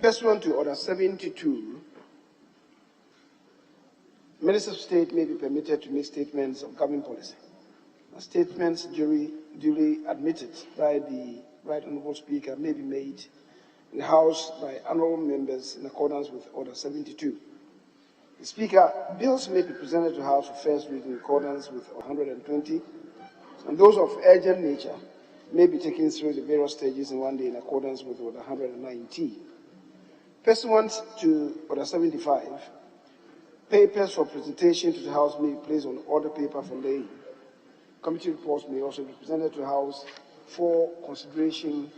pursuant to Order 72, Ministers of State may be permitted to make statements of government policy. Statements duly admitted by the Right Honourable Speaker may be made in the House by honourable members in accordance with Order 72. The Speaker, bills may be presented to the House for first reading in accordance with 120, and those of urgent nature may be taken through the various stages in one day in accordance with Order 119. Pursuant to Order 75, papers for presentation to the House may be placed on order paper for laying. Committee reports may also be presented to the House for consideration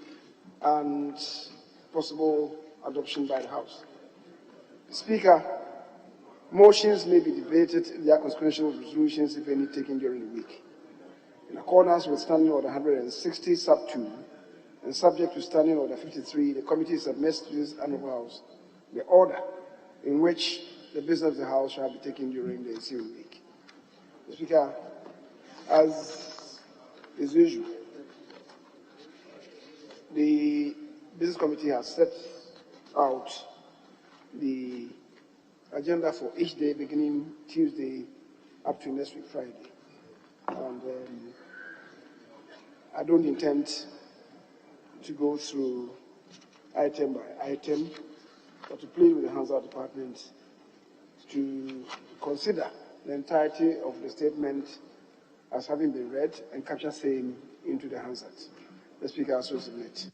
and possible adoption by the House. Speaker, motions may be debated if there are consequential resolutions, if any, taken during the week. In accordance with Standing Order 160, Sub 2, and subject to Standing Order 53, the committee submits to this Honourable House the order in which the business of the House shall be taken during the ensuing week. Mr. Speaker, as is usual, the Business Committee has set out the agenda for each day beginning Tuesday up to next week Friday. And I don't intend to go through item by item, but to plead with the Hansard Department to consider the entirety of the statement as having been read and capture same into the Hansard. The Speaker also submit.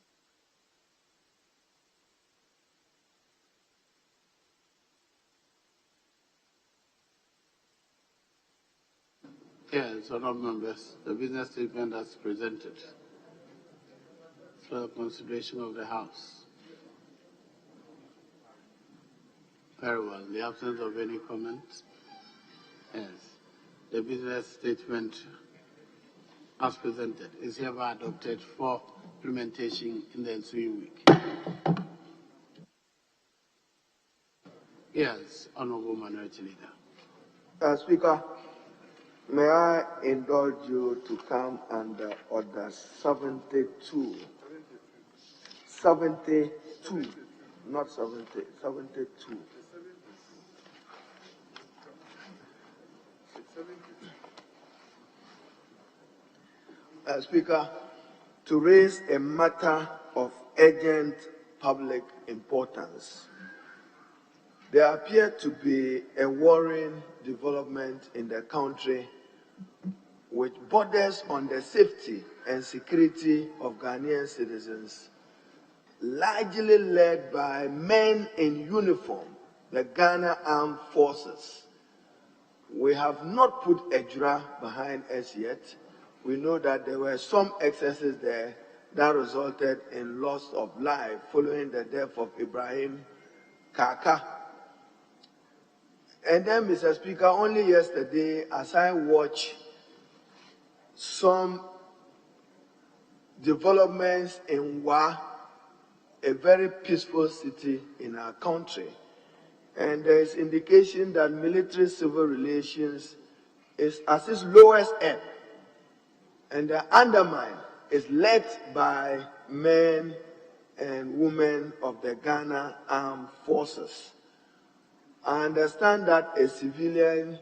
Yes, honourable members, the business statement as presented for the consideration of the House. Very well. In the absence of any comment, yes, the business statement as presented is hereby adopted for implementation in the ensuing week. Yes, Honourable Minority Leader. Speaker, may I indulge you to come under Order 72? 72, not 70, 72. Speaker, to raise a matter of urgent public importance. There appear to be a worrying development in the country which borders on the safety and security of Ghanaian citizens, largely led by men in uniform, the Ghana Armed Forces. We have not put Ejura behind us yet. We know that there were some excesses there that resulted in loss of life following the death of Ibrahim Kaka. And then, Mr. Speaker, only yesterday, as I watched some developments in Wa, a very peaceful city in our country, and there is indication that military-civil relations is at its lowest ebb, and the undermine is led by men and women of the Ghana Armed Forces. I understand that a civilian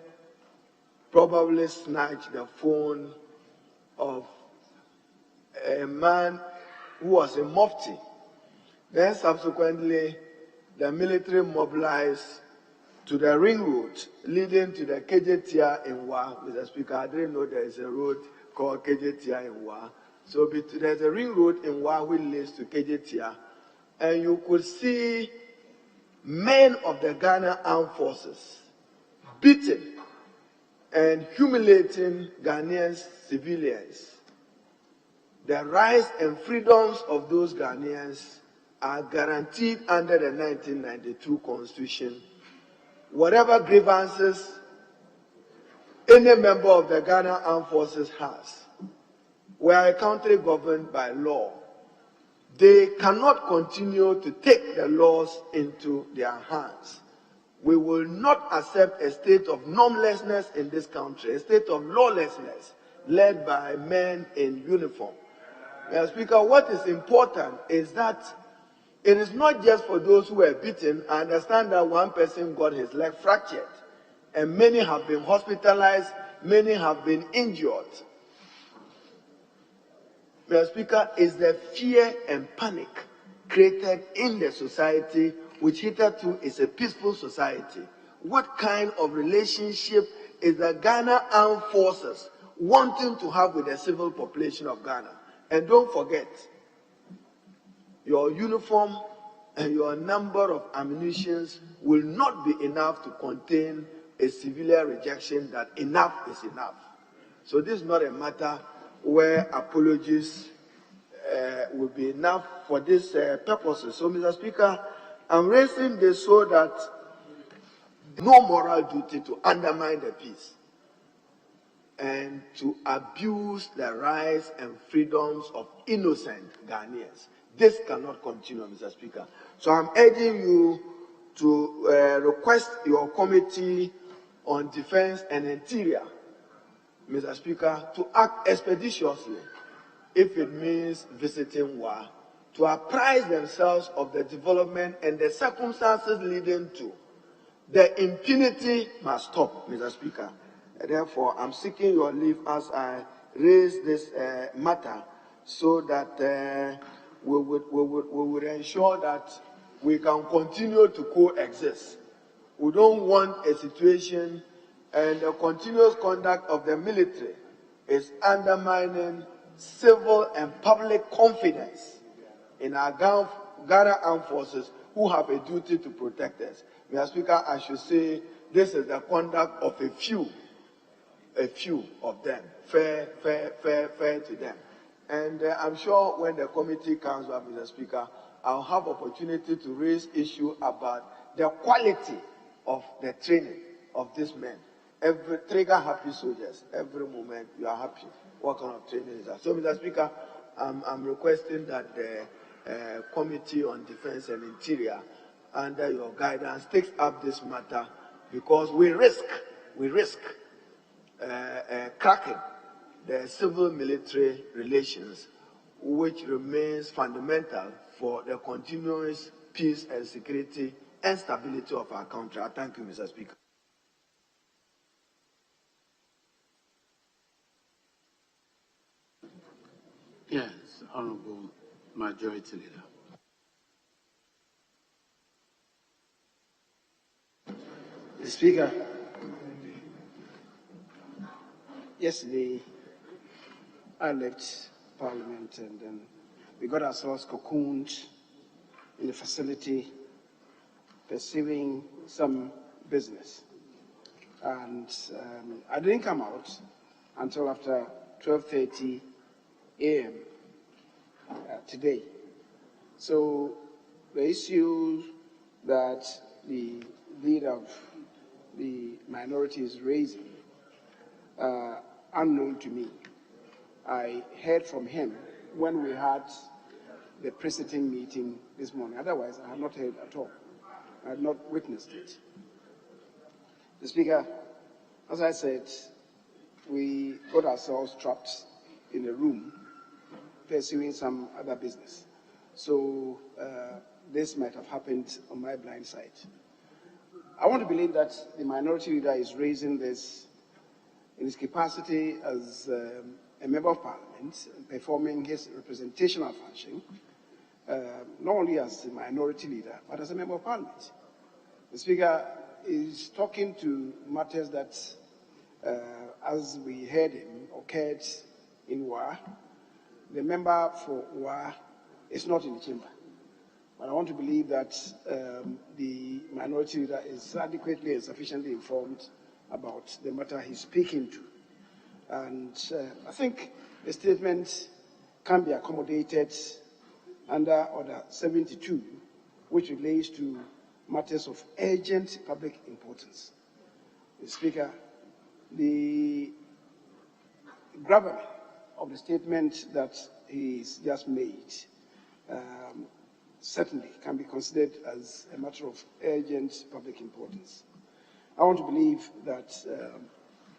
probably snatched the phone of a man who was a mufti. Then subsequently, the military mobilized to the ring road leading to the KJTR in Wa. Mr. Speaker, I didn't know there is a road called KJTR in Wa. So there's a ring road in Wa which leads to KJTR. And you could see men of the Ghana Armed Forces beating and humiliating Ghanaian civilians. The rights and freedoms of those Ghanaians are guaranteed under the 1992 Constitution. Whatever grievances any member of the Ghana Armed Forces has, we are a country governed by law. They cannot continue to take the laws into their hands. We will not accept a state of normlessness in this country, a state of lawlessness led by men in uniform. Mr. Speaker, what is important is that it is not just for those who were beaten. I understand that one person got his leg fractured, and many have been hospitalized, many have been injured. Mr. Speaker, is the fear and panic created in the society, which hitherto is a peaceful society. What kind of relationship is the Ghana Armed Forces wanting to have with the civil population of Ghana? And don't forget, your uniform and your number of ammunitions will not be enough to contain a civilian rejection that enough is enough. So this is not a matter where apologies will be enough for these purposes. So, Mr. Speaker, I'm raising this so that no moral duty to undermine the peace and to abuse the rights and freedoms of innocent Ghanaians. This cannot continue, Mr. Speaker. So I'm urging you to request your Committee on Defense and Interior, Mr. Speaker, to act expeditiously if it means visiting WA, to apprise themselves of the development and the circumstances leading to. The impunity must stop, Mr. Speaker. Therefore, I'm seeking your leave as I raise this matter so that we would ensure that we can continue to coexist. We don't want a situation, and the continuous conduct of the military is undermining civil and public confidence in our Ghana armed forces who have a duty to protect us. Mr. Speaker, I should say this is the conduct of a few of them, fair to them. And I'm sure when the committee comes up, Mr. Speaker, I'll have opportunity to raise issue about the quality of the training of these men. Every trigger happy soldiers, every moment you are happy. What kind of training is that? So, Mr. Speaker, I'm requesting that the Committee on Defense and Interior, under your guidance, takes up this matter, because we risk cracking the civil-military relations, which remains fundamental for the continuous peace and security and stability of our country. I thank you, Mr. Speaker. Yes, Honourable Majority Leader. Mr. Speaker, yesterday I left Parliament and then we got ourselves cocooned in the facility pursuing some business. And I didn't come out until after 12:30 a.m. Today. So the issue that the leader of the minority is raising, unknown to me. I heard from him when we had the preceding meeting this morning. Otherwise, I have not heard at all. I have not witnessed it. The Speaker, as I said, we got ourselves trapped in a room pursuing some other business. So this might have happened on my blind side. I want to believe that the minority leader is raising this in his capacity as a member of Parliament, performing his representational function, not only as a minority leader, but as a member of Parliament. The Speaker is talking to matters that, as we heard him, occurred in WA. The member for WA is not in the chamber. But I want to believe that the minority leader is adequately and sufficiently informed about the matter he's speaking to. And I think the statement can be accommodated under Order 72, which relates to matters of urgent public importance. Mr. Speaker, the gravamen of the statement that he's just made certainly can be considered as a matter of urgent public importance. I want to believe that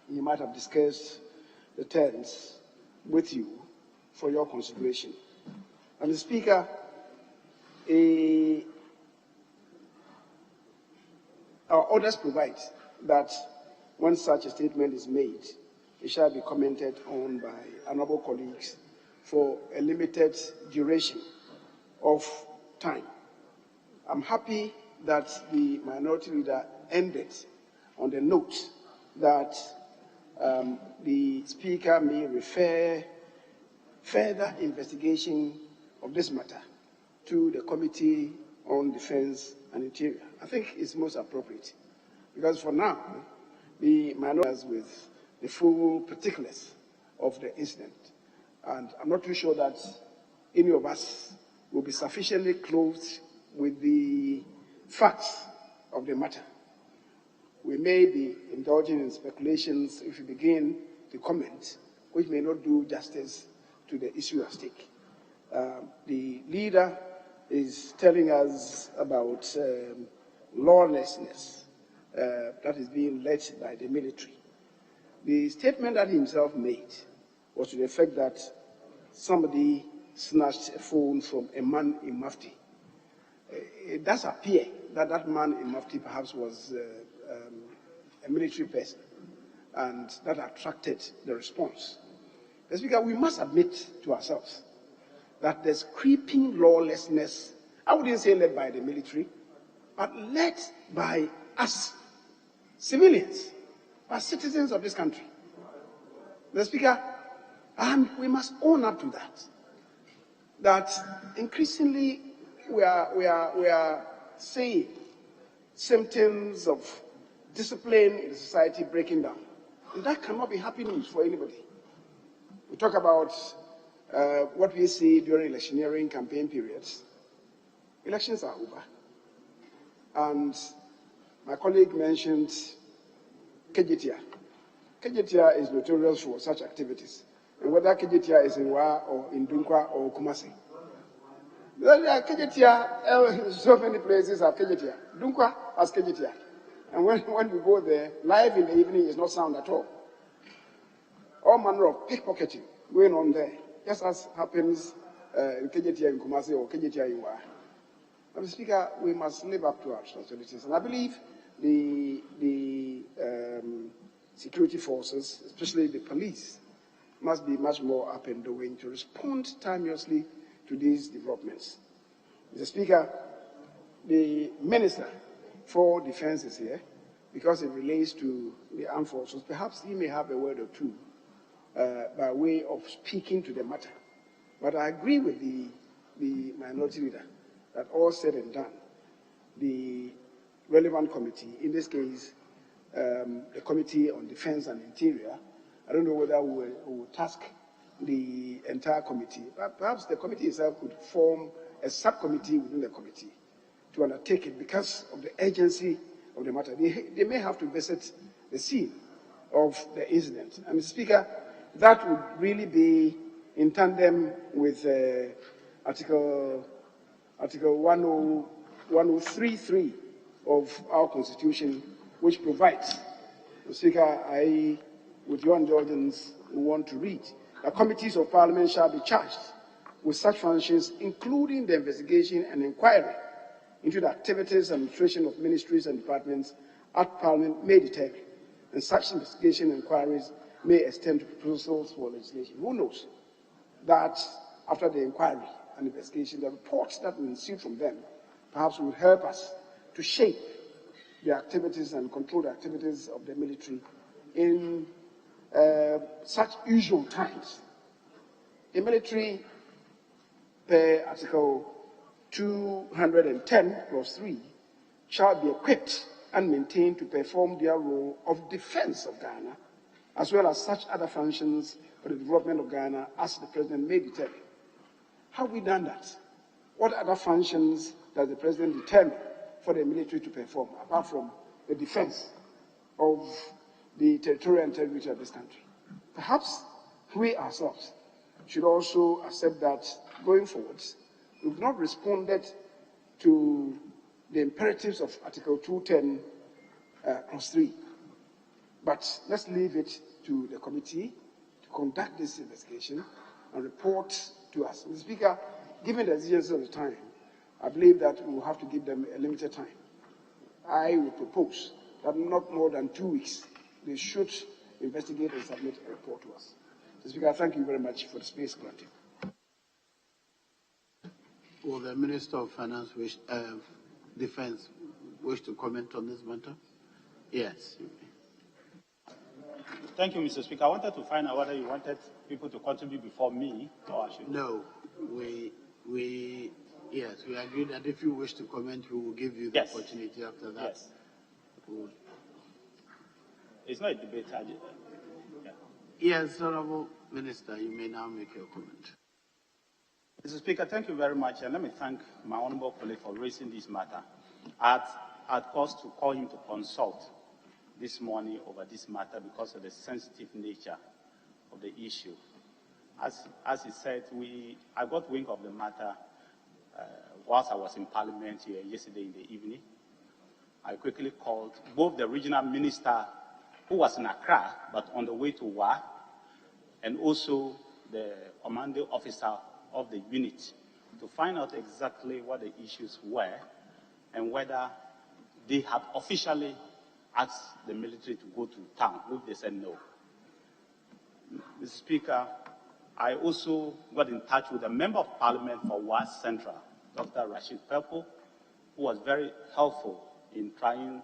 he might have discussed the terms with you for your consideration. And the Speaker, our orders provide that when such a statement is made, it shall be commented on by honourable colleagues for a limited duration of time. I'm happy that the minority leader ended on the note that the Speaker may refer further investigation of this matter to the Committee on Defense and Interior. I think it's most appropriate, because for now, the minority is with the full particulars of the incident. And I'm not too sure that any of us will be sufficiently clothed with the facts of the matter. we may be indulging in speculations if we begin to comment, which may not do justice to the issue at stake. The leader is telling us about lawlessness that is being led by the military. The statement that he himself made was to the effect that somebody snatched a phone from a man in mufti. It does appear that that man in mufti perhaps was a military person, and that attracted the response. Mr. Speaker, we must admit to ourselves that there's creeping lawlessness, I wouldn't say led by the military, but led by us, civilians, by citizens of this country. Mr. Speaker, and we must own up to that increasingly we are seeing symptoms of discipline in the society breaking down. And that cannot be happy news for anybody. We talk about what we see during electioneering campaign periods. Elections are over. And my colleague mentioned Kejetia. Kejetia is notorious for such activities. And whether Kejetia is in Wa or in Dunkwa or Kumasi. Kejetia, so many places have Kejetia. Dunkwa has Kejetia. And when you go there, life in the evening is not sound at all. All manner of pickpocketing going on there, just as happens in Kejetia in Kumasi or Kejetia in Wa. Mr. Speaker, we must live up to our responsibilities. And I believe the security forces, especially the police, must be much more up and doing to respond timeously to these developments. Mr. Speaker, the Minister for Defense is here because it relates to the armed forces. Perhaps he may have a word or two by way of speaking to the matter. But I agree with the minority leader that all said and done, the relevant committee, in this case, the Committee on Defense and Interior, I don't know whether we will task the entire committee. Perhaps the committee itself could form a subcommittee within the committee to undertake it because of the urgency of the matter. They may have to visit the scene of the incident. And Mr. Speaker, that would really be in tandem with Article 1033 of our Constitution, which provides, Mr. Speaker, I, with your indulgence, want to read, that committees of Parliament shall be charged with such functions, including the investigation and inquiry into the activities and administration of ministries and departments at Parliament may determine, and such investigation and inquiries may extend to proposals for legislation. Who knows that after the inquiry and investigation, the reports that will ensue from them perhaps will help us to shape the activities and control the activities of the military in such usual times. The military, per Article 210 clause 3, shall be equipped and maintained to perform their role of defense of Ghana, as well as such other functions for the development of Ghana as the President may determine. How have we done that? What other functions does the President determine for the military to perform, apart from the defense of the territorial integrity of this country? Perhaps we ourselves should also accept that going forward, we've not responded to the imperatives of Article 210 clause 3. But let's leave it to the committee to conduct this investigation and report to us. Mr. Speaker, given the exigency of the time, I believe that we will have to give them a limited time. I will propose that not more than 2 weeks, they should investigate and submit a report to us. Mr. Speaker, thank you very much for the space granted. Will the Minister of Finance Defense wish to comment on this matter? Yes. Thank you, Mr. Speaker. I wanted to find out whether you wanted people to contribute before me or I should. No, we agreed that if you wish to comment, we will give you the opportunity after that. Yes. It's not a debate. Yes, Honorable Minister, you may now make your comment. Mr. Speaker, thank you very much, and let me thank my honourable colleague for raising this matter. At cost to call him to consult this morning over this matter because of the sensitive nature of the issue. As he said, I got wind of the matter whilst I was in Parliament here yesterday in the evening. I quickly called both the regional minister who was in Accra but on the way to Wa, and also the commanding officer of the unit to find out exactly what the issues were and whether they had officially asked the military to go to town, which they said no. Mr. Speaker, I also got in touch with a member of Parliament for Wa Central, Dr. Rashid Purple, who was very helpful in trying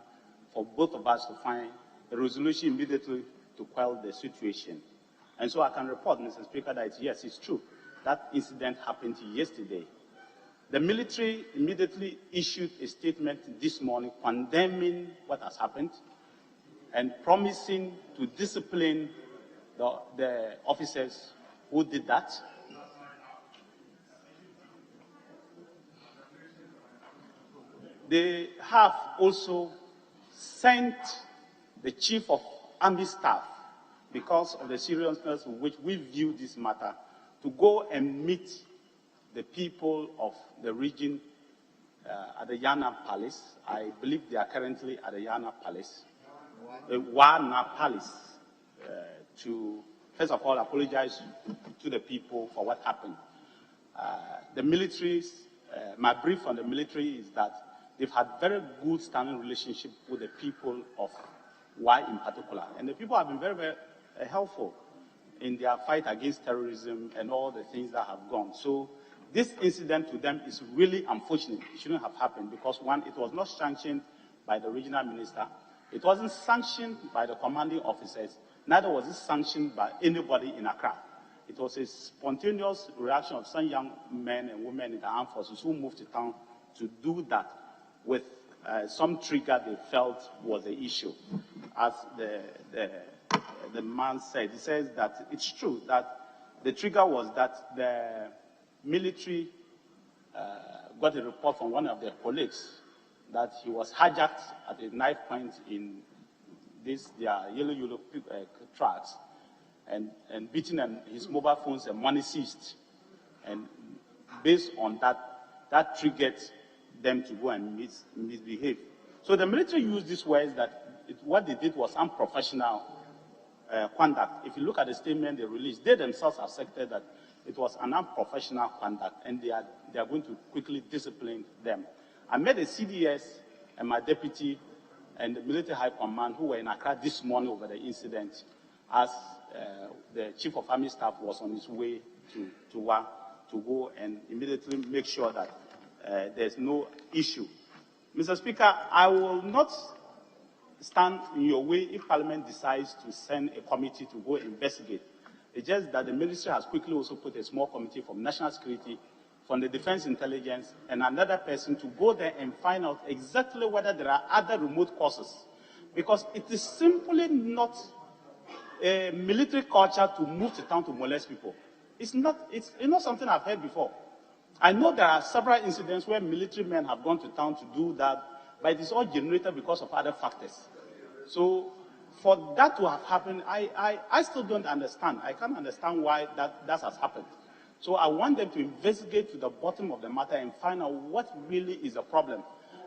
for both of us to find a resolution immediately to quell the situation. And so I can report, Mr. Speaker, that yes, it's true. That incident happened yesterday. The military immediately issued a statement this morning condemning what has happened and promising to discipline the officers who did that. They have also sent the Chief of Army Staff, because of the seriousness with which we view this matter, to go and meet the people of the region at the Yana Palace. I believe they are currently at the Yana Palace, Wana Palace, to first of all apologize to the people for what happened. The military's, my brief on the military is that they've had very good standing relationship with the people of Wa in particular, and the people have been very, very helpful in their fight against terrorism and all the things that have gone. So this incident to them is really unfortunate. It shouldn't have happened because, one, it was not sanctioned by the regional minister. It wasn't sanctioned by the commanding officers. Neither was it sanctioned by anybody in Accra. It was a spontaneous reaction of some young men and women in the armed forces who moved to town to do that with some trigger they felt was the issue. As the man said, he says that it's true that the trigger was that the military got a report from one of their colleagues that he was hijacked at a knife point in their yellow trucks and beaten, and his mobile phones and money seized. And based on that triggered them to go and misbehave. So the military used these words that what they did was unprofessional conduct. If you look at the statement they released, they themselves accepted that it was an unprofessional conduct, and they are going to quickly discipline them. I met a CDS and my deputy and the military high command who were in Accra this morning over the incident, as the Chief of Army Staff was on his way to Wa to go and immediately make sure that there's no issue. Mr. Speaker, I will not stand in your way if Parliament decides to send a committee to go investigate. It's just that the ministry has quickly also put a small committee from national security, from the defense intelligence, and another person to go there and find out exactly whether there are other remote causes. Because it is simply not a military culture to move to town to molest people. It's not something I've heard before. I know there are several incidents where military men have gone to town to do that, but it is all generated because of other factors. So for that to have happened, I still don't understand. I can't understand why that has happened. So I want them to investigate to the bottom of the matter and find out what really is the problem.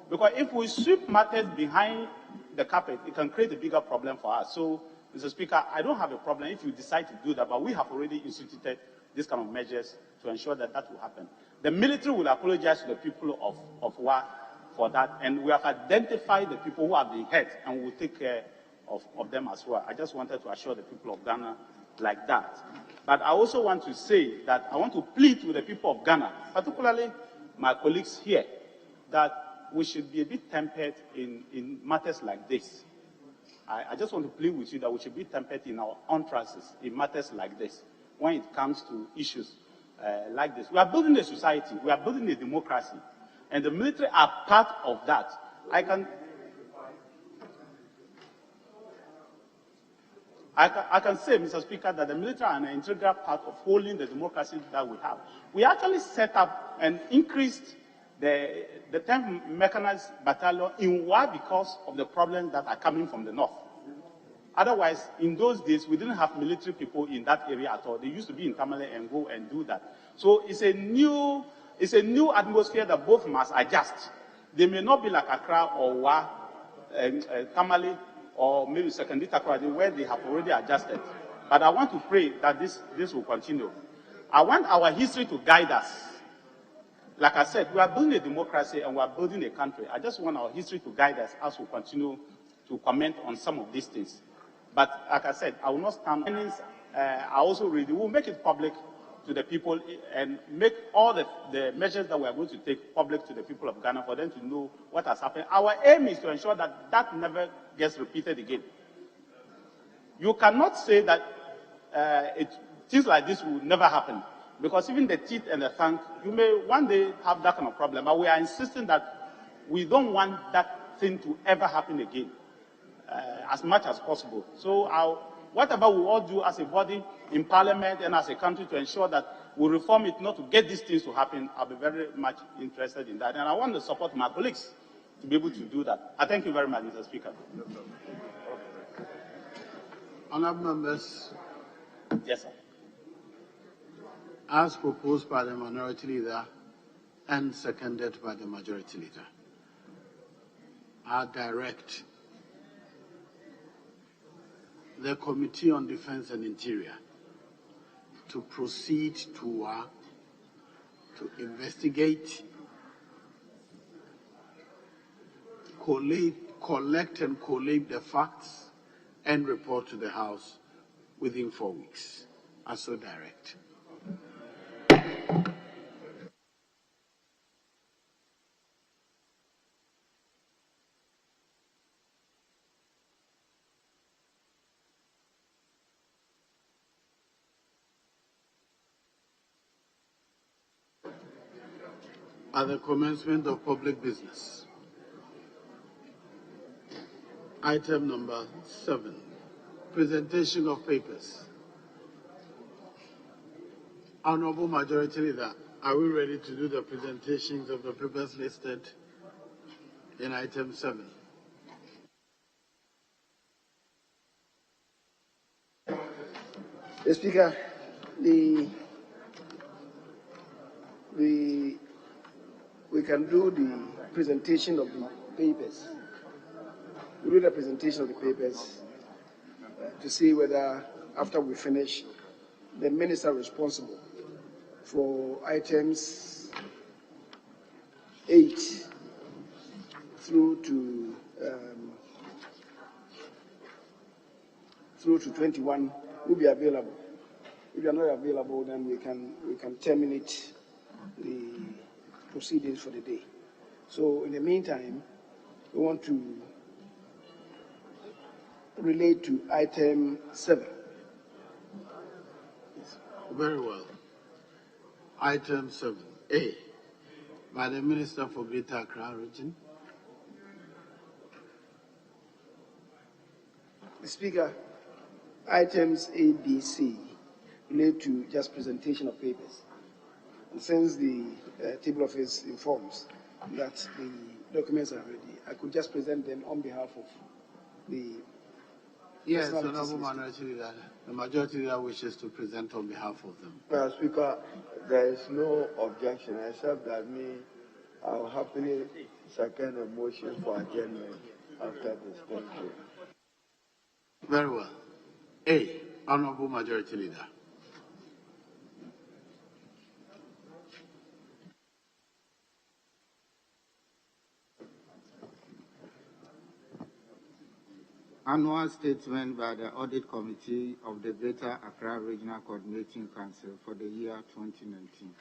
Because if we sweep matters behind the carpet, it can create a bigger problem for us. So, Mr. Speaker, I don't have a problem if you decide to do that, but we have already instituted this kind of measures to ensure that that will happen. The military will apologize to the people of Wa for that, and we have identified the people who have been hurt, and we will take care of them as well. I just wanted to assure the people of Ghana like that. But I also want to say that I want to plead with the people of Ghana, particularly my colleagues here, that we should be a bit tempered in matters like this. I just want to plead with you that we should be tempered in our utterances in matters like this when it comes to issues like this. We are building a society, we are building a democracy, and the military are part of that. I can say, Mr. Speaker, that the military are an integral part of holding the democracy that we have. We actually set up and increased the 10th Mechanized Battalion in Wa because of the problems that are coming from the north. Otherwise, in those days, we didn't have military people in that area at all. They used to be in Tamale and go and do that. So it's a new atmosphere that both must adjust. They may not be like Accra or Wa, Tamale, or maybe Secondary Takoradi, where they have already adjusted. But I want to pray that this will continue. I want our history to guide us. Like I said, we are building a democracy and we are building a country. I just want our history to guide us as we continue to comment on some of these things. But like I said, I will not stand. I also really will make it public to the people and make all the measures that we are going to take public to the people of Ghana for them to know what has happened. Our aim is to ensure that that never gets repeated again. You cannot say that things like this will never happen, because even the teeth and the tongue, you may one day have that kind of problem. But we are insisting that we don't want that thing to ever happen again, as much as possible. So whatever we all do as a body in Parliament and as a country to ensure that we reform it not to get these things to happen, I'll be very much interested in that. And I want to support my colleagues to be able to do that. I thank you very much, Mr. Speaker. Honourable members. Yes, sir. As proposed by the minority leader and seconded by the majority leader, I direct the Committee on Defence and Interior to proceed to investigate, collect and collate the facts and report to the House within 4 weeks. I so direct. At the commencement of public business. Item number 7, presentation of papers. Honourable Majority Leader, are we ready to do the presentations of the papers listed in item 7? The Speaker, we can do the presentation of the papers. We do the presentation of the papers to see whether, after we finish, the minister responsible for items 8 through to 21 will be available. If you are not available, then we can terminate the proceedings for the day. So in the meantime, we want to relate to item 7. Very well. Item 7A, by the Minister for Greater Accra Region. Speaker, items A, B, C relate to just presentation of papers. And since the table of office informs that the documents are ready, I could just present them on behalf of the... Yes, Honourable Minority Leader. The Majority Leader wishes to present on behalf of them. Well, Speaker, there is no objection except that I'll happily second a motion for adjournment after this. Thank you. Very well. A, Honourable Majority Leader. Annual statement by the Audit Committee of the Greater Accra Regional Coordinating Council for the year 2019.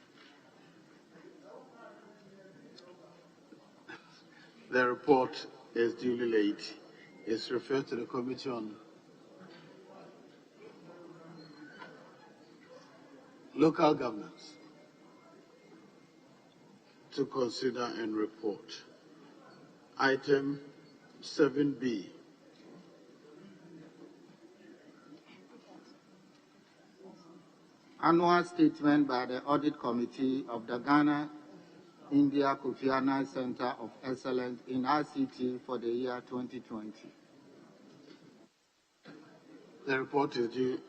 The report is duly laid. It's referred to the Committee on Local Governance to consider and report. Item 7B. Annual statement by the Audit Committee of the Ghana India Kofi Annan Center of Excellence in ICT for the year 2020. The report is due,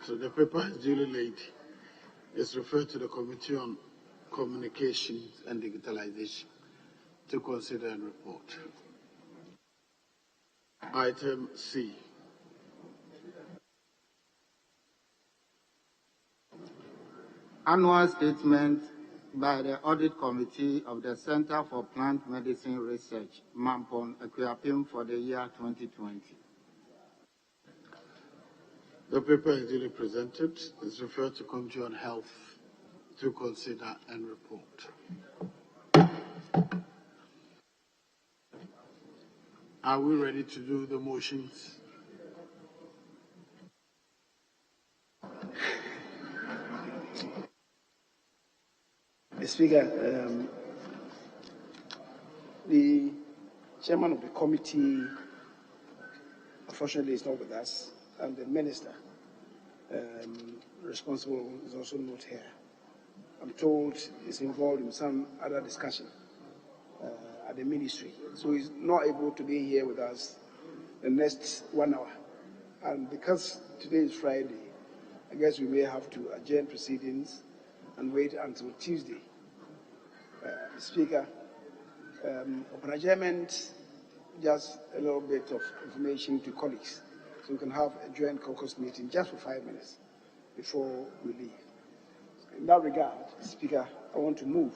so the paper is duly laid. It's referred to the Committee on Communications and Digitalization to consider and report. Item C. Annual statement by the Audit Committee of the Center for Plant Medicine Research, Mampon, Akuapem, for the year 2020. The paper is duly presented. It's referred to Committee on Health to consider and report. Are we ready to do the motions? Mr. Speaker, the chairman of the committee, unfortunately, is not with us, and the minister responsible is also not here. I'm told he's involved in some other discussion at the ministry, so he's not able to be here with us the next 1 hour. And because today is Friday, I guess we may have to adjourn proceedings and wait until Tuesday. Speaker, upon adjournment, just a little bit of information to colleagues, so we can have a joint caucus meeting just for 5 minutes before we leave. In that regard, Speaker, I want to move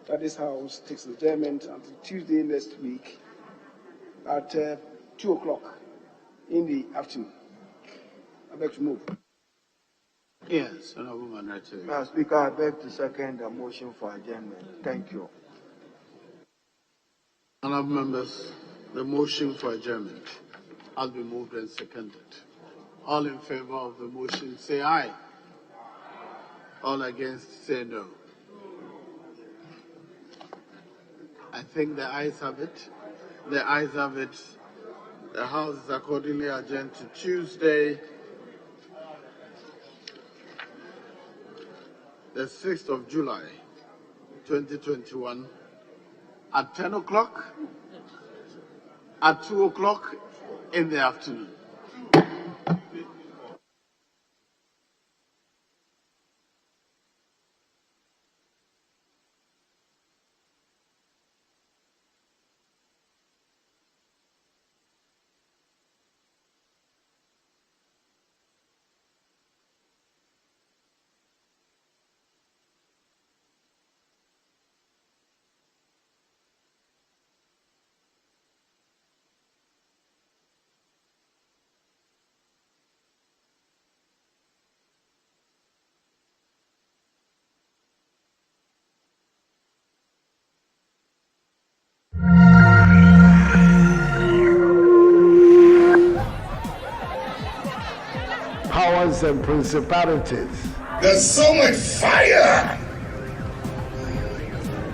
that this House takes adjournment until Tuesday next week at 2 o'clock in the afternoon. I beg to move. Yes, Honorable Montage. Madam Speaker, I beg to second the motion for adjournment. Thank you. Honorable members, the motion for adjournment has been moved and seconded. All in favor of the motion, say aye. All against, say no. I think the ayes have it. The ayes have it. The House is accordingly adjourned to Tuesday, the 6th of July, 2021, at 10 o'clock, at 2 o'clock in the afternoon. Powers and principalities. There's so much fire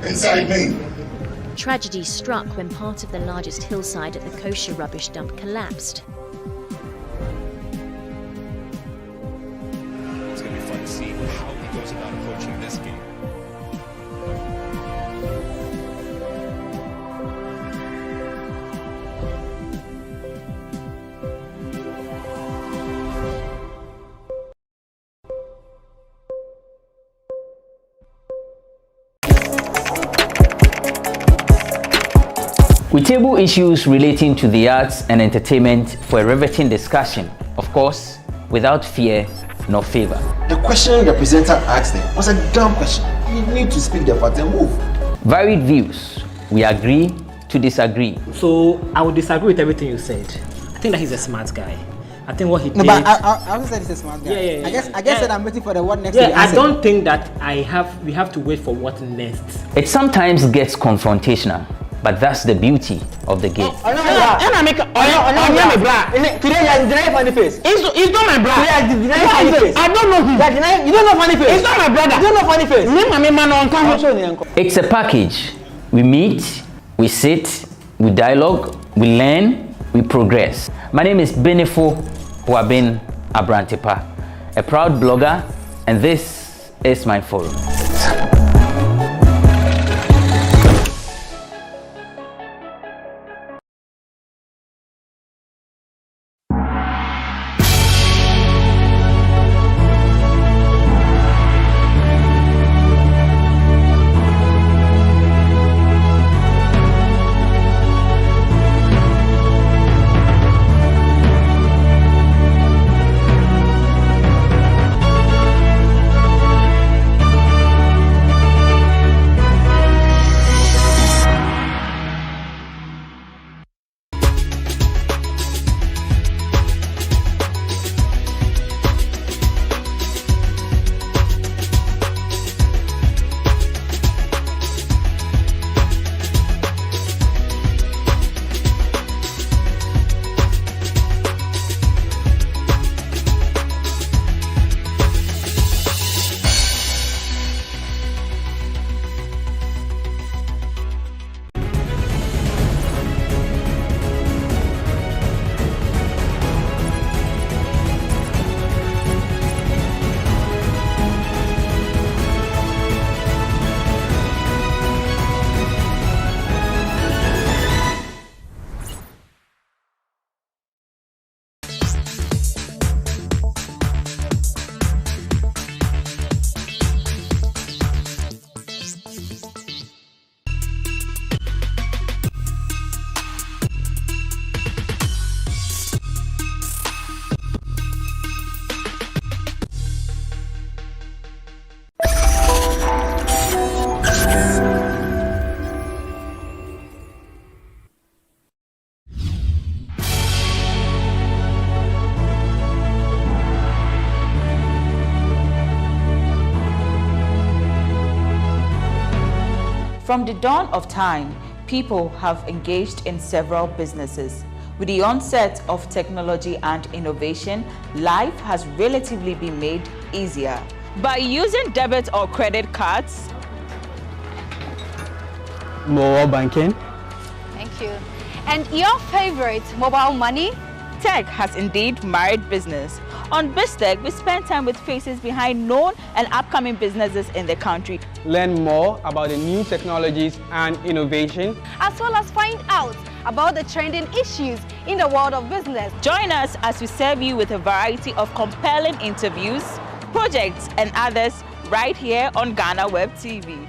inside me. Tragedy struck when part of the largest hillside at the kosher rubbish dump collapsed. It's going to be fun to see how he goes about approaching this game. We table issues relating to the arts and entertainment for a riveting discussion, of course, without fear nor favor. The question the presenter asked them was a dumb question. You need to speak the fact and move. Varied views. We agree to disagree. So I would disagree with everything you said. I think that he's a smart guy. I think what he did. No, but I also said he's a smart guy. Yeah. I guess that I'm waiting for the what next. Yeah, I don't think that we have to wait for what next. It sometimes gets confrontational, but that's the beauty of the game. Today you are denying funny face. It's not my brother. Today you are denying funny face. I don't know him. You don't know funny face. It's not my brother. You don't know funny face. It's a package. We meet, we sit, we dialogue, we learn, we progress. My name is Benefo Huabin Abrantepa, a proud blogger, and this is my forum. From the dawn of time, people have engaged in several businesses. With the onset of technology and innovation, life has relatively been made easier. By using debit or credit cards, mobile banking. Thank you. And your favorite, mobile money? Tech has indeed married business. On BizTech, we spend time with faces behind known and upcoming businesses in the country. Learn more about the new technologies and innovation, as well as find out about the trending issues in the world of business. Join us as we serve you with a variety of compelling interviews, projects and others right here on GhanaWeb TV.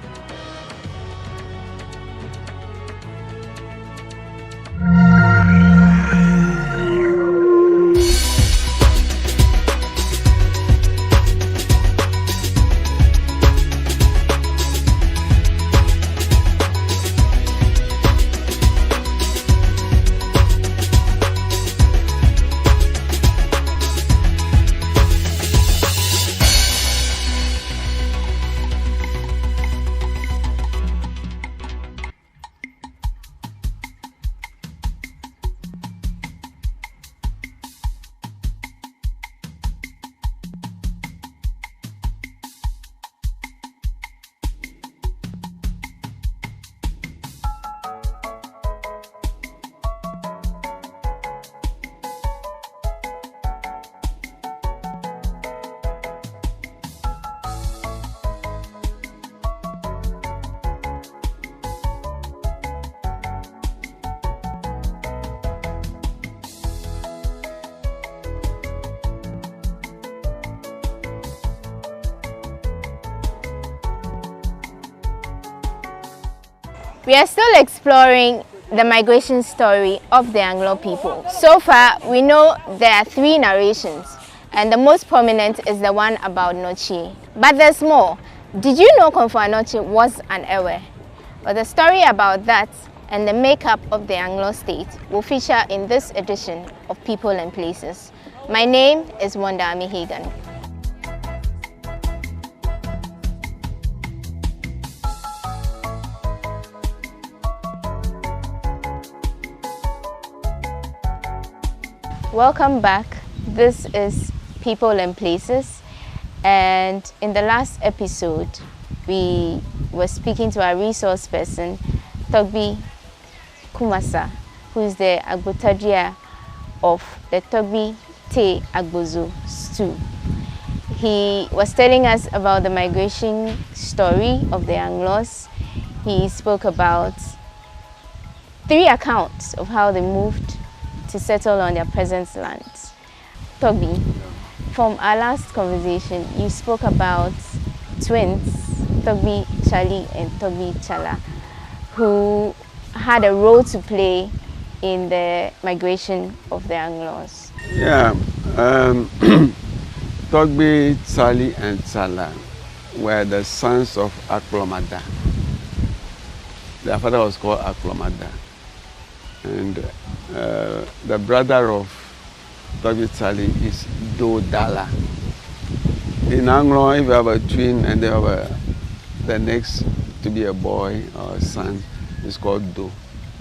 We are still exploring the migration story of the Anglo people. So far, we know there are 3 narrations, and the most prominent is the one about Nochi. But there's more. Did you know Komfo Anokye was an Ewe? Well, the story about that and the makeup of the Anlo State will feature in this edition of People and Places. My name is Wanda Amihigan. Welcome back. This is People and Places, and in the last episode we were speaking to our resource person, Togbi Kumasa, who is the Agbotadria of the Togbi Te Agbozo stew. He was telling us about the migration story of the Anglos. He spoke about 3 accounts of how they moved to settle on their present lands. Togbi, from our last conversation, you spoke about twins, Togbi Chali and Togbi Chala, who had a role to play in the migration of the Anglos. Yeah, Togbi, Chali and Chala were the sons of Aklomada. Their father was called Aklomada. And the brother of Togbi Chali is Do Dala. In Anglo, if you have a twin and they have the next to be a boy or a son, it's called Do.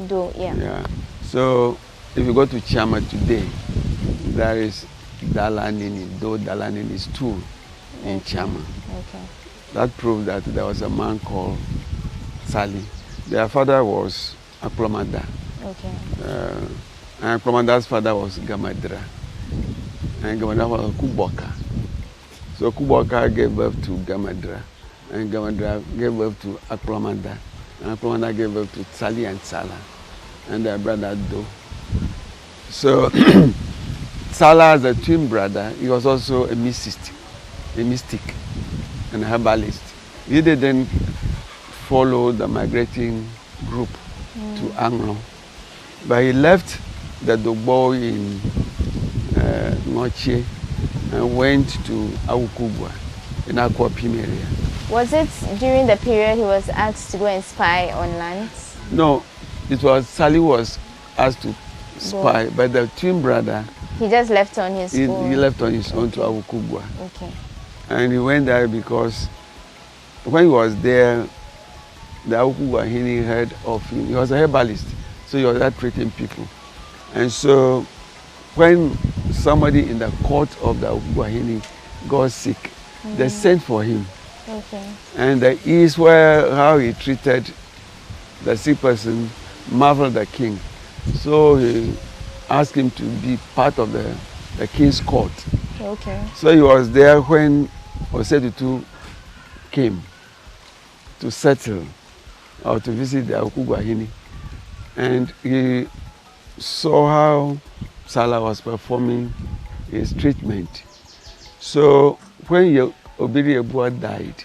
Do, yeah. Yeah. So if you go to Chama today, there is Dala Nini, Do Dala Nini is 2 in Chama. Okay. That proved that there was a man called Chali. Their father was Aklomada. Okay. And Aklomada's father was Gamadra. And Gamadra was Kuboka. So Kuboka gave birth to Gamadra. And Gamadra gave birth to Aklomada. And Aklomada gave birth to Chali and Chala. And their brother Do. So Chala, as a twin brother, he was also a mystic and a herbalist. He didn't follow the migrating group to Anglo. But he left the Dogbo in Noche and went to Awukubwa in Akwa Pim area. Was it during the period he was asked to go and spy on lands? No, it was Sally was asked to spy, but the twin brother, he just left on his own. He left on his own to Awukubwa. Okay. And he went there because when he was there, the Awuku heard of him. He was a herbalist, so he was there treating people. And so when somebody in the court of the Awuku got sick, they sent for him. Okay. And the ease where how he treated the sick person marveled the king. So he asked him to be part of the king's court. Okay. So he was there when Osedutu came to settle or to visit the Awuku. And he saw how Salah was performing his treatment. So when Obiri Ebua died,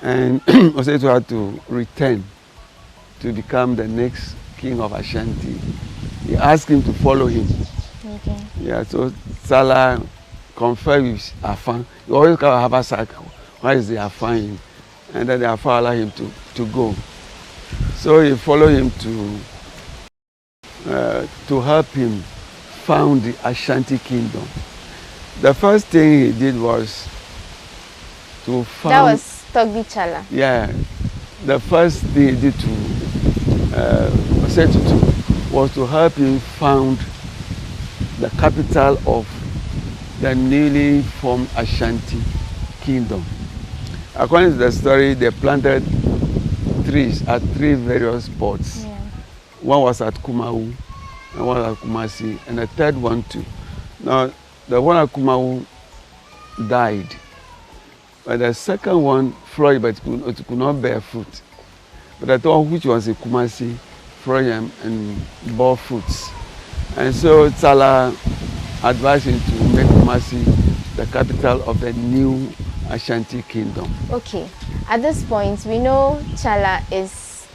and Osedutu had to return to become the next king of Ashanti, he asked him to follow him. Okay. Yeah, so Salah conferred with Afan. He always have a sack. Why is the Afan? And then the Afan allowed him to go. So he followed him to help him found the Ashanti kingdom. The first thing he did was to found... That was Togbi Chala. Yeah. The first thing he did was to help him found the capital of the newly formed Ashanti kingdom. According to the story, they planted trees at 3 various spots. Yeah. One was at Kumau, and one at Kumasi, and the third one too. Now, the one at Kumau died, but the second one flourished, but it could not bear fruit. But the one which was in Kumasi flourished and bore fruits. And so Salah advised him to make Kumasi the capital of the new Ashanti kingdom. Okay. At this point, we know Chala is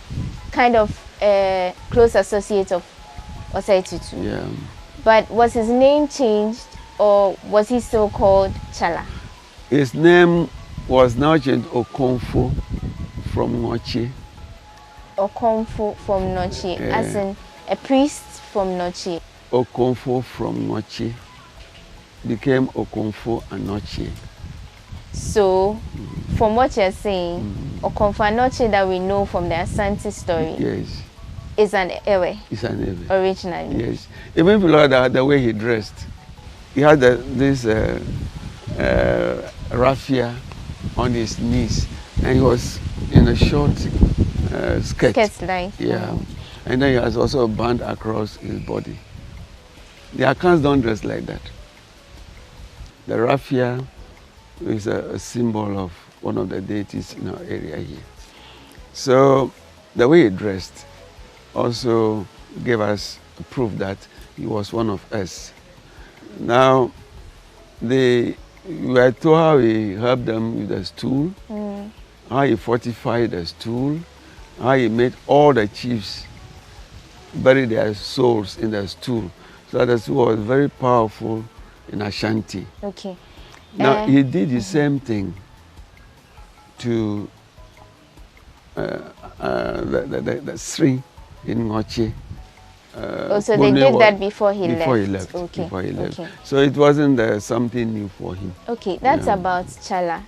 kind of a close associate of Osei-Tutu. Yeah. But was his name changed, or was he still called Chala? His name was now changed Okonfo from Nochi. Okonfo from Nochi, as in a priest from Nochi. Okonfo from Nochi became Okonfo and Nochi. So, from what you're saying, Okonfo and Nochi that we know from the Asante story, yes, is an Ewe. It's an Ewe. Originally. Yes. Even if you look at the way he dressed, he had this raffia on his knees, and he was in a short skirt. Skirt line. Yeah. And then he has also a band across his body. The Akans don't dress like that. The raffia is a symbol of one of the deities in our area here. So the way he dressed also gave us proof that he was one of us. Now, we were told how he helped them with the stool, how he fortified the stool, how he made all the chiefs bury their souls in the stool. So the stool was very powerful in Ashanti. Okay. Now, he did the same thing to the Sri in Ngoche. So they did that before he left? Okay. Before he left. Okay. So it wasn't something new for him. Okay, that's about Chala,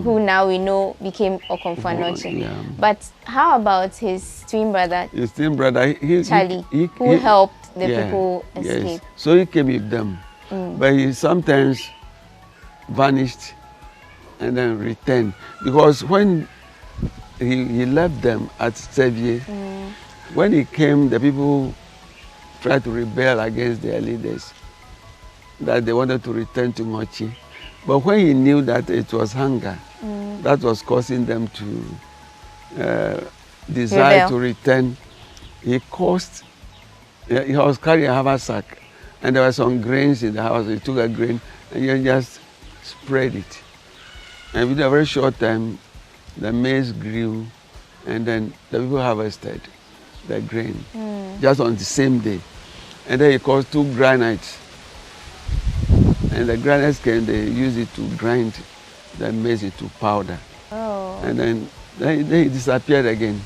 who now we know became Okonfo Noche. Yeah. But how about his twin brother? His twin brother, Charlie, who helped the people escape. Yes. So he came with them. But he sometimes vanished and then returned. Because when he left them at Sevier, when he came, the people tried to rebel against their leaders, that they wanted to return to Ngochi. But when he knew that it was hunger, that was causing them to desire to return, he was carrying a haversack, and there were some grains in the house. He took a grain and he just spread it. And within a very short time, the maize grew, and then the people harvested the grain just on the same day. And then he caused 2 granites. And the granites came, they used it to grind the maize into powder. Oh. And then he disappeared again.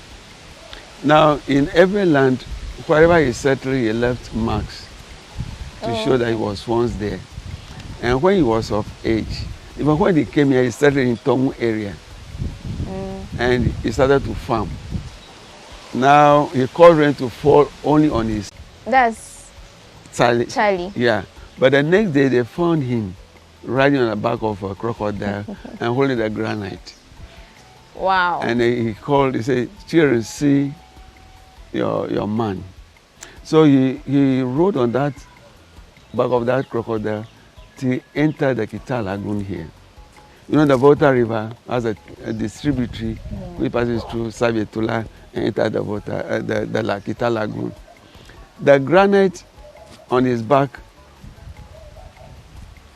Now, in every land, wherever he settled, he left marks to show that he was once there. And when he was of age, even when he came here, he settled in Tomu area. And he started to farm. Now he caused rain to fall only on his. That's Charlie. Yeah. But the next day they found him riding on the back of a crocodile and holding the granite. Wow. And he called, he said, children, see your man. So he rode on that back of that crocodile to enter the Kita Lagoon here. You know, the Volta River has a distributary which passes through Sabietula and enter the Volta, the Kita Lagoon. The granite on his back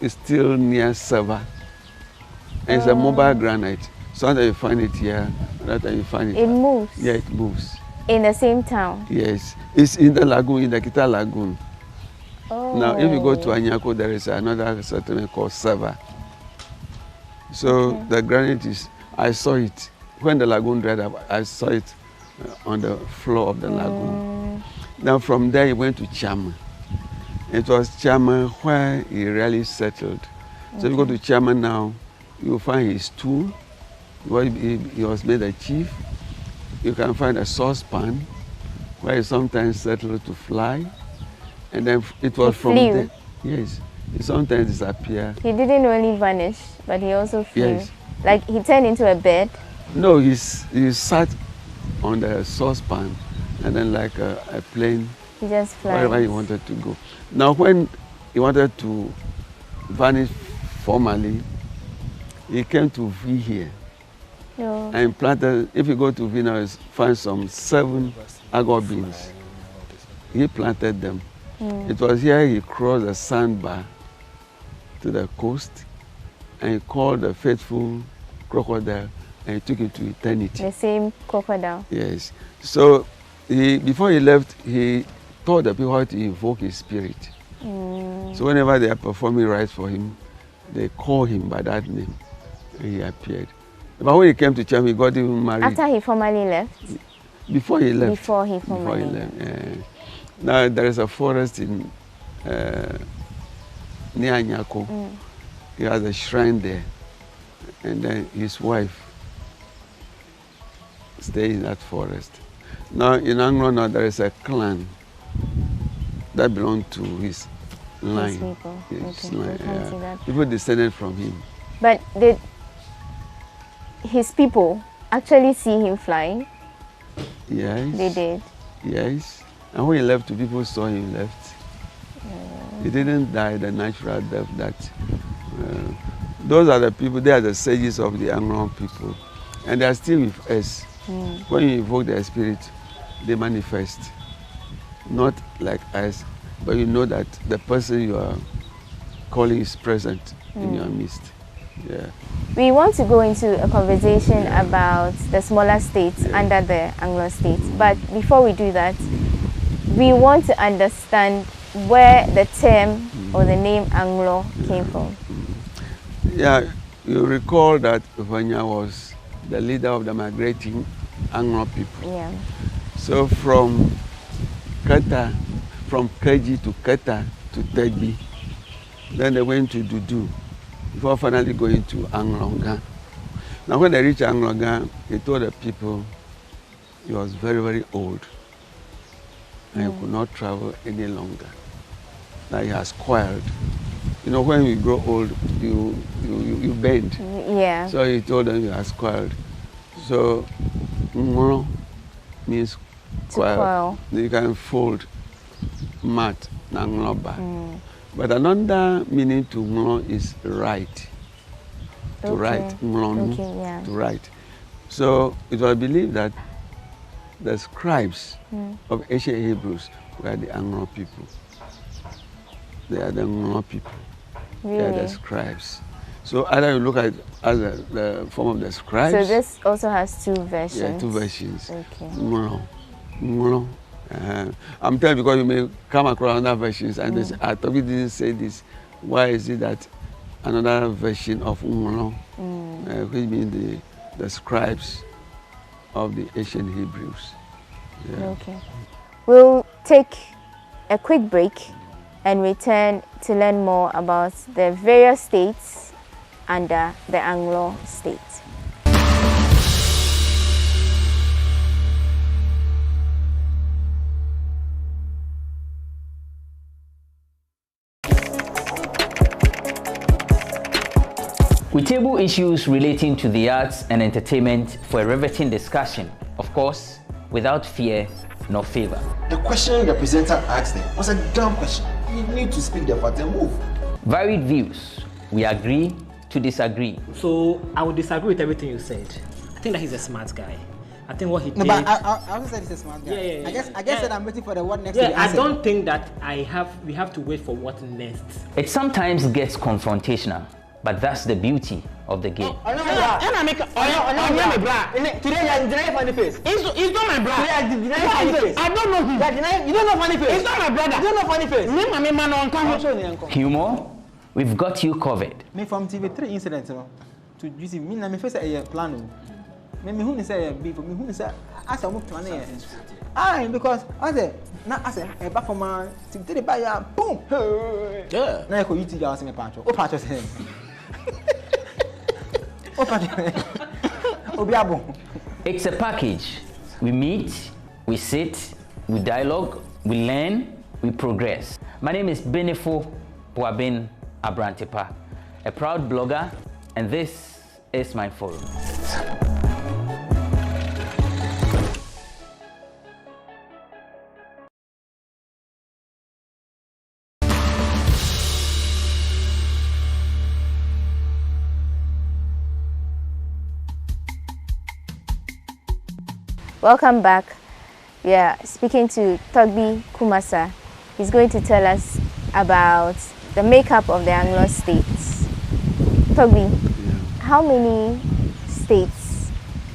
is still near Sava. And it's a mobile granite. Sometimes you find it here, another time you find it. It moves? Yeah, it moves. In the same town? Yes. It's in the lagoon, in the Kita Lagoon. Oh. Now, if you go to Anyako, there is another settlement called Sava. So the granite is, I saw it. When the lagoon dried up, I saw it on the floor of the lagoon. Now from there he went to Chama. It was Chama where he really settled. So if you go to Chama now, you will find his stool, where he was made a chief. You can find a saucepan where he sometimes settled to fly. And then it was from there. Yes. He sometimes disappeared. He didn't only vanish, but he also flew. Yes. Like he turned into a bird? No, he sat on the saucepan and then like a plane, he just flies wherever he wanted to go. Now when he wanted to vanish formally, he came to V here. No. And planted, if you go to V now, you find some 7 agor beans. He planted them. It was here he crossed the sandbar to the coast and he called the faithful crocodile and he took it to eternity. The same crocodile? Yes. So before he left, he taught the people how to invoke his spirit. So whenever they are performing rites for him, they call him by that name and he appeared. But when he came to Cham, he got even married. After he formally left? Before he left. Before he formally left. Yeah. Now there is a forest in near Anyako. He has a shrine there. And then his wife stays in that forest. Now in Anglo now there is a clan that belongs to his line. People. His Okay. line, I see that. People descended from him. But did his people actually see him flying? Yes. They did? Yes. And when he left, people saw him left. He didn't die the natural death that. Those are the people, they are the sages of the Anglo people. And they are still with us. When you invoke their spirit, they manifest. Not like us, but you know that the person you are calling is present in your midst. Yeah. We want to go into a conversation about the smaller states under the Anlo State. But before we do that, we want to understand where the term or the name Anglo came from. Yeah, you recall that Vanya was the leader of the migrating Anglo people. Yeah. So from Kata, from Keji to Kata to Tebi, then they went to Dudu before finally going to Anglonga. Now when they reached Anglonga, he told the people he was very, very old and he could not travel any longer. That he has coiled. You know, when you grow old, you bend. Yeah. So he told them he has coiled. So Ngoro means coil. You can fold mat Nangloba. But another meaning to Ngoro is right. To write. Ngoro, to write. So it was believed that the scribes of ancient Hebrews were the Anglo people. They are the Ngoro people. Really? They are the scribes. So either you look at it as the form of the scribes. So this also has 2 versions? Yeah, 2 versions. Okay. Ngoro. I'm telling you because you may come across other versions and they say, I thought we didn't say this. Why is it that another version of Ngoro, which means the scribes of the ancient Hebrews? Yeah. Okay. We'll take a quick break and return to learn more about the various states under the Anlo State. We table issues relating to the arts and entertainment for a riveting discussion, of course, without fear nor favor. The question the presenter asked them was a dumb question. You need to speak the fact and move. Varied views. We agree to disagree. So I would disagree with everything you said. I think that he's a smart guy. I think what he did. No, but I also said he's a smart guy. Yeah. I guess that I'm waiting for the what next. To be I answered. don't think that we have to wait for what next. It sometimes gets confrontational, but that's the beauty of the game. Today you are denying funny face. It's not my brother. Today you are denying funny face. I don't know him. You don't know funny face. It's not my brother. You don't know funny face. Humor, we've got you covered. Me from TV3 incident to use me na me face a plan. Me who say be for me who say as I move to an because I say back from my TV3 by ya boom. Yeah. Na ko yuti ya say me patcho. O patcho say. O patcho. Obiabo. It's a package. We meet, we sit, we dialogue, we learn, we progress. My name is Benefo Boabin Abrantepa, a proud blogger, and this is my forum. Welcome back. We are speaking to Togbi Kumasa. He's going to tell us about the makeup of the Anlo State. Togbi, how many states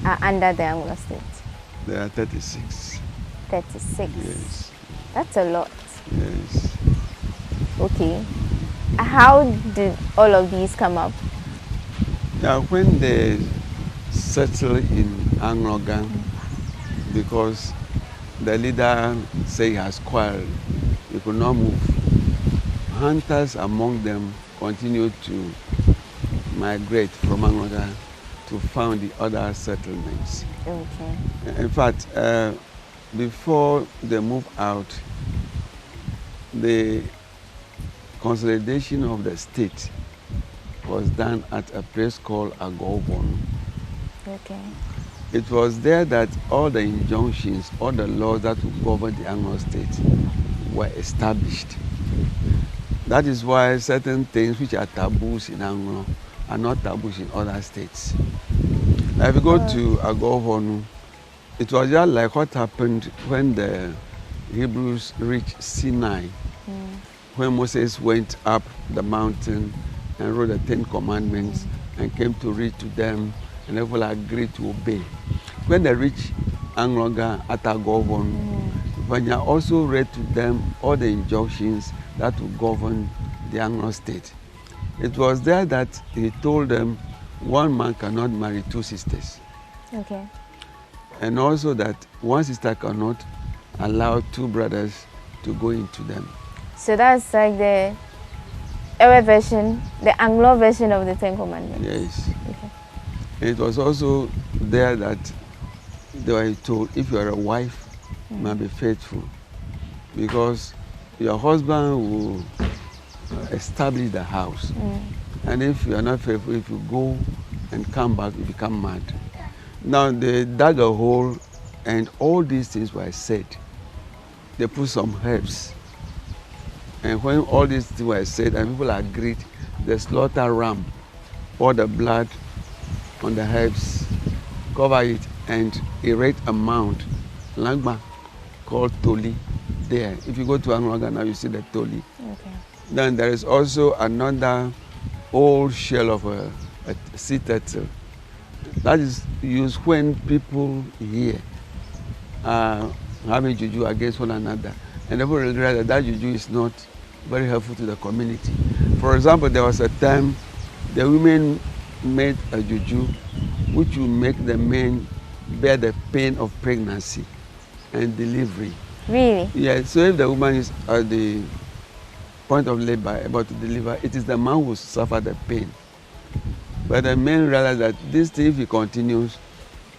are under the Anlo State? There are 36. 36? Yes. That's a lot. Yes. Okay. How did all of these come up? Now, when they settled in Anlogan, because the leader say he has quarreled, he could not move. Hunters among them continued to migrate from Anloga to found the other settlements. Okay. In fact, before they moved out, the consolidation of the state was done at a place called Agobon. Okay. It was there that all the injunctions, all the laws that would govern the Anlo State were established. That is why certain things which are taboos in Anglo are not taboos in other states. Now, if you go to Agobonu, it was just like what happened when the Hebrews reached Sinai, when Moses went up the mountain and wrote the 10 Commandments and came to read to them, and people agreed to obey. When they reached Angloga at Agobon, Vanya also read to them all the injunctions that would govern the Anlo State. It was there that he told them one man cannot marry two sisters. Okay. And also that one sister cannot allow two brothers to go into them. So that's like the Ewe version, the Anglo version of the 10 Commandments. Yes. Okay. It was also there that they were told if you are a wife, you must be faithful, because your husband will establish the house. And if you are not faithful, if you go and come back, you become mad. Now they dug a hole and all these things were said. They put some herbs. And when all these things were said and people agreed, they slaughter ram, pour the blood on the herbs, cover it, and erect a mound, Langba, called Toli, there. If you go to Anloga now, you see the Toli. Okay. Then there is also another old shell of a sea turtle. That is used when people here are having juju against one another. And people realize that juju is not very helpful to the community. For example, there was a time the women made a juju which will make the men bear the pain of pregnancy and delivery. Really? Yeah, so if the woman is at the point of labor about to deliver, it is the man who suffer the pain. But the men realize that this thing, if it continues,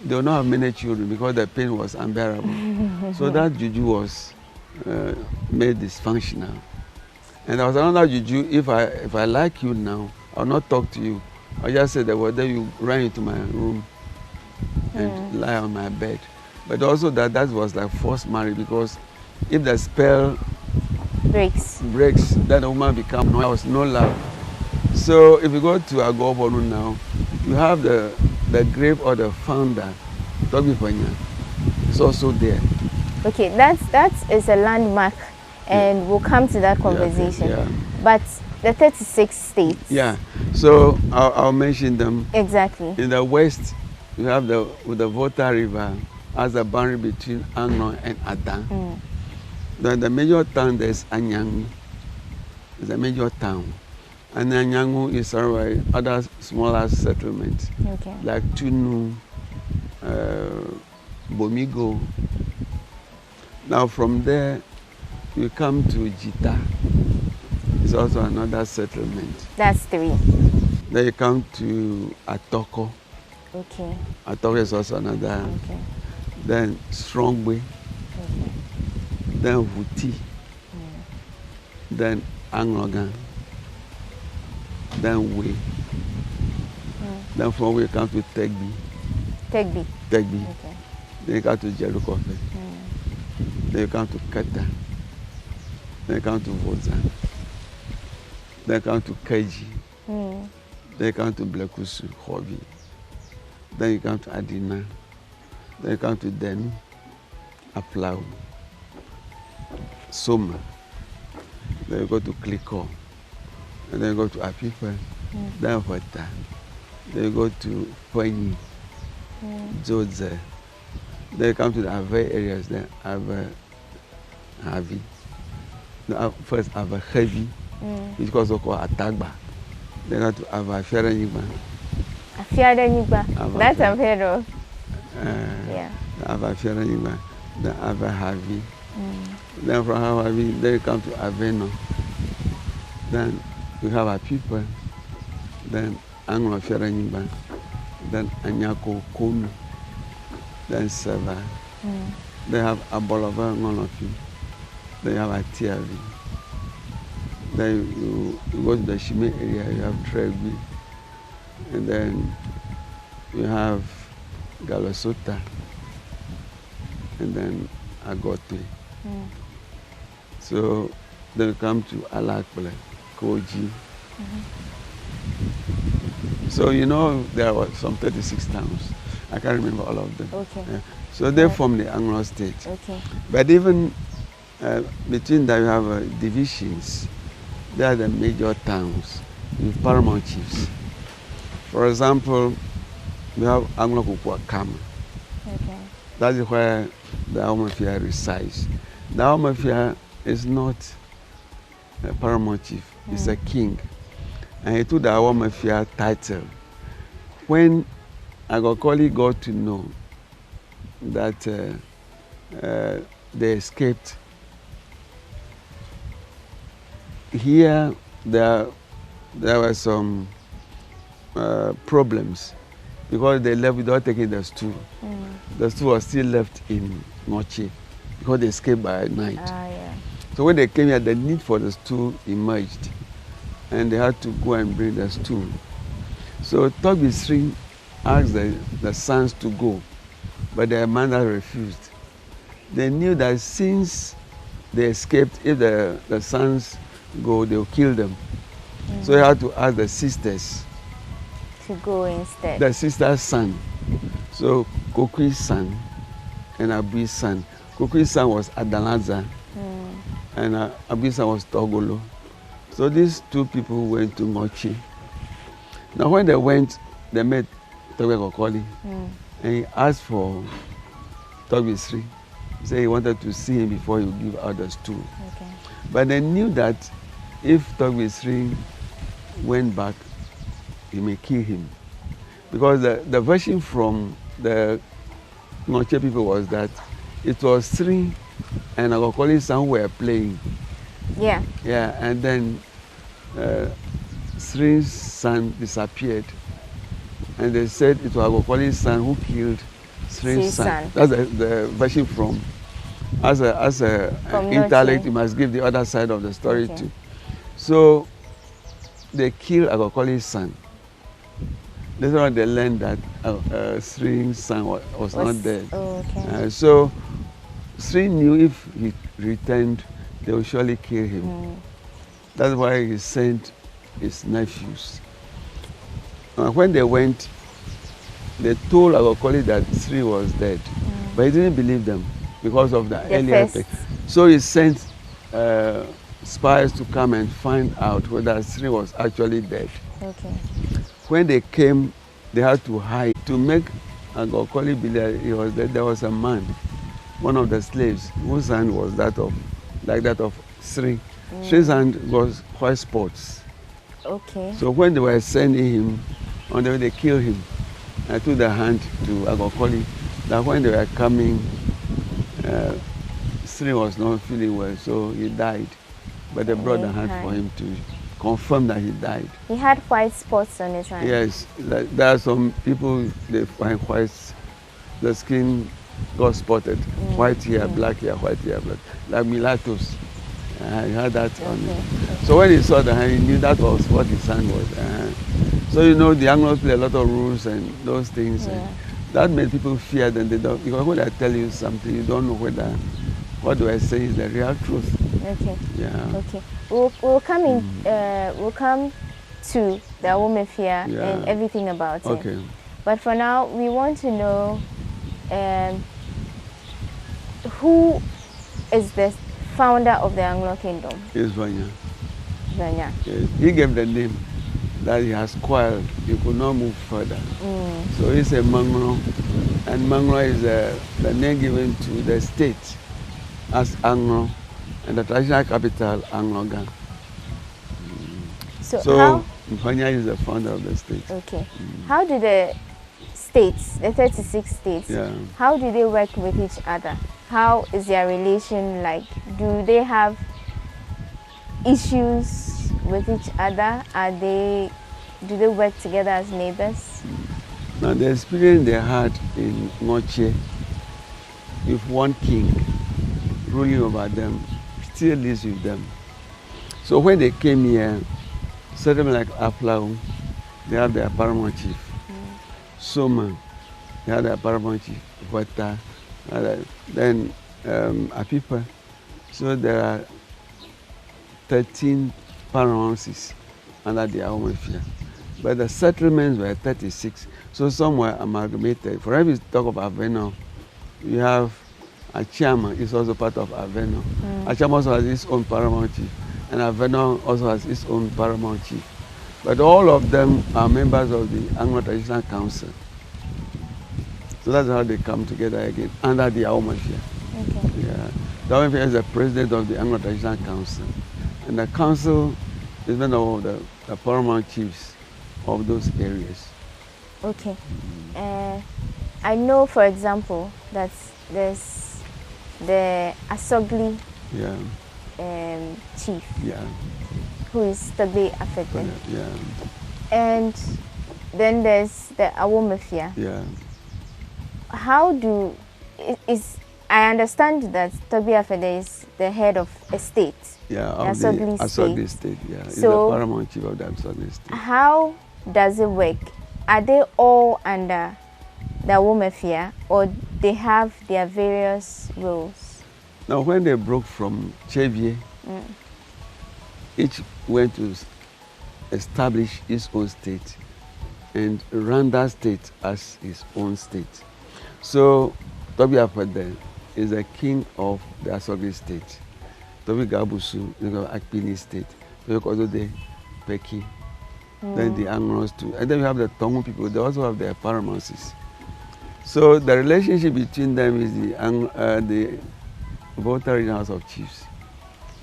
they will not have many children because the pain was unbearable. So that juju was made dysfunctional. And there was another juju, if I like you now, I'll not talk to you I just said the word, then you ran into my room and lie on my bed. But also that was like forced marriage, because if the spell breaks, then the woman becomes there was no love. So if you go to Agobonu now, you have the grave of the founder, Toby Panya. It's also there. Okay, that is a landmark, and we'll come to that conversation. Yeah. But the 36 states. Yeah. So I'll mention them. Exactly. In the west, you have the Volta River as a boundary between Anlo and Adan. Then the major town there is Anyangu. It's a major town. And Anyangu is surrounded by other smaller settlements, like Tunu, Bomigo. Now from there, you come to Jita. It's also another settlement. That's 3. Then you come to Atoko. Okay. Atoko is also another. Okay. Then Strongway. Okay. Then Vuti. Then Anglogan. Then Way. Then from Way you come to Tegbi. Tegbi. Okay. Then you come to Jerukofe. Then you come to Kata. Then you come to Voza. Then you come to Keji. Then you come to Blekusu, Hobi. Then you come to Adina. Then you come to Denu, Aplau, Soma. Then you go to Kliko. And then you go to Apipa. Then Wata. Then you go to Pony, Jodze. Then you come to the Ave areas. Then Ave Havi. First Ave Heavy, which is also called Atagba. Then you go to Ave Afiaranyiba. Afiaranyiba. That's I've heard of. Yeah. Ave Afiaranyiba. Then Ave Havi. Then from Havi, then you come to Aveno. Then you have a people. Then Anglo Afiaranyiba. Then Anyako Konu. Then Seva. They have Abolova Ngolofi. Then you have a Tiavi. Then you go to the Shime area, you have Trebi. And then you have Galosota. And then Agote. So then you come to Alakpele, Koji. So you know there were some 36 towns. I can't remember all of them. Okay. Yeah. So they form the Anlo State. Okay. But even between that you have divisions. They are the major towns with paramount chiefs. For example, we have Anglo Kukwakama. Okay. That is where the Awamafia resides. The Awamafia is not a paramount chief, it's a king. And he took the Awamafia title. When Agokoli got to know that they escaped, here there were some problems because they left without taking the stool. The stool was still left in Noche because they escaped by night. So when they came here, the need for the stool emerged and they had to go and bring the stool. So Toby String asked the sons to go, but their mother refused. They knew that since they escaped, if the sons go, they'll kill them. So they had to ask the sisters to go instead. The sister's son. So Kokui's son and Abui's son. Kokui's son was Adalaza and Abui's son was Togolo. So these two people went to Mochi. Now when they went, they met Toby Kokoli and he asked for Toby Sri. He said he wanted to see him before he would give out the stool. Okay. But they knew that if Toby Sri went back, he may kill him. Because the version from the Noche people was that it was Sri and Agokoli's son who were playing. Yeah. Yeah, and then Sri's son disappeared. And they said it was Agokoli's son who killed Sri's son. That's the version from, as a intellect, you must give the other side of the story too. So they killed Agokoli's son. later on they learned that Sri's son was not dead. Oh, okay. So Sri knew if he returned, they would surely kill him. That's why he sent his nephews. When they went, they told our colleague that Sri was dead, but he didn't believe them because of the earlier thing. So he sent spies to come and find out whether Sri was actually dead. Okay. When they came, they had to hide. To make our colleague believe he was dead, there was a man, one of the slaves, whose hand was like that of Sri. Sri's hand was white spots. Okay. So when they were sending him, on the way they killed him. I took the hand to Agokoli that when they were coming, Sri was not feeling well, so he died. But they brought the hand for him to confirm that he died. He had white spots on his hand. Yes, there are some people, they find white, the skin got spotted. White here, black here, white here, black. Like mulattoes. He had that on him. So when he saw the hand, he knew that was what his hand was. So you know, the Anglos play a lot of rules and those things. And that made people fear them. They don't, because when I tell you something, you don't know whether what do I say is the real truth. Okay. Yeah. Okay. We'll come in. We'll come to the Awomefia and everything about it. But for now, we want to know who is the founder of the Anglo Kingdom. It's Vanya. Vanya. Yes. He gave the name that he has quarreled. He could not move further. So he's a Manglo, and Manglo is the name given to the state as Anglo, and the traditional capital, Anglo-Gan. So Vanya is the founder of the state. Okay. How do the states, the 36 states, how do they work with each other? How is their relation like? Do they have issues with each other? Do they work together as neighbors? Now the experience they had in Ngoche, with one king ruling over them, still lives with them. So when they came here, certainly like Aflau, they have their paramount chief. Soma, they had their paramount chief. Wata, then Apipa. So there are 13 paramounts under the Awomefia. But the settlements were 36, so some were amalgamated. For every talk of Aveno, you have Achama is also part of Aveno. Achama also has its own paramount chief, and Aveno also has its own paramount chief. But all of them are members of the Anglo Traditional Council. So that's how they come together again, under the Awomefia. Okay. Yeah. The Awomefia is the president of the Anglo Traditional Council. And the council is made up of the paramount chiefs of those areas. Okay. I know, for example, that there's the Asogli chief, who is Togbe affected. And then there's the Awomefia. How do I understand that Togbe Afede is the head of a state. Of the Asogli state. He's the paramount chief of the Asogli state. How does it work? Are they all under the Awomefia, or they have their various roles? Now, when they broke from Chevier, each went to establish his own state and run that state as his own state. So, Togbe Afede is the king of the Asogli state. Togbe Gabusu is the Akpini state. Togbe Kozode, Peki. Then the Anglos too. And then we have the Tongu people, they also have their paramounts. So the relationship between them is the Volta Regional House of Chiefs.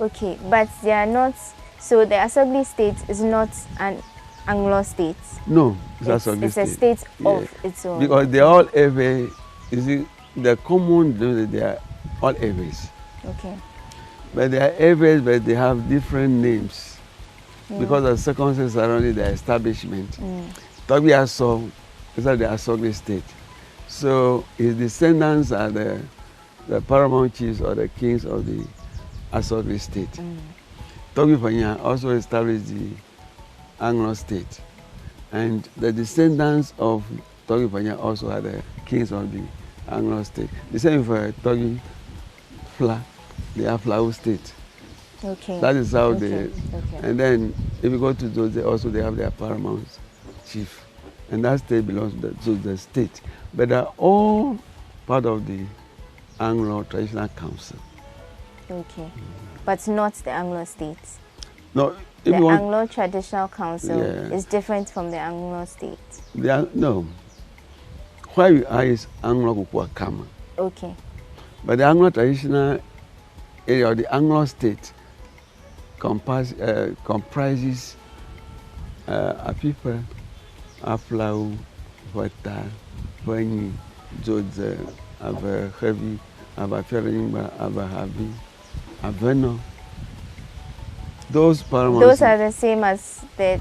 Okay, but they are not, so the Asogli state is not an Anglo state? No, it's Asogli state. It's a state of its own. Because they are all Ewe, you see, the common, they are all Ewes. Okay. But they are Ewes, but they have different names. Because of circumstances surrounding the establishment. Togbe Aso is at the Asogli state. So his descendants are the paramount chiefs or the kings of the Asogli state. Togbe Fanya also established the Anglo state. And the descendants of Togi Panya also are the kings of the Anlo State. The same for Togi Fla, they are Flower State. Okay. That is how okay. they. Okay. And then if you go to those, they have their paramount chief, and that state belongs to the state. But they're all part of the Anglo Traditional Council. Okay, but not the Anglo State. No, the Anglo Traditional Council is different from the Anglo State. No. Where you are is Anglo Kukwakama. Okay. But the Anglo Traditional area, or the Anglo State, comprises a people, Aflau, Vata, Vanyi, Jodze, Ava Heavy, Ava Ferimba, Ava Habi, Aveno. Those are the same as the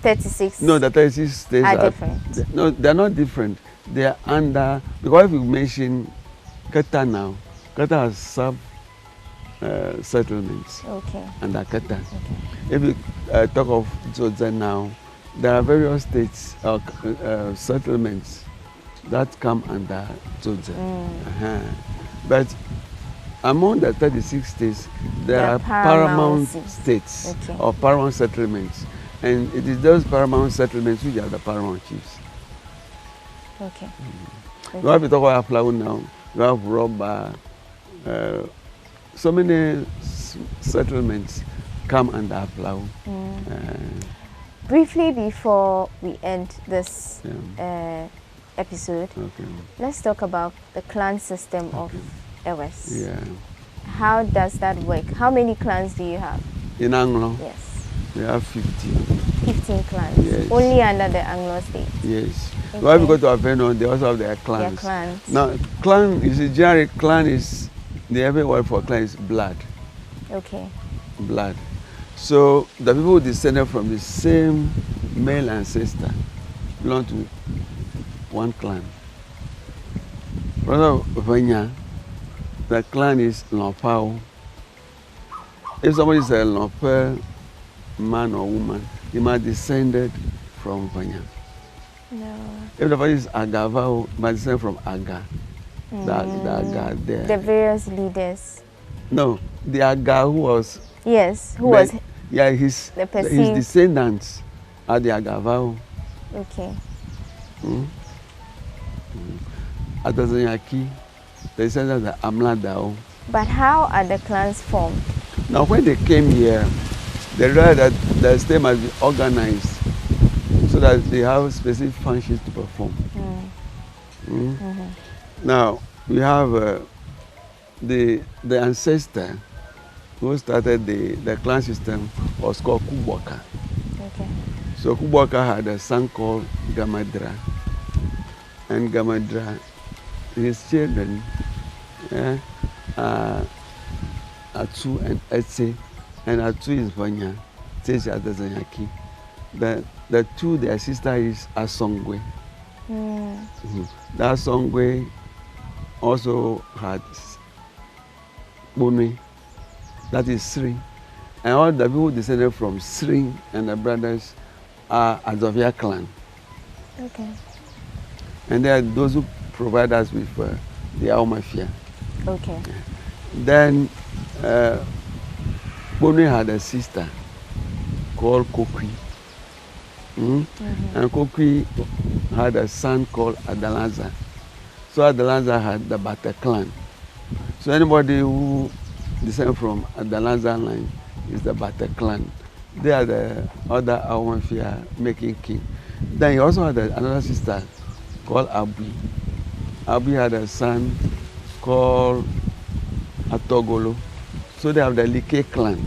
36. No, the 36 states are different. No, they're not different. They are under, because if you mention Kata now, Kata has sub settlements under Kata. Okay. If you talk of Jodze now, there are various states or settlements that come under Jodze. But among the 36 states, there are paramount states or paramount settlements. And it is those paramount settlements which are the paramount chiefs. Okay. You have to talk about Aflau now, you have Roba, so many settlements come under Aflau. Briefly before we end this episode, let's talk about the clan system of Ewes. Yeah. How does that work? How many clans do you have? In Anglo? Yes. We have 15. 15 clans? Yes. Only under the Anglo State? Yes. Okay. When we go to Aveno, they also have their clans. Their clans. Now, clan, you see, generally, clan is, the every word for clan is blood. Okay. Blood. So, the people who descended from the same male ancestor belong to one clan. Brother Vanya, the clan is Lopao. If somebody is a Lope man or woman, he must descended from Vanya. No. If the person is Agavao, he must descend from Aga. The Aga there. The various leaders. No, the Aga who was. Yes, who was. Yeah, his descendants are the Agavao. Okay. Atazanyaki, the descendants are Amladao. But how are the clans formed? Now, when they came here, they realized that the state must be organized so that they have specific functions to perform. Now, we have the ancestor who started the clan system was called Kubwaka. Okay. So Kubwaka had a son called Gamadra. And Gamadra, his children, Atu and Etse, and Atu is Vanya, Tese Atazanyaki. The two, their sister is Asongwe. That Asongwe also had Bone, that is Sri. And all the people descended from Sri and the brothers are Azovia clan. Okay. And there are those who provide us with the Aomafia. Okay. Then Bone had a sister called Kokwi. And Kokwi had a son called Adalaza. So Adalaza had the Bata clan. So anybody who descends from Adalaza line is the Bata clan. They are the other Aomafia making king. Then he also had another sister called Abi. Abi had a son called Atogolo. So they have the Like clan.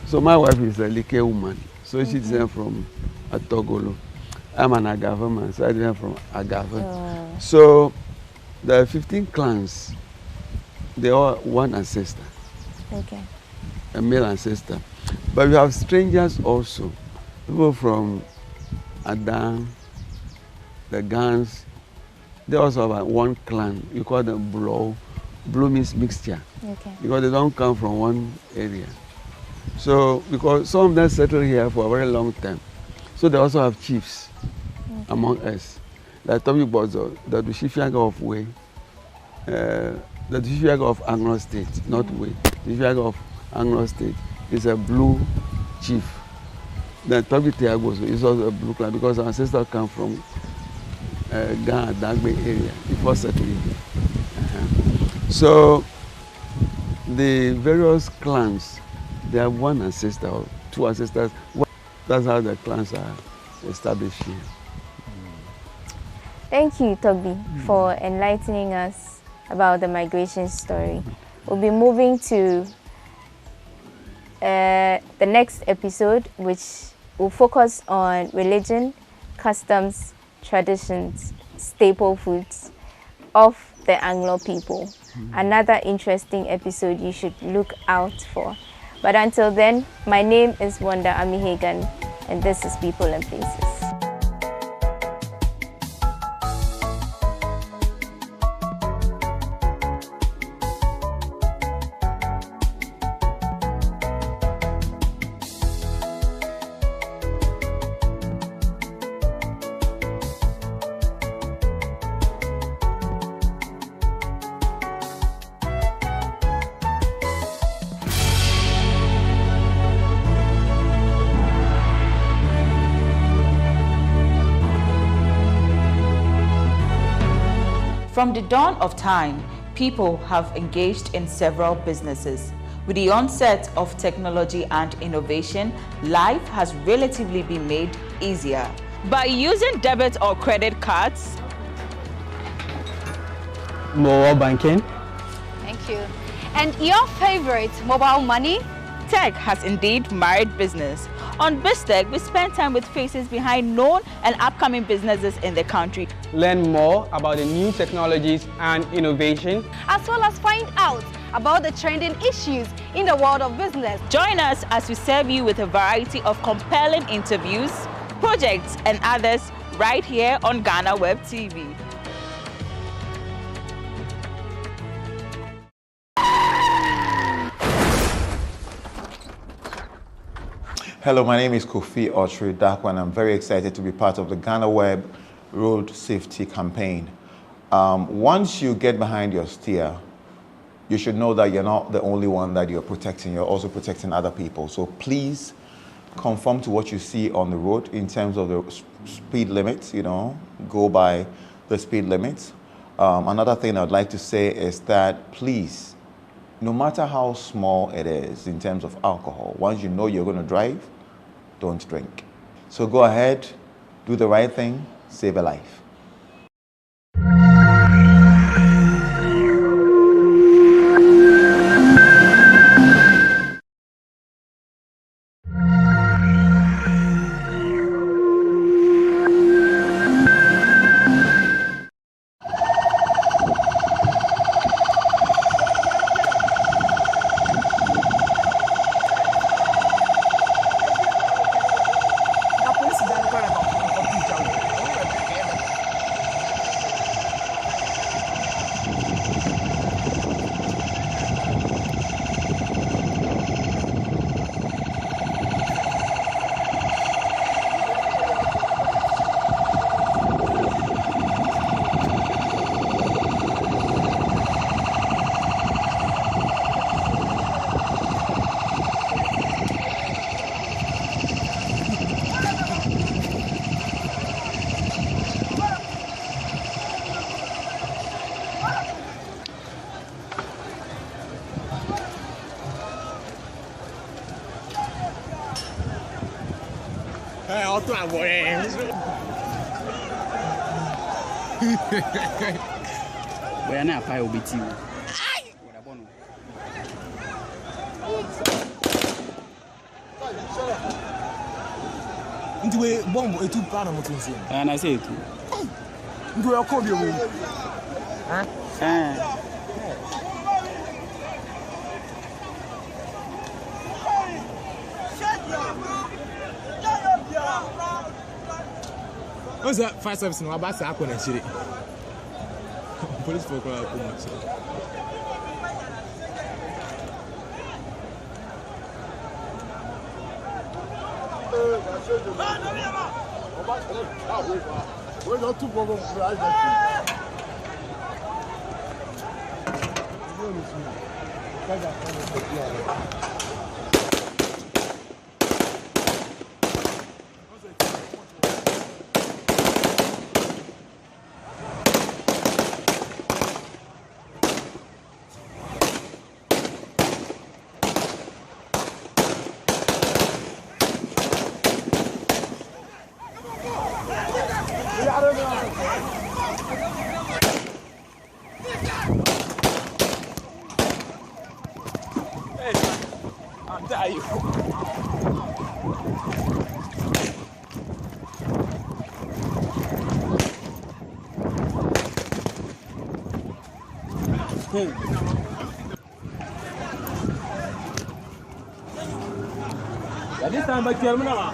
So my wife is a Like woman. So she descends from Atogolo. I'm an Agava man, so I descend from Agava. So the 15 clans, they all one ancestor. Okay. A male ancestor. But we have strangers also. People from Adam, the Gans, they also have one clan. We call them Blow. Blue means mixture. Okay. Because they don't come from one area. So, because some of them settle here for a very long time. So they also have chiefs among us. Like Tommy Bozo, the Chifiaga of Way, the Chifiaga of Anlo State, not Way. The Chifiaga of Anlo State is a blue chief. Then Tommy Tiago is also a blue clan because our ancestors come from Ghana, Dagbe area before settling. So the various clans, they have one ancestor or two ancestors. That's how the clans are established here. Thank you, Togbi, for enlightening us about the migration story. We'll be moving to the next episode, which will focus on religion, customs, traditions, staple foods of the Anglo people. Another interesting episode you should look out for. But until then, my name is Wanda Amihegan, and this is People and Places. From the dawn of time, people have engaged in several businesses. With the onset of technology and innovation, life has relatively been made easier. By using debit or credit cards, mobile banking. Thank you. And your favorite, mobile money? Tech has indeed married business. On BizTech, we spend time with faces behind known and upcoming businesses in the country. Learn more about the new technologies and innovation, as well as find out about the trending issues in the world of business. Join us as we serve you with a variety of compelling interviews, projects, and others right here on GhanaWeb TV. Hello, my name is Kofi Otri Dakwa, and I'm very excited to be part of the GhanaWeb Road Safety Campaign. Once you get behind your steer, you should know that you're not the only one that you're protecting. You're also protecting other people. So please conform to what you see on the road in terms of the speed limits, go by the speed limits. Another thing I'd like to say is that please, no matter how small it is in terms of alcohol, once you know you're going to drive, don't drink. So go ahead, do the right thing, save a life. We're not a bit you. Into a bomb or two plan of things. And I say it. Into a call you. What's that? 5 service no about to police folk are much. This time back here, Muna.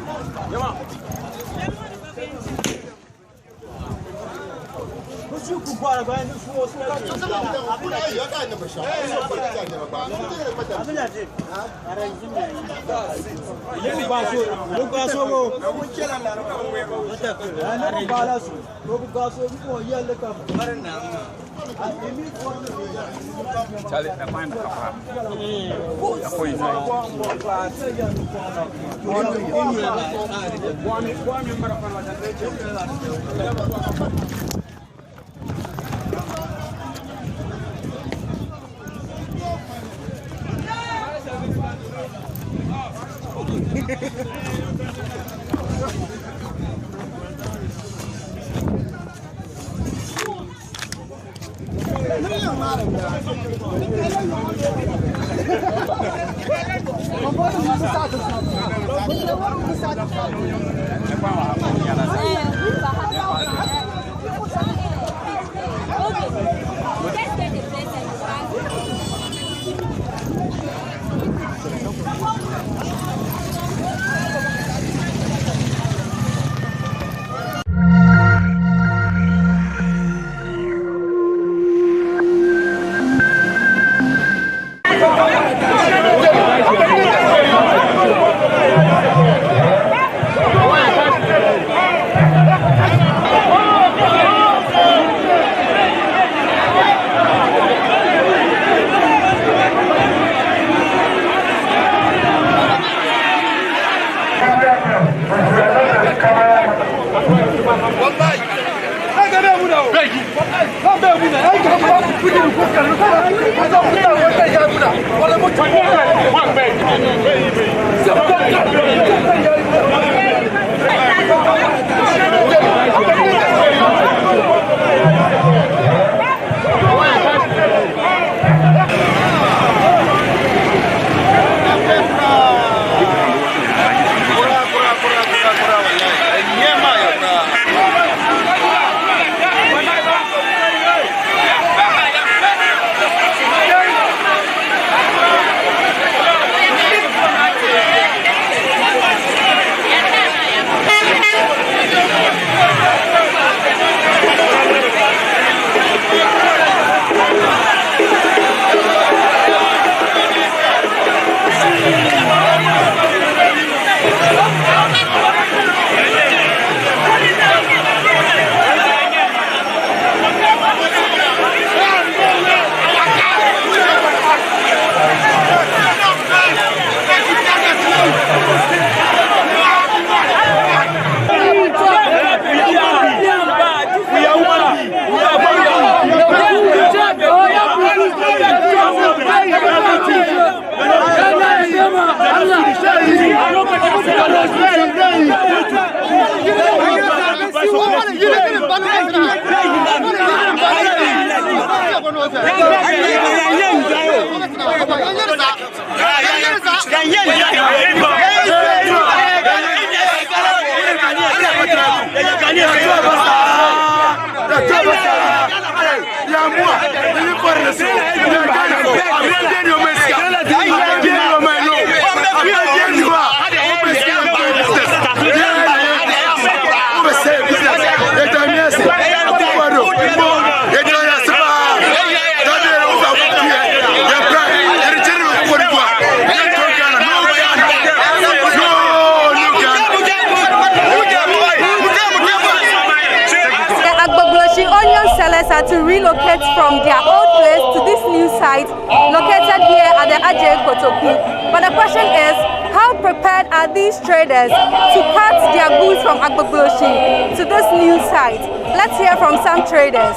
to relocate from their old place to this new site located here at the Ajay Kotoku. But the question is, how prepared are these traders to cart their goods from Agbogboshi to this new site? Let's hear from some traders.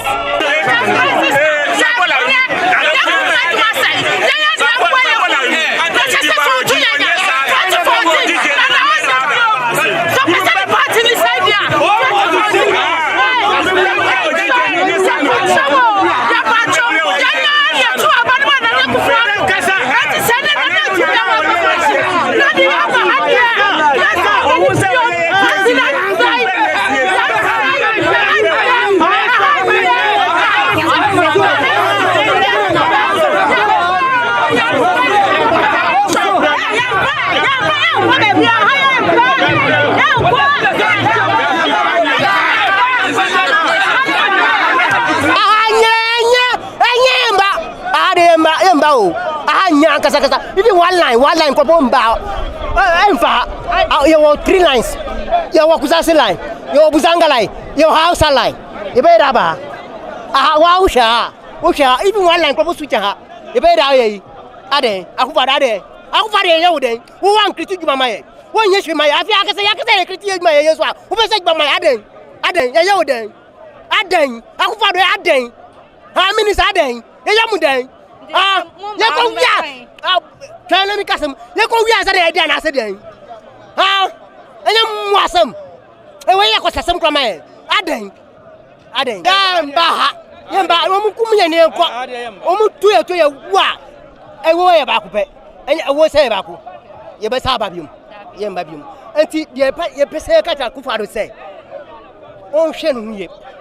Even one line, you want 3 lines. You want Kusasi line, you want Buzanga line, you house line. You better have even one line, proposed switch. You better have Akufade, Yode, who want critique my mind. One yes, my I critique my yes, who was like by my Aden, Yode, Aden, Akufade, Aden, how many is Aden, Yamuden? Tell me, Cousin, you go, yes, I did, and I said, and you want some. Away, I got some from me. Aden, Baha, Yamba, Omukumi, Omu to your what? I will wear back, and I will say back. You best have a Yambabum. And your Pesaka Kufado say, oh, Shen,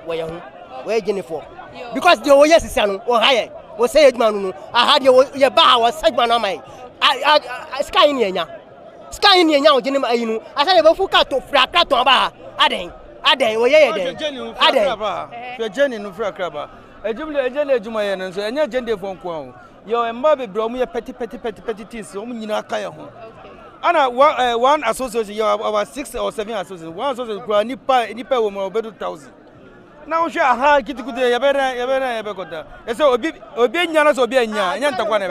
where Jennifer. Because the yes, son, or higher. Was say man, I had your bar was segment on my sky in Yanya. Sky in Yanya, Jenny, I said, if you cut to Fracato Bar, Aden, Jenny, no Fracaba. A Jumla Jumayan, and your gender phone quo. Your Mbabe brought me a petty tea, so you know, Kaya. Anna, one association, you have about 6 or 7 associations, one association, Nipa woman, or better 1,000. Now, she had Kitty good day, Yabera. And so, Obianas Obiana, and Yantakwana.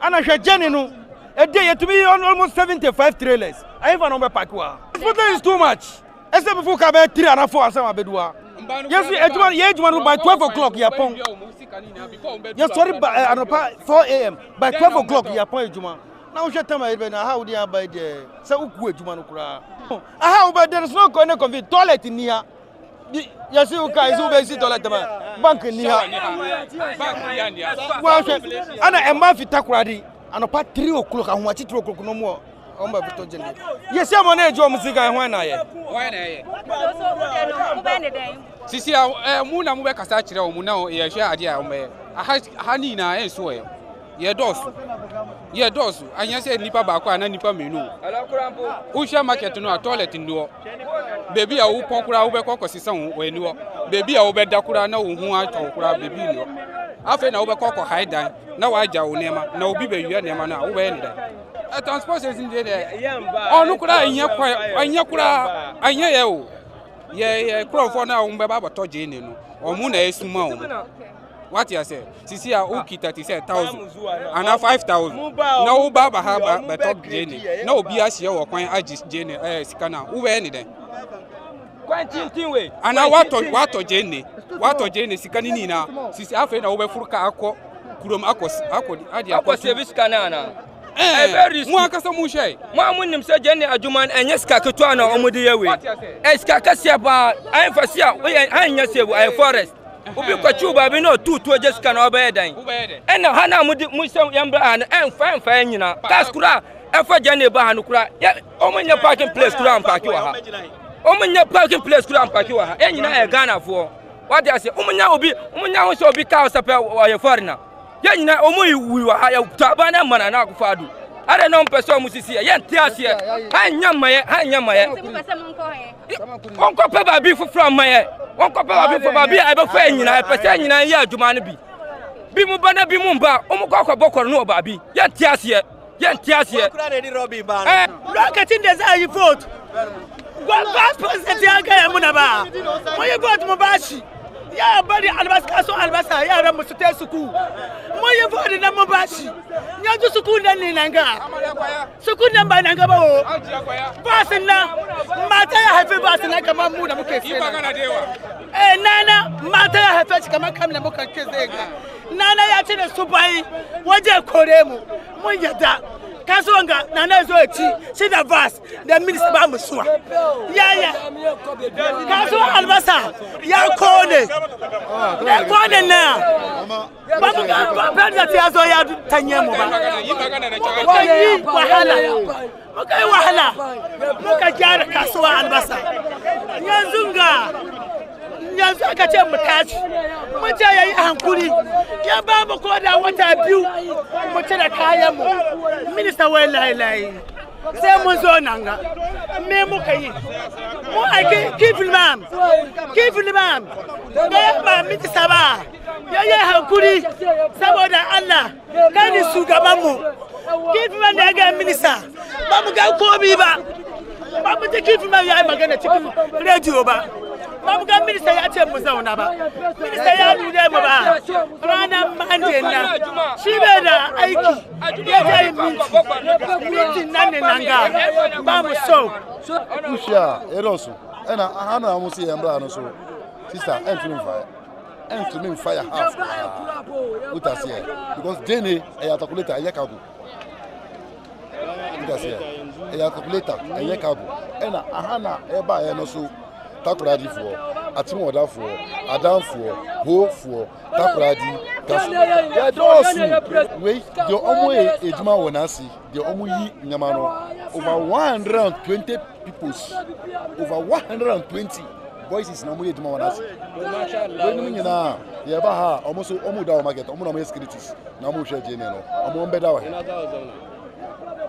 And I said, Jenny, a day to be on almost 75 trailers. I have an over Pakua. But is too much. Except before Cabet 3 and 4 some Bedua. Yes, one by 12 o'clock, Yapon. Yes, sorry, by 4 a.m. By 12 o'clock, Yapon Juma. Now, shut up, how they are by the so good Jumanukra. How about there is no corner of the toilet in here? Yes, you guys who visit toilet bank in here. Well, and I am Mafi Takradi, and about 3 o'clock, and watch it 3 o'clock no more. Yes, I'm on edge of music. I want Sisi muna mwe kasachira omuna ye hwe ade a ome hani na enso ye dos anya se nipa ba kwa na nipa menu usha market no a toilet ndo baby a wo ponkura wo be kokosisa wo eni wo baby a wo be dakura na wo hu atokura baby no afa na wo be kokko haidan na wa aja wo nema na obi be yua nema na wo be ni dan transport is in there onu kura anya kura anya ye o ye crowd na umbe baba toje ni no omu na esuma o what you say sisi a ukita ti say 1000 and 5000 na wo baba ha ba toje ni na obi a hye wo kwan agis je ni sika na wo be ni den kwan tintin we ana wato je ni sika ni na sisi afa na wo be furuka akọ kurom akọ adi akọ service kana na mu akasa mu hye mu amunim se je ni adwuman enye sika ketua na omudi yewe sika kasia ba ayefasia we anya sebu ay forest obi kwachu ba bi no tutu je sika na obaye dan ena ha na mudi mu se yamba an enfa nyina kaskura efa je ni ba hanu kura omunya parking place kura ampaki wa ha omunya parking place kura ampaki wa ha enyina e Ghana fo what you say omunya ho se obi ka osape wa foreigner nyina omuyi wa ha ya taba na mana na akufadu are no mpese musisi ye ntiasie hanya maye onko pe ba bi from maye onko pe ba bi for ba bi e be fa nyina e pese nyina ye adwuma no bi mu bana bi mu mba omukọ bokoro no ba bi ye ntiasie kura na di robi ba rocket in the say you vote passport set ya ga mu na ba mo ye vote mo ba shi Ya bari albasa so albasa yaran mu su tai suku. Mu yi fadi nan mu bashi. Yanzu suku nan ne nan ga. Suku nan ba nan ga ba o. Basin nan mata ya haifi basin nan kamar mu da muke sai. Nana mata ya haife shi kamar kam da muka ce zai ga. Nana ya ce da su bai waje kore mu. Mun yadda. Kasuwan ga nana zo ci shi da vas da minister ba mu suwa. Yaya. Kasuwan albasa ya kone. Ya kone na. Ba mu ga ya zo ya tanye mu ba. Yi wahala. Muka yi wahala. Muka gyara kasuwan albasa. Yanzu aka ce mu tashi. Mu ce yayi hankuri. Ya ba mu koda wata biyu mu cire kayan mu. Minista wai lai sai mun zo nan ga me muka yi mu ake kifin mam da ya ba minista ba ya yi hankuri saboda Allah kani shugaban mu kifin mam da ya ga minista ba mu ga komi ba mu ji kifin mam ya yi magana cikin rediyo ba mu ga minista ya ce mu zauna ba minista ya nuna mu ba ranar mande na shi bai da aiki ya je meeting nan ne nan ga ba mu so Usha eroso ena hana mu si embra no so sister entry fire half utasie because dene e atakuleta ayakago utasie e atakuleta ayakago ena hana eba e no so takuradi for atimoda for adam for ho for takuradi kasu ya dosu we the omo ejuma wonasi the omo yi nyama no over 120 peoples over 120 voices na omo ejuma wonasi we ni nyina ye ba ha omo so omo da market omo na omo securities na omo hwe je ne no omo mbeda wa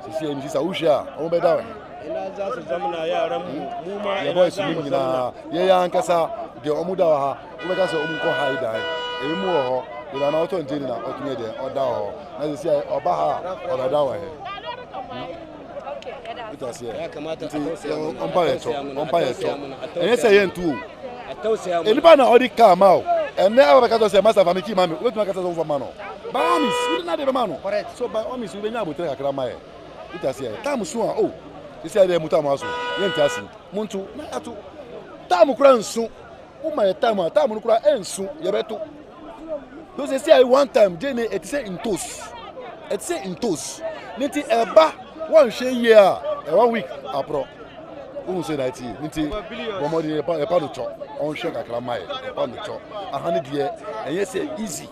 sisi MC Sausha omo mbeda wa ina za su zamana yaran mu ma ya boy su nyina ye ya ankasa de omuda wa ha we ka so omu ko haida e mu ho ila na oto ntini na otunye de oda ho na sisi oba ha oda wa he ita ya kamata on pa yeto ene se ye ntu o eni ba na odi ka ma o ene aba ka to se master famiki mami we tuna ka to so ma no ba omis we na de be ma no so ba omis we nya abotre kakra ma e ita se tam so a o isi ade muta maso yenti asi muntu na atu tamu kura nsu o ma tamu no kura ensu ye beto those say one time jene et say intos niti eba one share year 1 week apro o say that niti bomodi e pa do cho on share kakra mai e pa do cho ahani de enye say easy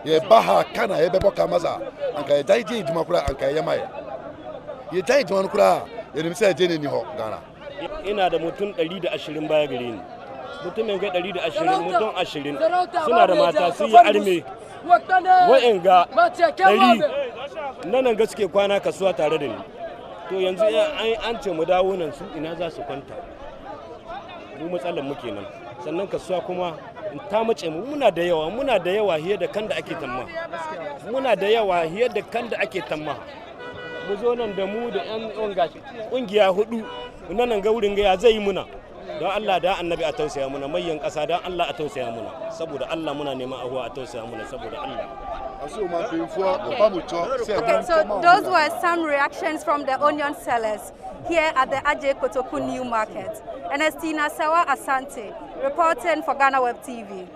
ye ba ha kana ye bebo kamaza anka ye dai je iduma kura anka ye mai ye dai iduma kura yadda sai je ne ni ho Ghana ina da mutum 120 baya gare ni mutumin ga 120 mutum 20 suna da mata sun yi arme wa'in ga 100 nan ga suke kwana kasuwa tare da ni to yanzu an ce mu dawo nan su ina za su kwanta mu matsalar mu kenan sannan kasuwa kuma ta mace mu muna da yawa hiye da kan da ake tamma mu zo nan da mu da ƴan ƙungiya hudu nan ga wurin ga ya zai muna don Allah da annabi a tausaya muna mayyan ƙasa don Allah a tausaya muna saboda Allah muna neman ahuwa a tausaya muna saboda Allah. Okay, so those were some reactions from the onion sellers here at the Ajay Kotoku New Market. Ernestina Sawa Asante, reporting for GhanaWeb TV.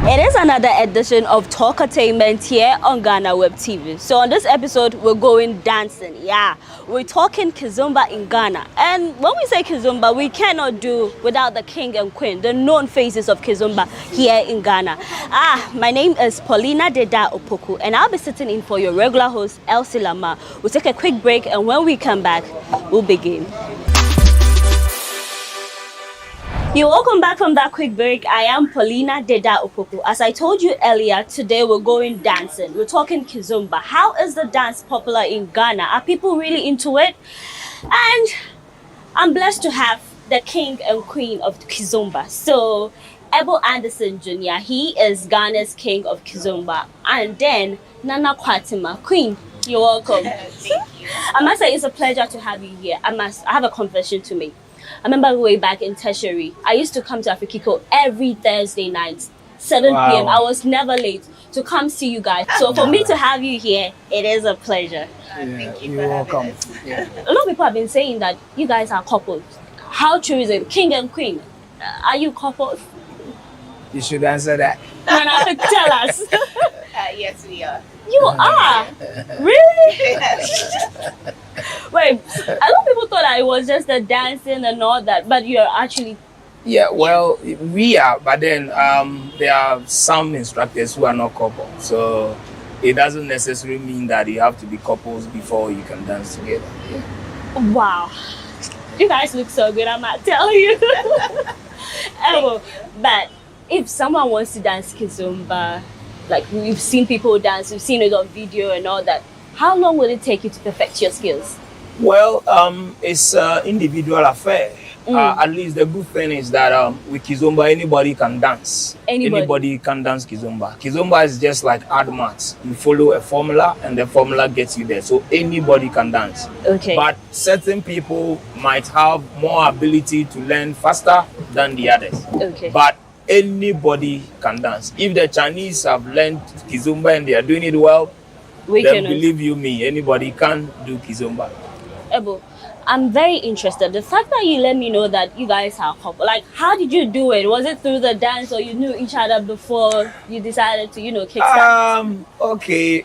It is another edition of Talkatainment here on GhanaWeb TV. So on this episode, we're going dancing. Yeah, we're talking Kizomba in Ghana. And when we say Kizomba, we cannot do without the king and queen, the known faces of Kizomba here in Ghana. My name is Paulina Deda Opoku, and I'll be sitting in for your regular host, Elsie Lama. We'll take a quick break, and when we come back, we'll begin. You're welcome back from that quick break. I am Paulina Deda Opoku. As I told you earlier, today we're going dancing. We're talking Kizomba. How is the dance popular in Ghana? Are people really into it? And I'm blessed to have the king and queen of Kizomba. So Ebo Anderson Jr., he is Ghana's king of Kizomba. And then Nana Kwatima, Queen, you're welcome. Thank you. I must say it's a pleasure to have you here. I have a confession to make. I remember way back in tertiary, I used to come to Afrikiko every Thursday night, 7 p.m. I was never late to come see you guys. So for me to have you here, it is a pleasure. Thank you. You're welcome. A lot of people have been saying that you guys are couples. How true is it? King and queen, are you couples? You should answer that. No, tell us. Yes, we are. You are? Really? Wait, a lot of people thought that it was just the dancing and all that, but you're actually... Yeah, well, we are, but then there are some instructors who are not couples. So it doesn't necessarily mean that you have to be couples before you can dance together. Yeah. Wow. You guys look so good, I'm not telling you. But if someone wants to dance Kizomba, like we've seen people dance, we've seen it on video and all that, how long will it take you to perfect your skills? Well, it's an individual affair. At least the good thing is that with Kizomba, anybody can dance. Anybody can dance Kizomba. Kizomba is just like hard maths. You follow a formula and the formula gets you there. So anybody can dance. Okay. But certain people might have more ability to learn faster than the others. Okay. But anybody can dance. If the Chinese have learned Kizomba and they are doing it well, then believe you me, anybody can do Kizomba. Ebo, I'm very interested. The fact that you let me know that you guys are a couple, like, how did you do it? Was it through the dance or you knew each other before you decided to, kickstart? Okay.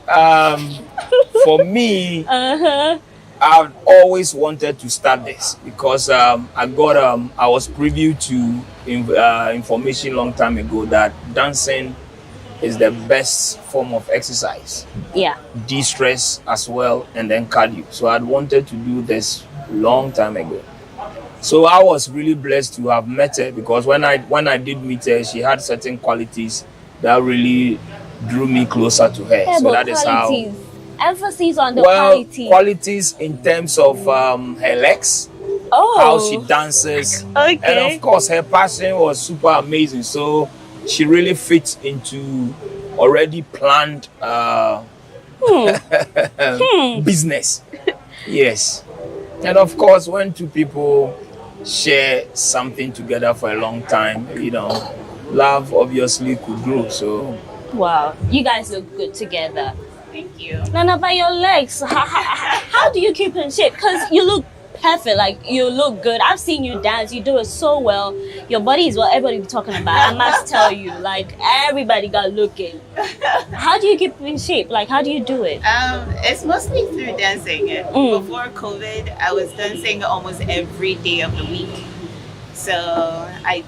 For me, I've always wanted to start this because I was privy to information long time ago that dancing is the best form of exercise. Yeah. De-stress as well, and then cardio. So I'd wanted to do this long time ago. So I was really blessed to have met her because when I did meet her, she had certain qualities that really drew me closer to her. Yeah, so that is how. Emphasis on the qualities. Qualities in terms of her legs, how she dances, and of course her passion was super amazing. So she really fits into already planned business. Yes. And of course, when two people share something together for a long time, love obviously could grow. So wow, you guys look good together. Thank you. Nana, by your legs, how do you keep in shape? Because you look perfect, like you look good. I've seen you dance, you do it so well. Your body is what everybody be talking about. I must tell you, like everybody got looking. How do you keep in shape? Like how do you do it? It's mostly through dancing. Before COVID, I was dancing almost every day of the week. So I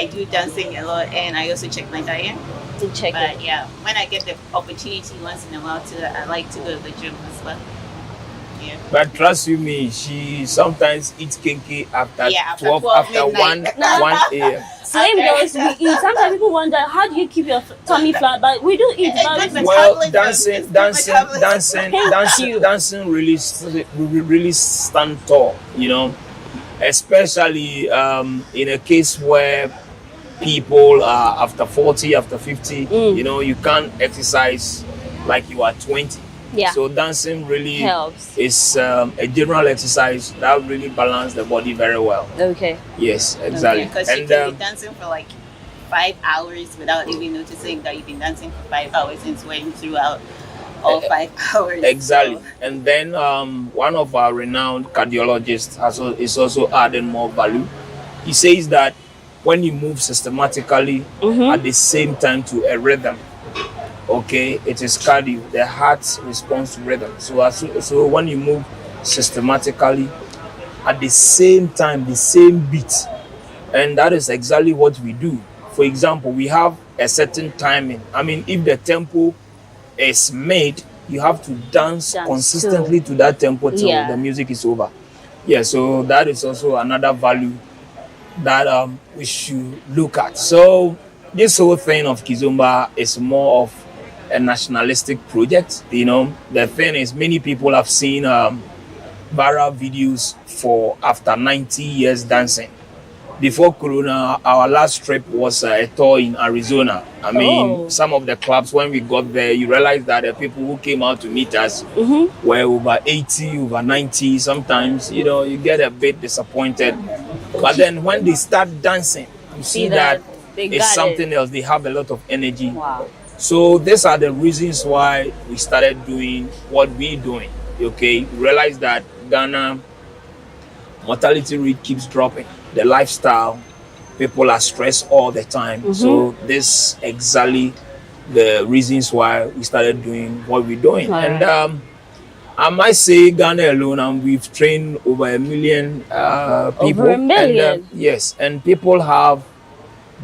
do dancing a lot, and I also check my diet. But yeah, when I get the opportunity once in a while I like to go to the gym as well. Yeah. But trust you me, she sometimes eats kinky after 12 after midnight. 1 a.m. Same goes, we eat. Sometimes people wonder, how do you keep your tummy flat? But we do eat. Well, dancing really stand tall, especially in a case where people are after 40, after 50, you can't exercise like you are 20. Yeah. So dancing really helps. Is a general exercise that really balances the body very well. Okay. Yes, exactly. Because you can be dancing for like 5 hours without even noticing that you've been dancing for 5 hours and sweating throughout all 5 hours. Exactly. So. And then one of our renowned cardiologists is also adding more value. He says that when you move systematically at the same time to a rhythm, it is cardio. The heart responds to rhythm. So when you move systematically at the same time, the same beat, and that is exactly what we do. For example, we have a certain timing. I mean, if the tempo is made, you have to dance consistently to that tempo till the music is over. Yeah, so that is also another value that we should look at. So this whole thing of Kizomba is more of a nationalistic project. The thing is, many people have seen viral videos for after 90 years dancing. before Corona, our last trip was a tour in Arizona. I mean, some of the clubs, when we got there, you realize that the people who came out to meet us were over 80, over 90. Sometimes, you know, you get a bit disappointed. But then when they start dancing, you see that it's something else. They have a lot of energy. Wow. So these are the reasons why we started doing what we're doing. Okay, we realize that Ghana mortality rate keeps dropping. The lifestyle, people are stressed all the time. So this exactly the reasons why we started doing what we're doing. And I might say Ghana alone, we've trained over 1 million people. Over 1 million? And, yes, and people have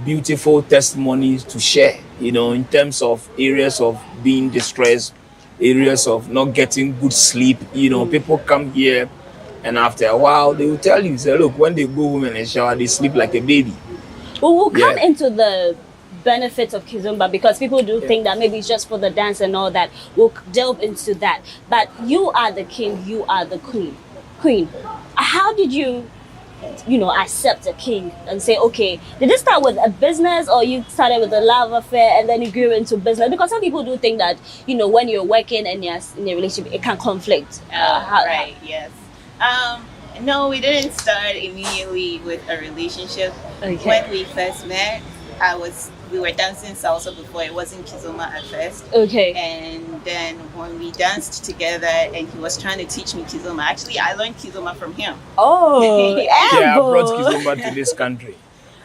beautiful testimonies to share, you know, in terms of areas of being distressed, areas of not getting good sleep. You know, people come here and after a while they will tell you, say, look, when they go home and shower, they sleep like a baby. Well, we'll come into the benefits of Kizomba because people do think that maybe it's just for the dance and all that. We'll delve into that. But you are the king, you are the queen. How did you accept a king and say, okay, did it start with a business or you started with a love affair and then you grew into business? Because some people do think that, you know, when you're working and you're in a relationship, it can conflict. Right, yes. No, we didn't start immediately with a relationship. Okay. When we first met, we were dancing salsa before. It wasn't Kizomba at first. Okay. And then when we danced together and he was trying to teach me Kizomba, actually I learned Kizomba from him. Oh, yeah, I brought Kizomba to this country.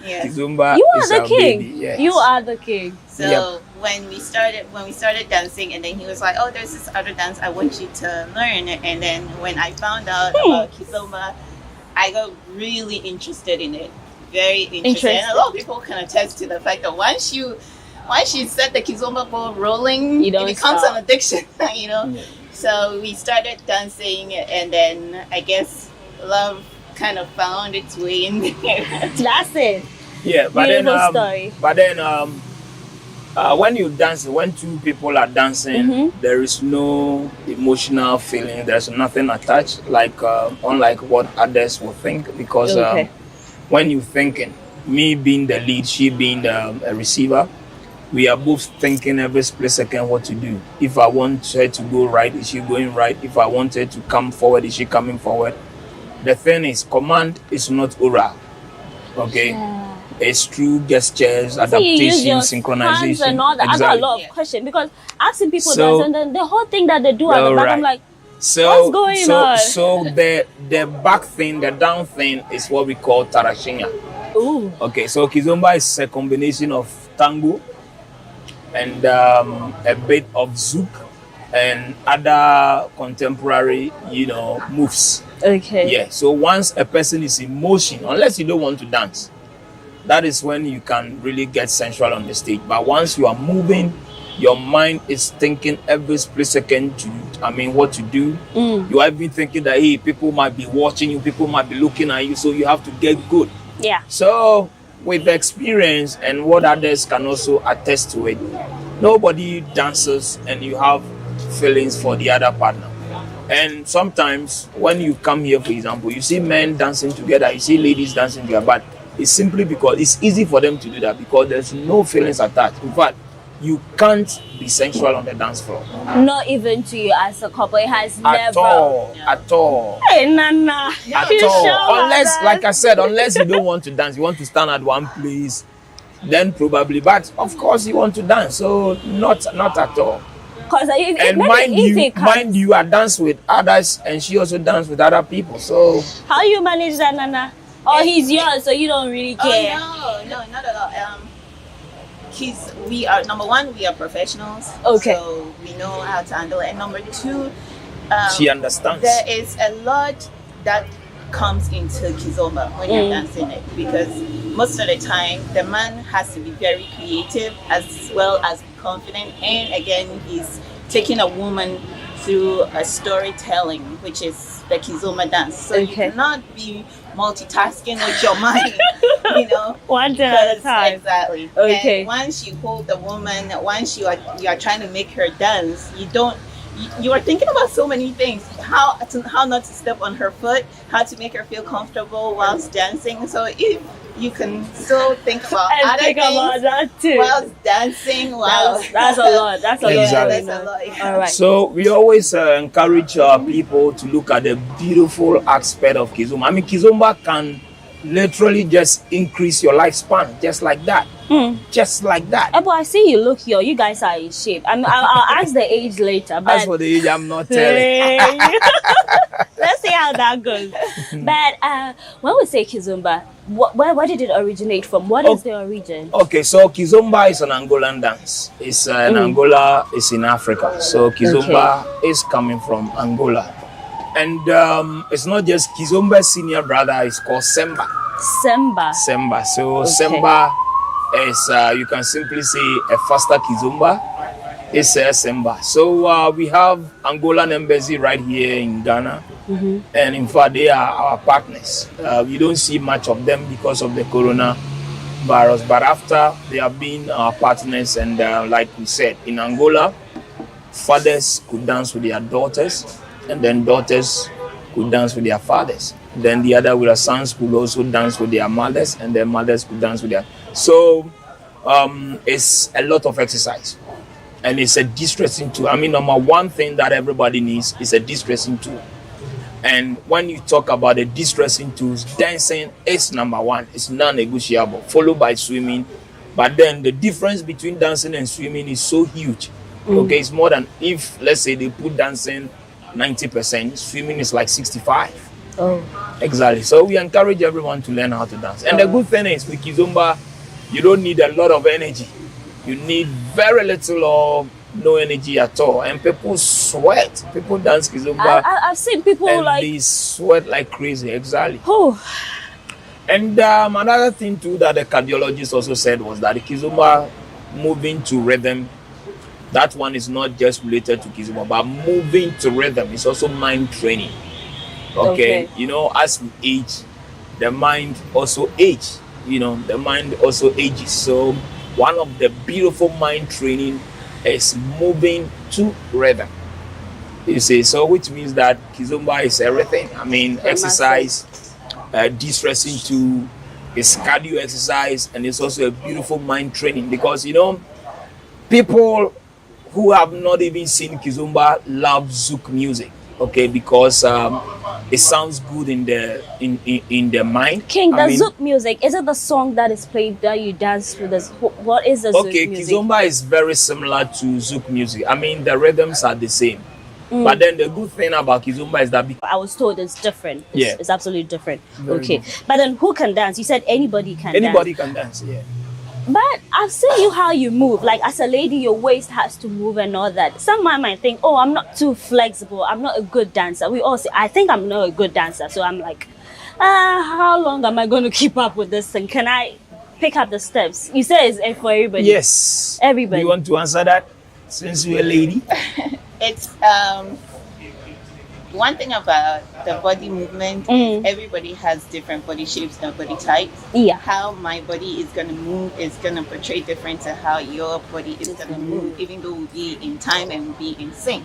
Yes. Kizomba you are is the our king. baby. Yes. You are the king. So when we started dancing, and then he was like, "Oh, there's this other dance I want you to learn." And then when I found out about Kizomba, I got really interested in it. Very interested. And a lot of people can attest to the fact that once you set the Kizomba ball rolling, it becomes an addiction. You know. Yeah. So we started dancing, and then I guess love kind of found its way in there. That's it. Yeah, but beautiful story. But then when you dance, when two people are dancing, there is no emotional feeling. There's nothing attached, like unlike what others will think. Because when you're thinking, me being the lead, she being a receiver, we are both thinking every split second what to do. If I want her to go right, is she going right? If I want her to come forward, is she coming forward? The thing is, command is not oral. Okay? Yeah. It's through gestures, adaptation, synchronization. And all that. Exactly. I got a lot of questions because I've seen people dance and then the whole thing that they do at the back, I'm like, what's going on? So the back thing, the down thing is what we call tarashinya. Ooh. Okay, so Kizomba is a combination of tango and a bit of zouk and other contemporary, moves. Okay. Yeah, so once a person is in motion, unless you don't want to dance, that is when you can really get sensual on the stage. But once you are moving, your mind is thinking every split second what to do. You are even thinking that, hey, people might be watching you, people might be looking at you, so you have to get good. Yeah. So with the experience and what others can also attest to it, nobody dances and you have feelings for the other partner. And sometimes when you come here, for example, you see men dancing together, you see ladies dancing together, but it's simply because it's easy for them to do that because there's no feelings attached. In fact, you can't be sensual on the dance floor. Not even to you as a couple. It has at never. At all. Hey, Nana. At all. Unless, like I said, unless you don't want to dance, you want to stand at one place, then probably. But of course, you want to dance, so not at all. And mind you, I dance with others, and she also dance with other people. So how you manage that, Nana? Or he's yours, so you don't really care? Oh, no, not at all. We are, number one, we are professionals. Okay. So we know how to handle it. And number two, she understands. There is a lot that comes into Kizomba when you're dancing it, because most of the time the man has to be very creative as well as confident, and again he's taking a woman through a storytelling, which is the Kizomba dance. So you cannot be multitasking with your mind, one thing at a time. Exactly. Okay. And once you hold the woman, once you are trying to make her dance, you are thinking about so many things: how not to step on her foot, how to make her feel comfortable whilst dancing. So if you can still think about And other think things about that too. while dancing. Wow, That's a lot. That's a lot. Exactly. That's a lot. All right. So we always encourage people to look at the beautiful aspect of Kizomba. I mean, Kizomba can literally just increase your lifespan, just like that. Just like that. But I see you look young. You guys are in shape. I'll ask the age later. But As for the age, I'm not telling. Let's see how that goes. But when we say Kizomba, where did it originate from? What is the origin? Okay, so Kizomba is an Angolan dance. It's in Angola, it's in Africa. So Kizomba is coming from Angola. And it's not just Kizomba's senior brother, it's called Semba. Semba. So Semba is, you can simply say, a faster Kizomba. It's Semba. So we have Angolan embassy right here in Ghana. And in fact, they are our partners. We don't see much of them because of the coronavirus. But after, they have been our partners. And like we said, in Angola, fathers could dance with their daughters. And then daughters could dance with their fathers. Then the other with their sons could also dance with their mothers, and their mothers could dance with their. So it's a lot of exercise, and it's a distressing tool. I mean, number one thing that everybody needs is a distressing tool. And when you talk about the distressing tools, dancing is number one. It's non-negotiable, followed by swimming. But then the difference between dancing and swimming is so huge. Okay, it's more than, if let's say they put dancing 90%, swimming is like 65. Exactly. So we encourage everyone to learn how to dance. And the good thing is, with Kizomba, you don't need a lot of energy. You need very little or no energy at all. And people sweat. People dance Kizomba. I've seen people and like... they sweat like crazy. Exactly. And another thing too that the cardiologist also said was that the Kizomba moving to rhythm, that one is not just related to Kizomba, but moving to rhythm is also mind training. Okay. You know, as we age, the mind also ages. You know, the mind also ages. So one of the beautiful mind training is moving to rhythm. You see, so which means that Kizomba is everything. I mean, exercise, de-stressing too, it's cardio exercise, and it's also a beautiful mind training because, you know, people who have not even seen Kizomba love Zouk music, okay, because it sounds good in the mind. King, Zouk music, is it the song that is played that you dance to? What is the Zouk music? Okay, Kizomba is very similar to Zouk music. I mean, the rhythms are the same. But then the good thing about Kizomba is that I was told it's different. It's absolutely different. Very okay. different. But then who can dance? You said anybody can dance. Anybody can dance, yeah. But I've seen you how you move. Like as a lady, your waist has to move and all that. Some man might think, oh, I'm not too flexible. I'm not a good dancer. We all say, I think I'm not a good dancer. So I'm like, how long am I going to keep up with this thing? Can I pick up the steps? You said it's for everybody. Yes. Everybody. You want to answer that since you're a lady? It's one thing about the body movement, everybody has different body shapes and body types. Yeah. How my body is going to move is going to portray different to how your body is going to move, even though we'll be in time and we'll be in sync.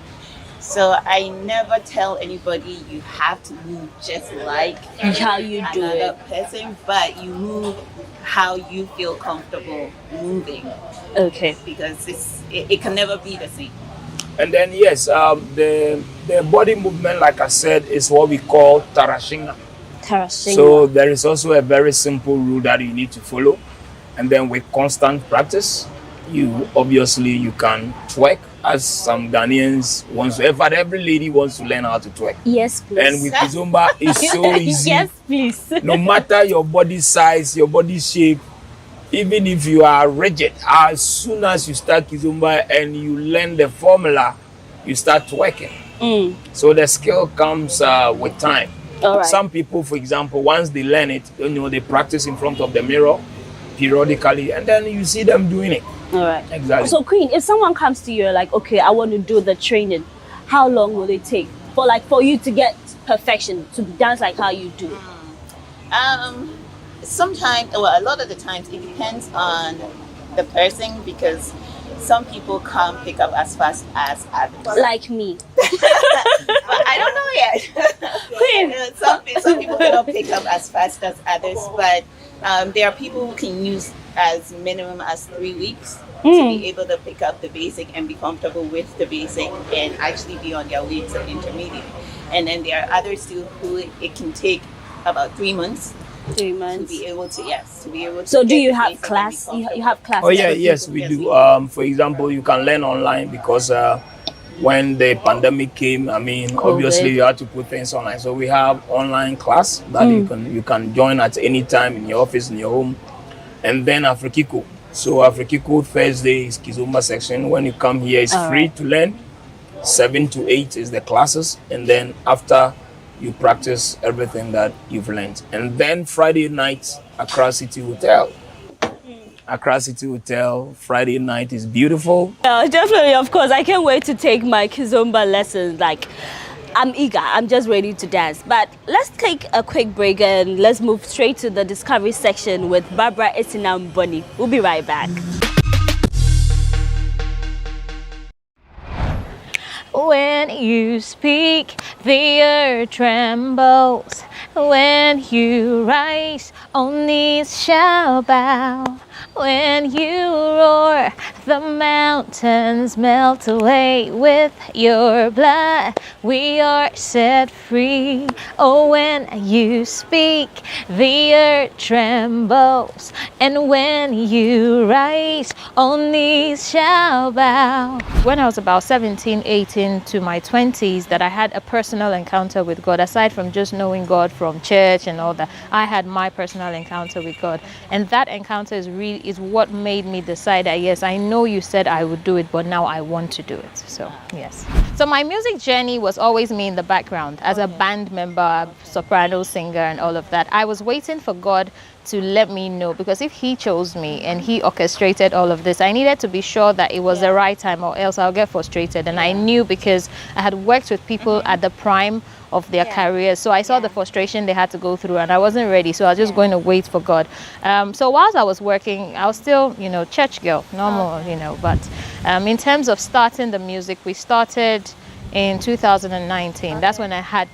So I never tell anybody you have to move just like how you do another person, but you move how you feel comfortable moving. Okay. Because it can never be the same. And then yes, the body movement, like I said, is what we call Tarashinga. So there is also a very simple rule that you need to follow. And then with constant practice, you can twerk, as some Ghanaians want to. In fact, every lady wants to learn how to twerk. Yes, please. And with Kizomba, it's so easy. Yes, please. No matter your body size, your body shape, even if you are rigid, as soon as you start Kizomba and you learn the formula, you start twerking. So the skill comes with time. All right. Some people, for example, once they learn it, they practice in front of the mirror periodically, and then you see them doing it. All right. Exactly. So Queen, if someone comes to you like, okay, I want to do the training, how long will it take for you to get perfection, to dance like how you do? Sometimes, well, a lot of the times it depends on the person, because some people can't pick up as fast as others. Like me. But I don't know yet. some people cannot pick up as fast as others, but there are people who can use as minimum as 3 weeks to be able to pick up the basic and be comfortable with the basic and actually be on their way to intermediate. And then there are others too who it can take about 3 months. 3 months. To be able to, yes, to be able to. So do you have class? You have class? Oh yeah, yes, we do. For example, you can learn online because when the pandemic came, I mean, COVID. obviously you had to put things online. So we have online class that you can join at any time in your office, in your home. And then Afrikiko. So Afrikiko Thursday is Kizomba section. When you come here, it's free to learn. 7 to 8 is the classes, and then after you practice everything that you've learned. And then Friday night, Accra City Hotel. Accra City Hotel, Friday night is beautiful. Yeah, definitely, of course. I can't wait to take my Kizomba lessons. Like, I'm eager. I'm just ready to dance. But let's take a quick break and let's move straight to the discovery section with Barbara Esinam Bonnie. We'll be right back. When you speak, the earth trembles. When you rise, all knees shall bow. When you roar, the mountains melt away. With your blood, we are set free. Oh, when you speak, the earth trembles. And when you rise, all knees shall bow. When I was about 17, 18 to my 20s, that I had a personal encounter with God. Aside from just knowing God from church and all that, I had my personal encounter with God. And that encounter is what made me decide that, yes, I know you said I would do it, but now I want to do it. So, yes. So my music journey was always me in the background as a band member, soprano, singer, and all of that. I was waiting for God to let me know, because if he chose me and he orchestrated all of this, I needed to be sure that it was the right time, or else I'll get frustrated. And I knew, because I had worked with people at the prime of their careers, so I saw the frustration they had to go through, and I wasn't ready, so I was just going to wait for God. So whilst I was working, I was still, church girl, normal, but in terms of starting the music, we started in 2019. That's when I had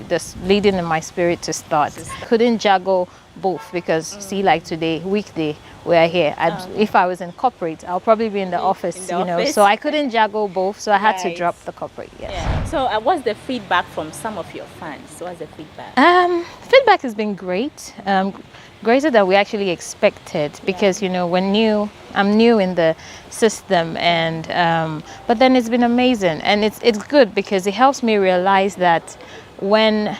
this leading in my spirit to start. Couldn't juggle both, because see, like today, weekday, we're here. If I was in corporate, I'll probably be in the office, so I couldn't juggle both, so I had to drop the corporate. So what's the feedback from some of your fans? What's the feedback? Feedback has been great, greater than we actually expected, because I'm new in the system, and but then it's been amazing, and it's good, because it helps me realize that when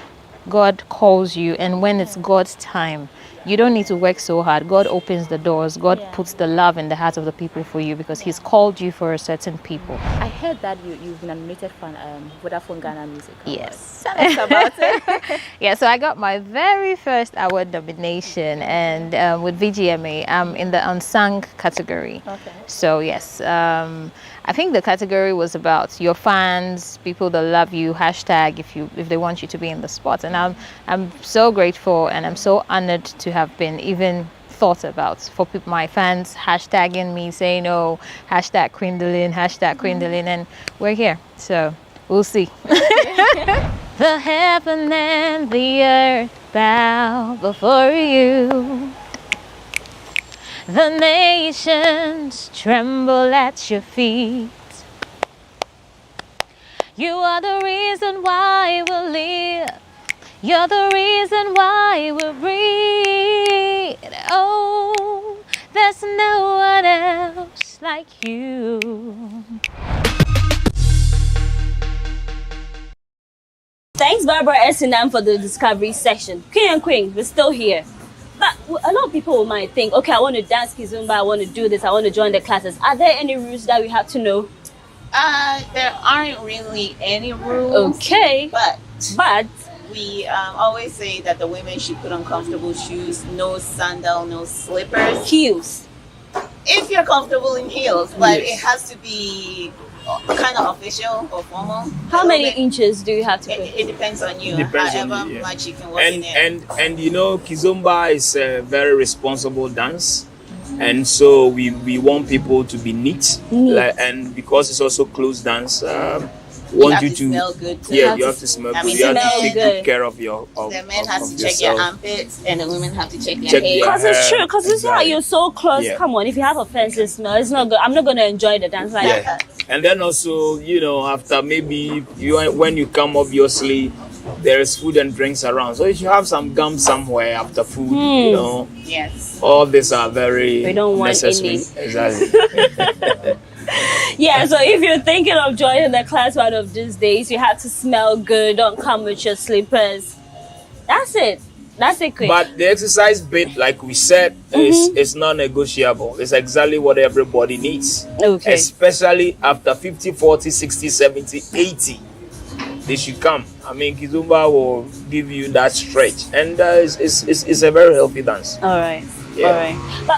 God calls you and when it's God's time, you don't need to work so hard. God opens the doors. God puts the love in the hearts of the people for you, because he's called you for a certain people. I heard that you've been nominated for Vodafone Ghana Music Award. Yes. Tell us about it. Yeah, so I got my very first award nomination, and with VGMA, I'm in the unsung category. Okay. So yes, I think the category was about your fans, people that love you, hashtag if they want you to be in the spot. And I'm so grateful, and I'm so honored to have been even thought about, for my fans hashtagging me, saying, oh, hashtag Quindolin, and we're here. So we'll see. The heaven and the earth bow before you. The nations tremble at your feet. You are the reason why we live. You're the reason why we breathe. Oh, there's no one else like you. Thanks, Barbara Esinam, for the discovery section. King and Queen, we're still here. But a lot of people might think, okay, I want to dance Kizomba, I want to do this, I want to join the classes. Are there any rules that we have to know? There aren't really any rules. Okay. But we always say that the women should put on comfortable shoes, no sandal, no slippers. Heels. If you're comfortable in heels, but it has to be kind of official or formal. How many inches do you have to put? It depends on you. Depends however on you, much you can work in it. And Kizomba is a very responsible dance. And so we want people to be neat. And because it's also closed dance, want you to smell good too. Yeah, you have to smell good. You have to take good care of your. The men have to check yourself. your armpits, and the women have to check their Check hair. Because it's true. Because it's like you're so close. Yeah. Come on, if you have offensive smell, it's not good. I'm not gonna enjoy the dance like that. And then also, you know, after maybe when you come, obviously there is food and drinks around. So if you have some gum somewhere after food, you know, all these are very We don't want necessary. any. Exactly. Yeah, so if you're thinking of joining the class one of these days, you have to smell good. Don't come with your slippers. That's it. That's it, Queen. But the exercise bit, like we said, is non-negotiable. It's exactly what everybody needs. Okay. Especially after 50, 40, 60, 70, 80. They should come. I mean, Kizomba will give you that stretch. And it's a very healthy dance. All right. Yeah. All right.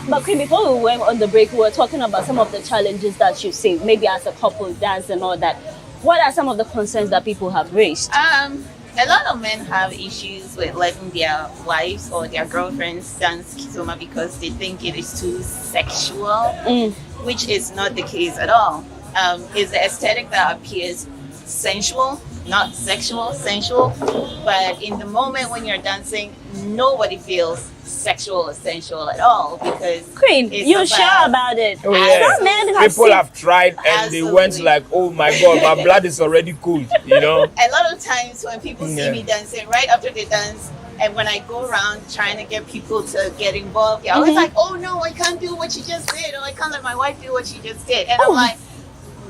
But Queen, before we went on the break, we were talking about some of the challenges that you see, maybe as a couple dance and all that. What are some of the concerns that people have raised? A lot of men have issues with letting their wives or their girlfriends dance Kizomba because they think it is too sexual, which is not the case at all. It's the aesthetic that appears sensual, not sexual, sensual. But in the moment when you're dancing, nobody feels sexual or sensual at all because Queen, you're sure about it. Oh, yeah. Some men have People have tried and they went like, oh my God, my blood is already cool, you know? A lot of times when people see me dancing, right after they dance, and when I go around trying to get people to get involved, they're always like, oh no, I can't do what you just did, or I can't let my wife do what she just did. And I'm like,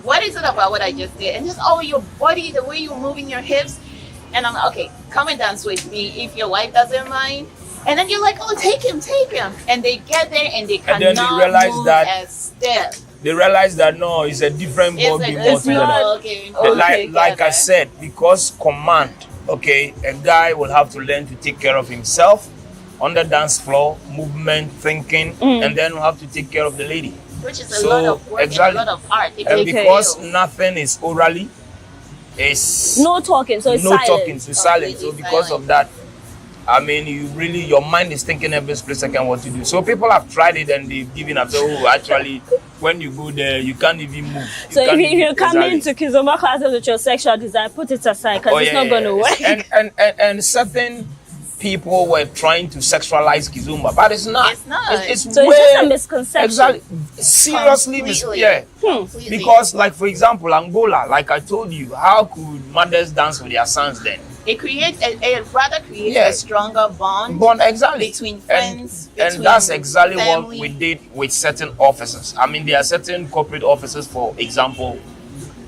what is it about what I just did? And just, oh, your body, the way you're moving your hips. And I'm like, okay, come and dance with me if your wife doesn't mind. And then you're like, oh, take him. And they get there and they cannot then they realize move that as stiff. They realize that no, it's a different ballgame. Like I said, because command, okay, a guy will have to learn to take care of himself on the dance floor, movement, thinking, and then will have to take care of the lady. Which is a lot of work and a lot of art. And because nothing is orally, it's no talking, so it's silent. No talking, so silent. So because of that, I mean, your mind is thinking every split second what to do. So people have tried it and they've given up. So actually, when you go there, you can't even move. So if you come into Kizomba classes with your sexual desire, put it aside because it's not going to work. And certain people were trying to sexualize Kizomba, but it's not. It's so it's just a misconception. Exactly. Seriously, because like for example, Angola, like I told you, how could mothers dance with their sons then? It creates a stronger bond exactly between friends. And that's exactly what we did with certain officers. I mean, there are certain corporate officers, for example,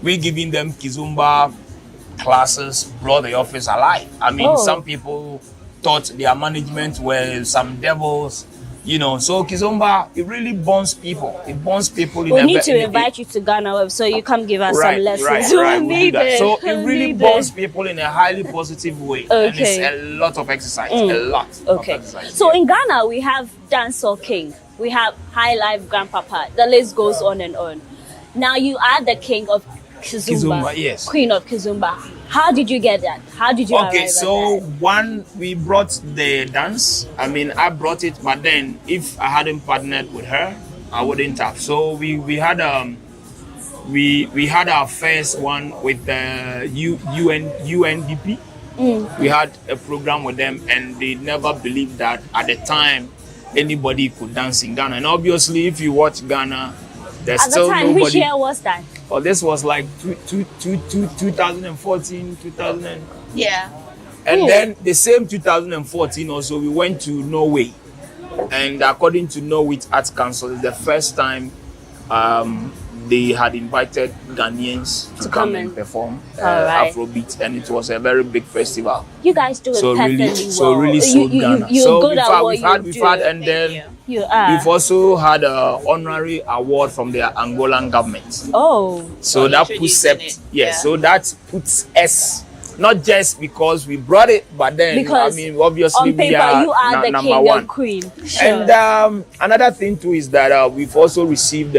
we're giving them Kizomba classes, brought the office alive. I mean, some people thought their management were some devils, you know. So Kizomba, it really bonds people. It bonds people. We need to invite you to GhanaWeb so you come give us some lessons. Right. We need it. So it really bonds people in a highly positive way. Okay. And it's a lot of exercise. A lot of exercise. So in Ghana, we have Dancehall King. We have High Life Grandpapa. The list goes on and on. Now you are the king of Kizomba, yes. Queen of Kizomba. How did you get that? How did you arrive at that? One, we brought the dance. I mean, I brought it, but then if I hadn't partnered with her, I wouldn't have. So we had we had our first one with the UNDP. We had a program with them, and they never believed that at the time anybody could dance in Ghana. And obviously, if you watch Ghana, there's still nobody. At the time, which year was that? Oh, this was like 2014, 2000. Yeah. And then the same 2014 also, we went to Norway. And according to Norway Arts Council, it's the first time they had invited Ghanaians to come and perform Afrobeat. And it was a very big festival. You guys do it perfectly well. So really sold Ghana. You're good at what you do. And then we've also had an honorary award from the Angolan government. Oh. So that puts so that puts us, not just because we brought it, but then because I mean obviously on paper, we are, you are the number king one. and queen. Sure. And another thing too is that we've also received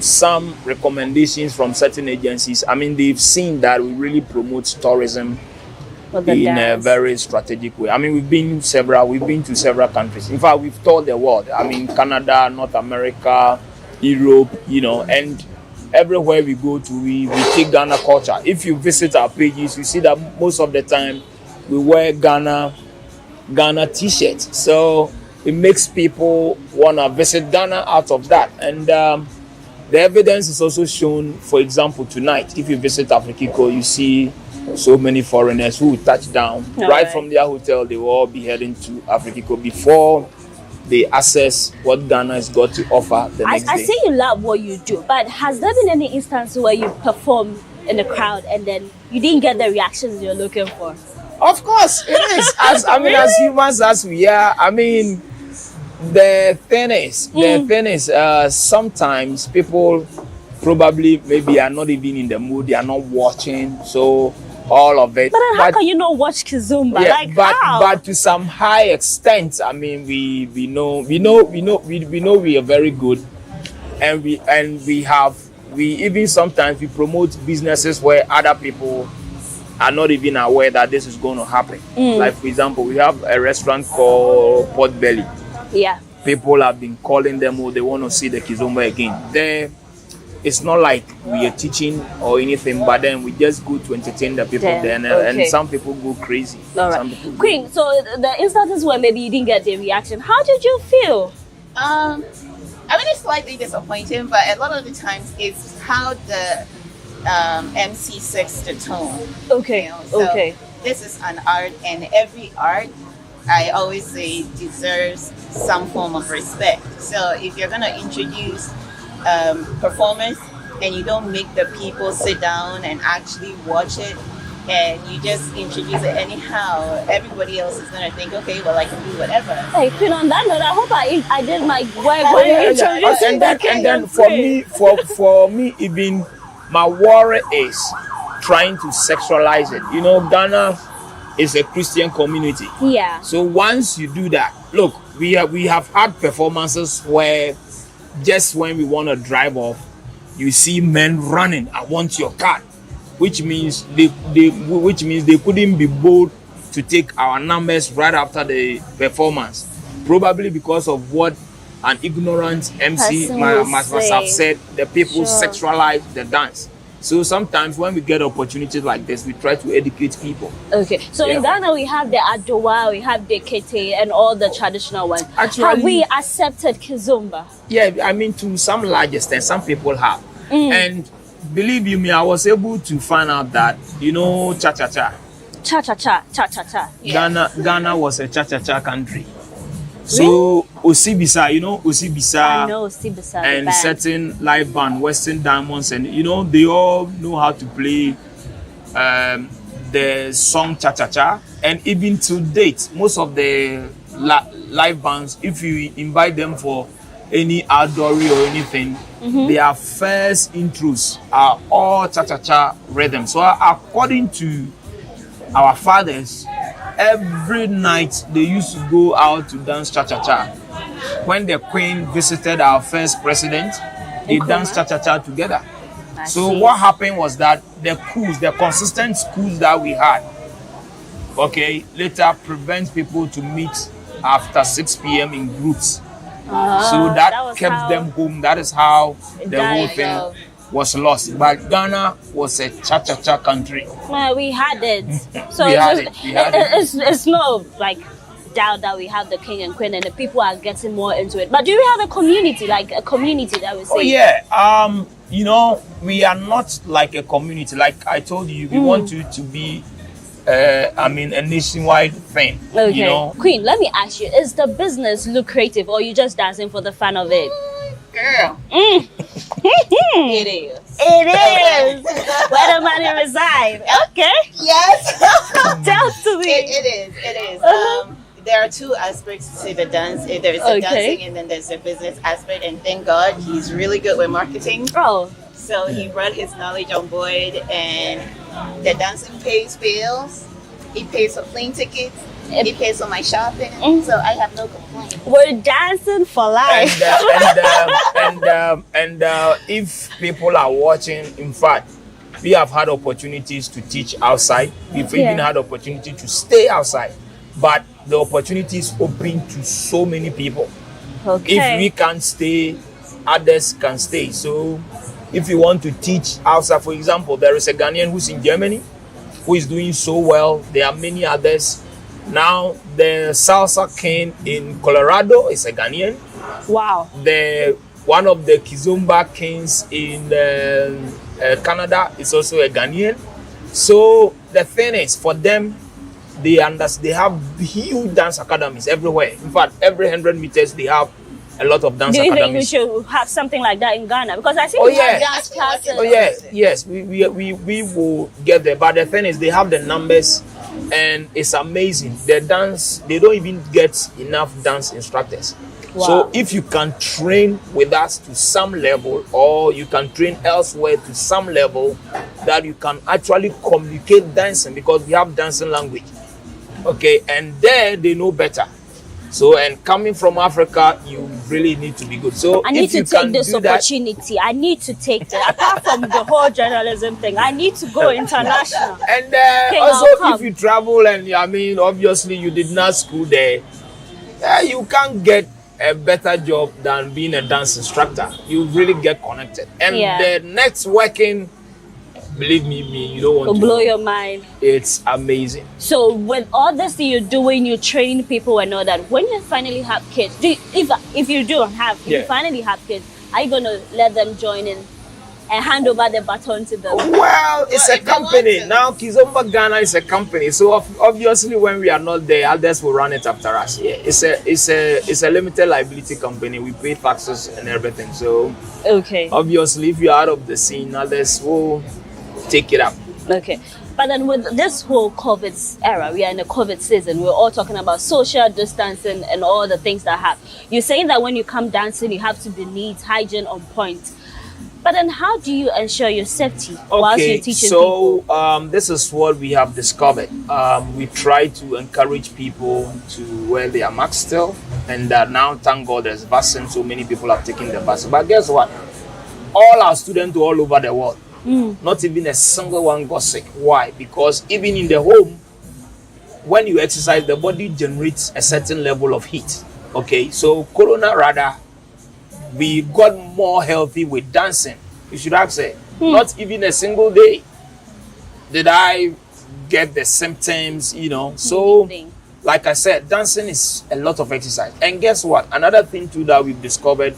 some recommendations from certain agencies. I mean, they've seen that we really promote tourism in a very strategic way. I mean, we've been to several countries. In fact, we've toured the world. I mean, Canada, North America, Europe, you know, and everywhere we go to, we take Ghana culture. If you visit our pages, you see that most of the time we wear Ghana t-shirts. So it makes people want to visit Ghana out of that. And the evidence is also shown, for example, tonight. If you visit Afrikiko, you see so many foreigners who touch down right from their hotel. They will all be heading to Afrikiko before they access what Ghana has got to offer the next day. I see you love what you do, but has there been any instance where you perform in the crowd and then you didn't get the reactions you're looking for? Of course, it is. As humans as we are, I mean, the thing is, sometimes people probably maybe are not even in the mood. They are not watching, so all of it. But then how can you not watch Kizomba? Yeah, like how? But to some high extent, I mean, we know we are very good, and we even sometimes we promote businesses where other people are not even aware that this is going to happen. Like, for example, we have a restaurant called Pot Belly. Yeah. People have been calling them, they want to see the Kizomba again. It's not like we are teaching or anything, but then we just go to entertain the people there, and some people go crazy. All right. Queen, so the instances where maybe you didn't get the reaction, how did you feel? I mean, it's slightly disappointing, but a lot of the times it's how the MC sets the tone. Okay. You know? So this is an art, and every art, I always say, deserves some form of respect. So if you're gonna introduce performance and you don't make the people sit down and actually watch it, and you just introduce it anyhow, everybody else is gonna think, okay, well, I can do whatever. Hey, Queen, on that note, I hope I did my work when you introduced and then for me, even my worry is trying to sexualize it. You know, Ghana is a Christian community. Yeah. So once you do that, look, we have had performances where just when we want to drive off, you see men running, I want your car, which means they couldn't be bold to take our numbers right after the performance, probably because of what an ignorant MC must have said. The people sexualize the dance. So sometimes when we get opportunities like this, we try to educate people. Okay, so in Ghana we have the Adowa, we have the Kete, and all the traditional ones. Actually, have we accepted Kizomba? Yeah, I mean, to some large extent, some people have. And believe you me, I was able to find out that, you know, cha-cha-cha. Cha-cha-cha. Ghana was a cha-cha-cha country. So Osibisa, you know Osibisa, I know Osibisa, and certain live band, Western Diamonds, and you know they all know how to play the song Cha Cha Cha. And even to date, most of the live bands, if you invite them for any outdoory or anything, their first intros are all Cha Cha Cha rhythm. So according to our fathers, every night they used to go out to dance cha-cha-cha. When the Queen visited our first president, they danced cha-cha-cha together. So what happened was that the consistent schools that we had, later prevents people to meet after 6 p.m. in groups. So that kept them home. That is how the whole thing was lost. But Ghana was a cha-cha-cha country. Well, we had it. So it's no like doubt that we have the king and queen and the people are getting more into it. But do we have a community, like a community that we say? Oh yeah. You know, we are not like a community. Like I told you, we want you to be a nationwide thing. Okay. You know? Queen, let me ask you, is the business lucrative or you just dancing for the fun of it? Girl. It is. It is. Where the money resides. Okay. Yes. Tell to me. It is. There are two aspects to the dance. There's the dancing and then there's the business aspect. And thank God he's really good with marketing. Oh. So he brought his knowledge on board, and the dancing pays bills. He pays for plane tickets. He pays for my shopping. So I have no complaints. We're dancing for life. And if people are watching, in fact, We have had opportunities to teach outside. We've even had opportunity to stay outside. But the opportunity is open to so many people. Okay. If we can't stay, others can stay. So if you want to teach outside, for example, there is a Ghanaian who's in Germany who is doing so well. There are many others. Now, the salsa king in Colorado is a Ghanaian. Wow. One of the Kizomba kings in Canada is also a Ghanaian. So the thing is, for them, they have huge dance academies everywhere. In fact, every 100 meters they have a lot of dance academies. Do you think we should have something like that in Ghana? Because I see have dance classes. Oh yeah, yes, we will get there. But the thing is, they have the numbers, and it's amazing. The dance, they don't even get enough dance instructors. Wow. So if you can train with us to some level, or you can train elsewhere to some level, that you can actually communicate dancing, because we have dancing language. Okay, and there they know better. So, and coming from Africa, you really need to be good. So I need if to you take can this do that, opportunity. I need to take it. Apart from the whole journalism thing, I need to go international. And Okay, also, I'll come. if you travel, and I mean, obviously you did not school there, you can't get a better job than being a dance instructor. You really get connected. And the networking, believe me, you don't want It'll to blow your mind. It's amazing. So with all this thing you're doing, you train people and all that. When you finally have kids, if you finally have kids, are you gonna let them join in and hand over the baton to them? Well, it's a company. Now Kizomba Ghana is a company. So obviously when we are not there, others will run it after us. Yeah. It's a limited liability company. We pay taxes and everything. So obviously if you're out of the scene, others will take it up. Okay. But then with this whole COVID era, we are in a COVID season, we're all talking about social distancing and all the things that have. You're saying that when you come dancing, you have to be neat, hygiene on point. But then how do you ensure your safety whilst you're teaching people? So this is what we have discovered. We try to encourage people to wear their masks still. And now, thank God, there's vaccine, so many people have taken the vaccine. But guess what? All our students all over the world, not even a single one got sick. Why? Because even in the home, when you exercise, the body generates a certain level of heat. Okay, so Corona rather, we got more healthy with dancing. You should have said, not even a single day did I get the symptoms, So, like I said, dancing is a lot of exercise. And guess what? Another thing too that we've discovered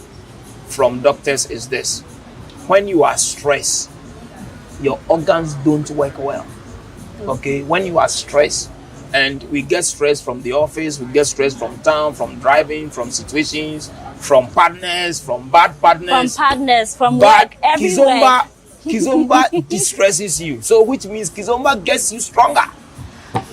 from doctors is this. When you are stressed, your organs don't work well. Okay, when you are stressed, and we get stressed from the office, we get stressed from town, from driving, from situations, from partners, from bad partners. From partners, from work, everywhere. Kizomba distresses you. So which means Kizomba gets you stronger.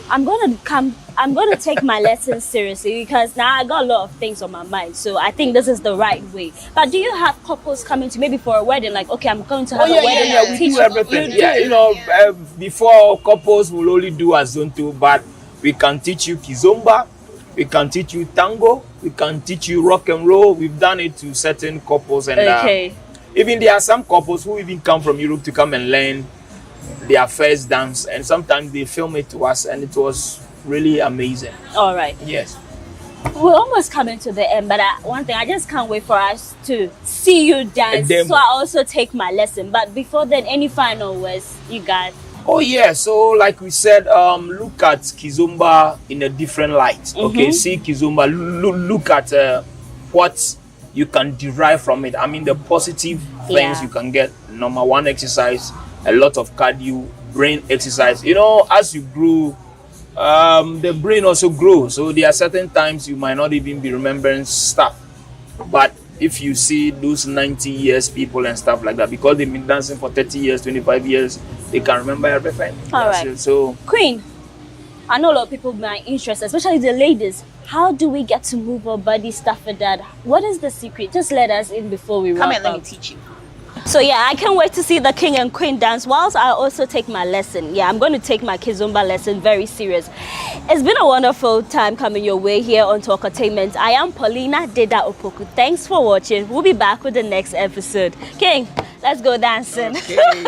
I'm gonna take my lessons seriously, because now I got a lot of things on my mind. So I think this is the right way. But do you have couples coming to maybe for a wedding? Like, okay, I'm going to have a wedding. Yeah, we do everything. Before couples will only do Azonto, but we can teach you Kizomba, we can teach you tango, we can teach you rock and roll. We've done it to certain couples, and even there are some couples who even come from Europe to come and learn their first dance, and sometimes they film it to us, and it was really amazing. All right. Yes. We're almost coming to the end, but one thing, I just can't wait for us to see you dance, so I also take my lesson. But before then, any final words you got? Oh yeah, so like we said, look at Kizomba in a different light. Okay, see Kizomba, look at what you can derive from it. I mean, the positive things you can get. Number one, exercise, a lot of cardio, brain exercise. As you grow, the brain also grows. So there are certain times you might not even be remembering stuff. But if you see those 90 years people and stuff like that, because they've been dancing for 30 years, 25 years, they can remember everything. All right. So Queen, I know a lot of people might be interested, especially the ladies. How do we get to move our body, stuff like that? What is the secret? Just let us in before we Come wrap and let up. me teach you. So yeah, I can't wait to see the king and queen dance whilst I also take my lesson. Yeah, I'm going to take my Kizomba lesson very serious. It's been a wonderful time coming your way here on Talkatainment. I am Paulina Deda Opoku. Thanks for watching. We'll be back with the next episode. King, let's go dancing. Okay.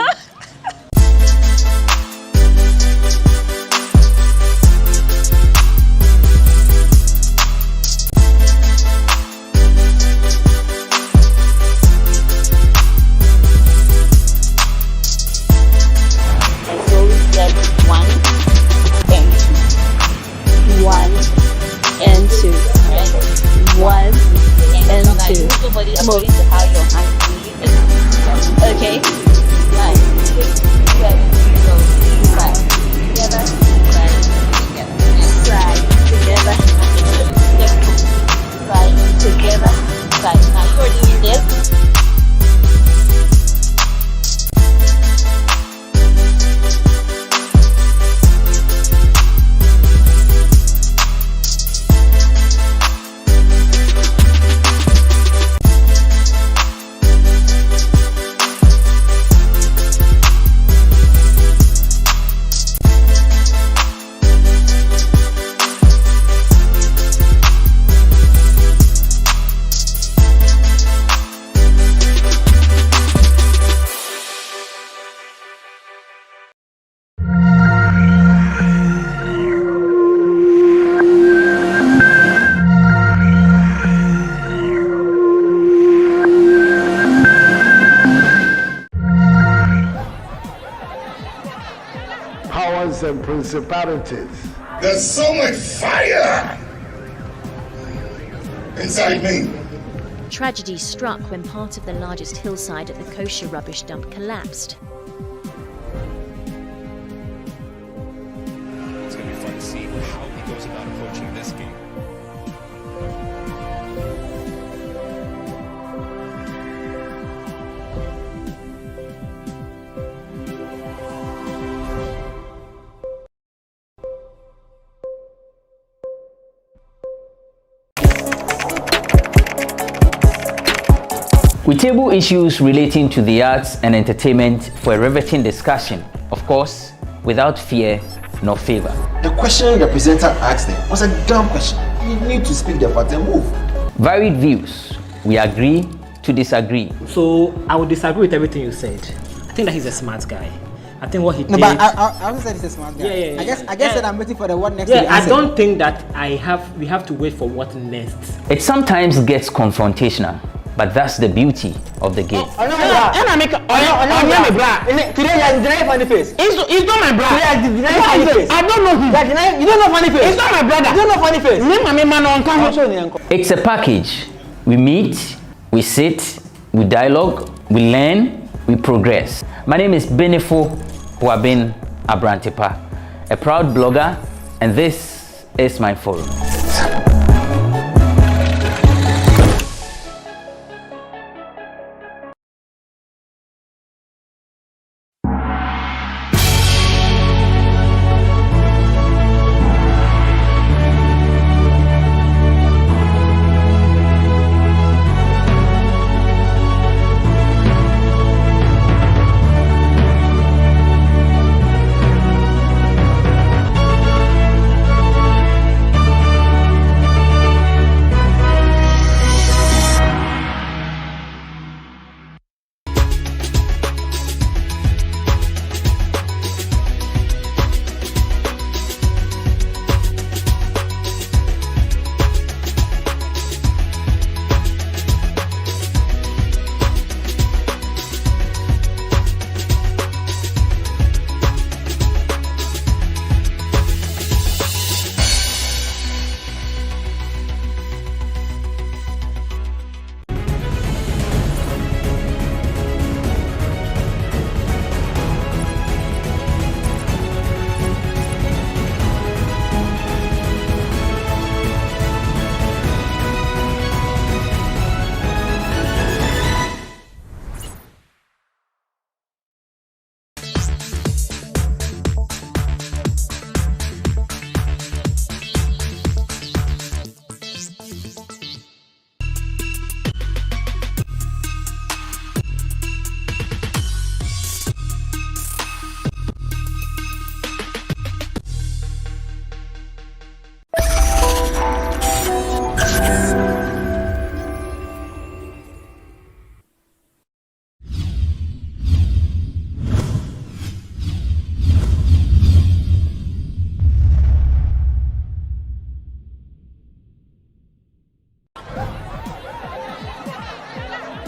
powers and principalities. There's so much fire inside me. Tragedy struck when part of the largest hillside at the kosher rubbish dump collapsed. It's going to be fun to see how he goes about approaching this game. We table issues relating to the arts and entertainment for a riveting discussion, of course, without fear nor favor. The question the presenter asked them was a dumb question. You need to speak the part and move. Varied views. We agree to disagree. So I would disagree with everything you said. I think that he's a smart guy. I think what he did. No, but I also said he's a smart guy. Yeah. I guess that I'm waiting for the what next. Yeah, I don't think that we have to wait for what next. It sometimes gets confrontational, but that's the beauty of the game. Today you are denying funny face. It's not my brother. Today you are denying funny face. I don't know him. You don't know funny face. It's not my brother. You don't know funny face. It's a package. We meet, we sit, we dialogue, we learn, we progress. My name is Benefo Huabin Abrantepa, a proud blogger, and this is my forum.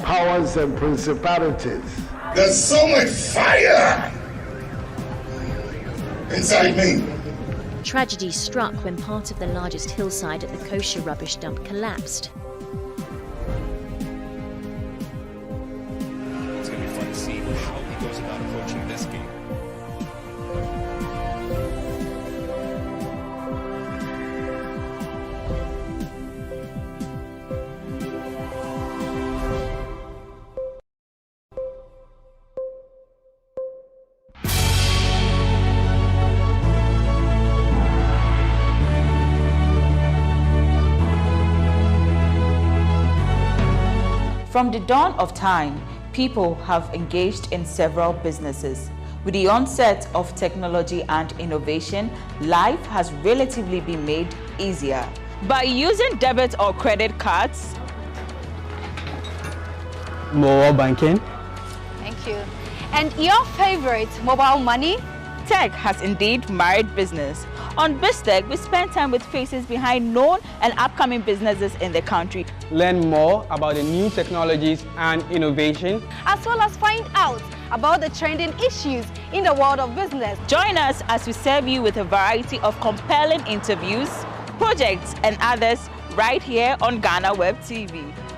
Powers and principalities. There's so much fire inside me. Tragedy struck when part of the largest hillside at the kosher rubbish dump collapsed. It's going to be fun to see how he goes about approaching this game. From the dawn of time, people have engaged in several businesses. With the onset of technology and innovation, life has relatively been made easier. By using debit or credit cards, mobile banking. Thank you. And your favorite, mobile money? Tech has indeed married business. On BizTech, we spend time with faces behind known and upcoming businesses in the country. Learn more about the new technologies and innovation, as well as find out about the trending issues in the world of business. Join us as we serve you with a variety of compelling interviews, projects, and others right here on GhanaWeb TV.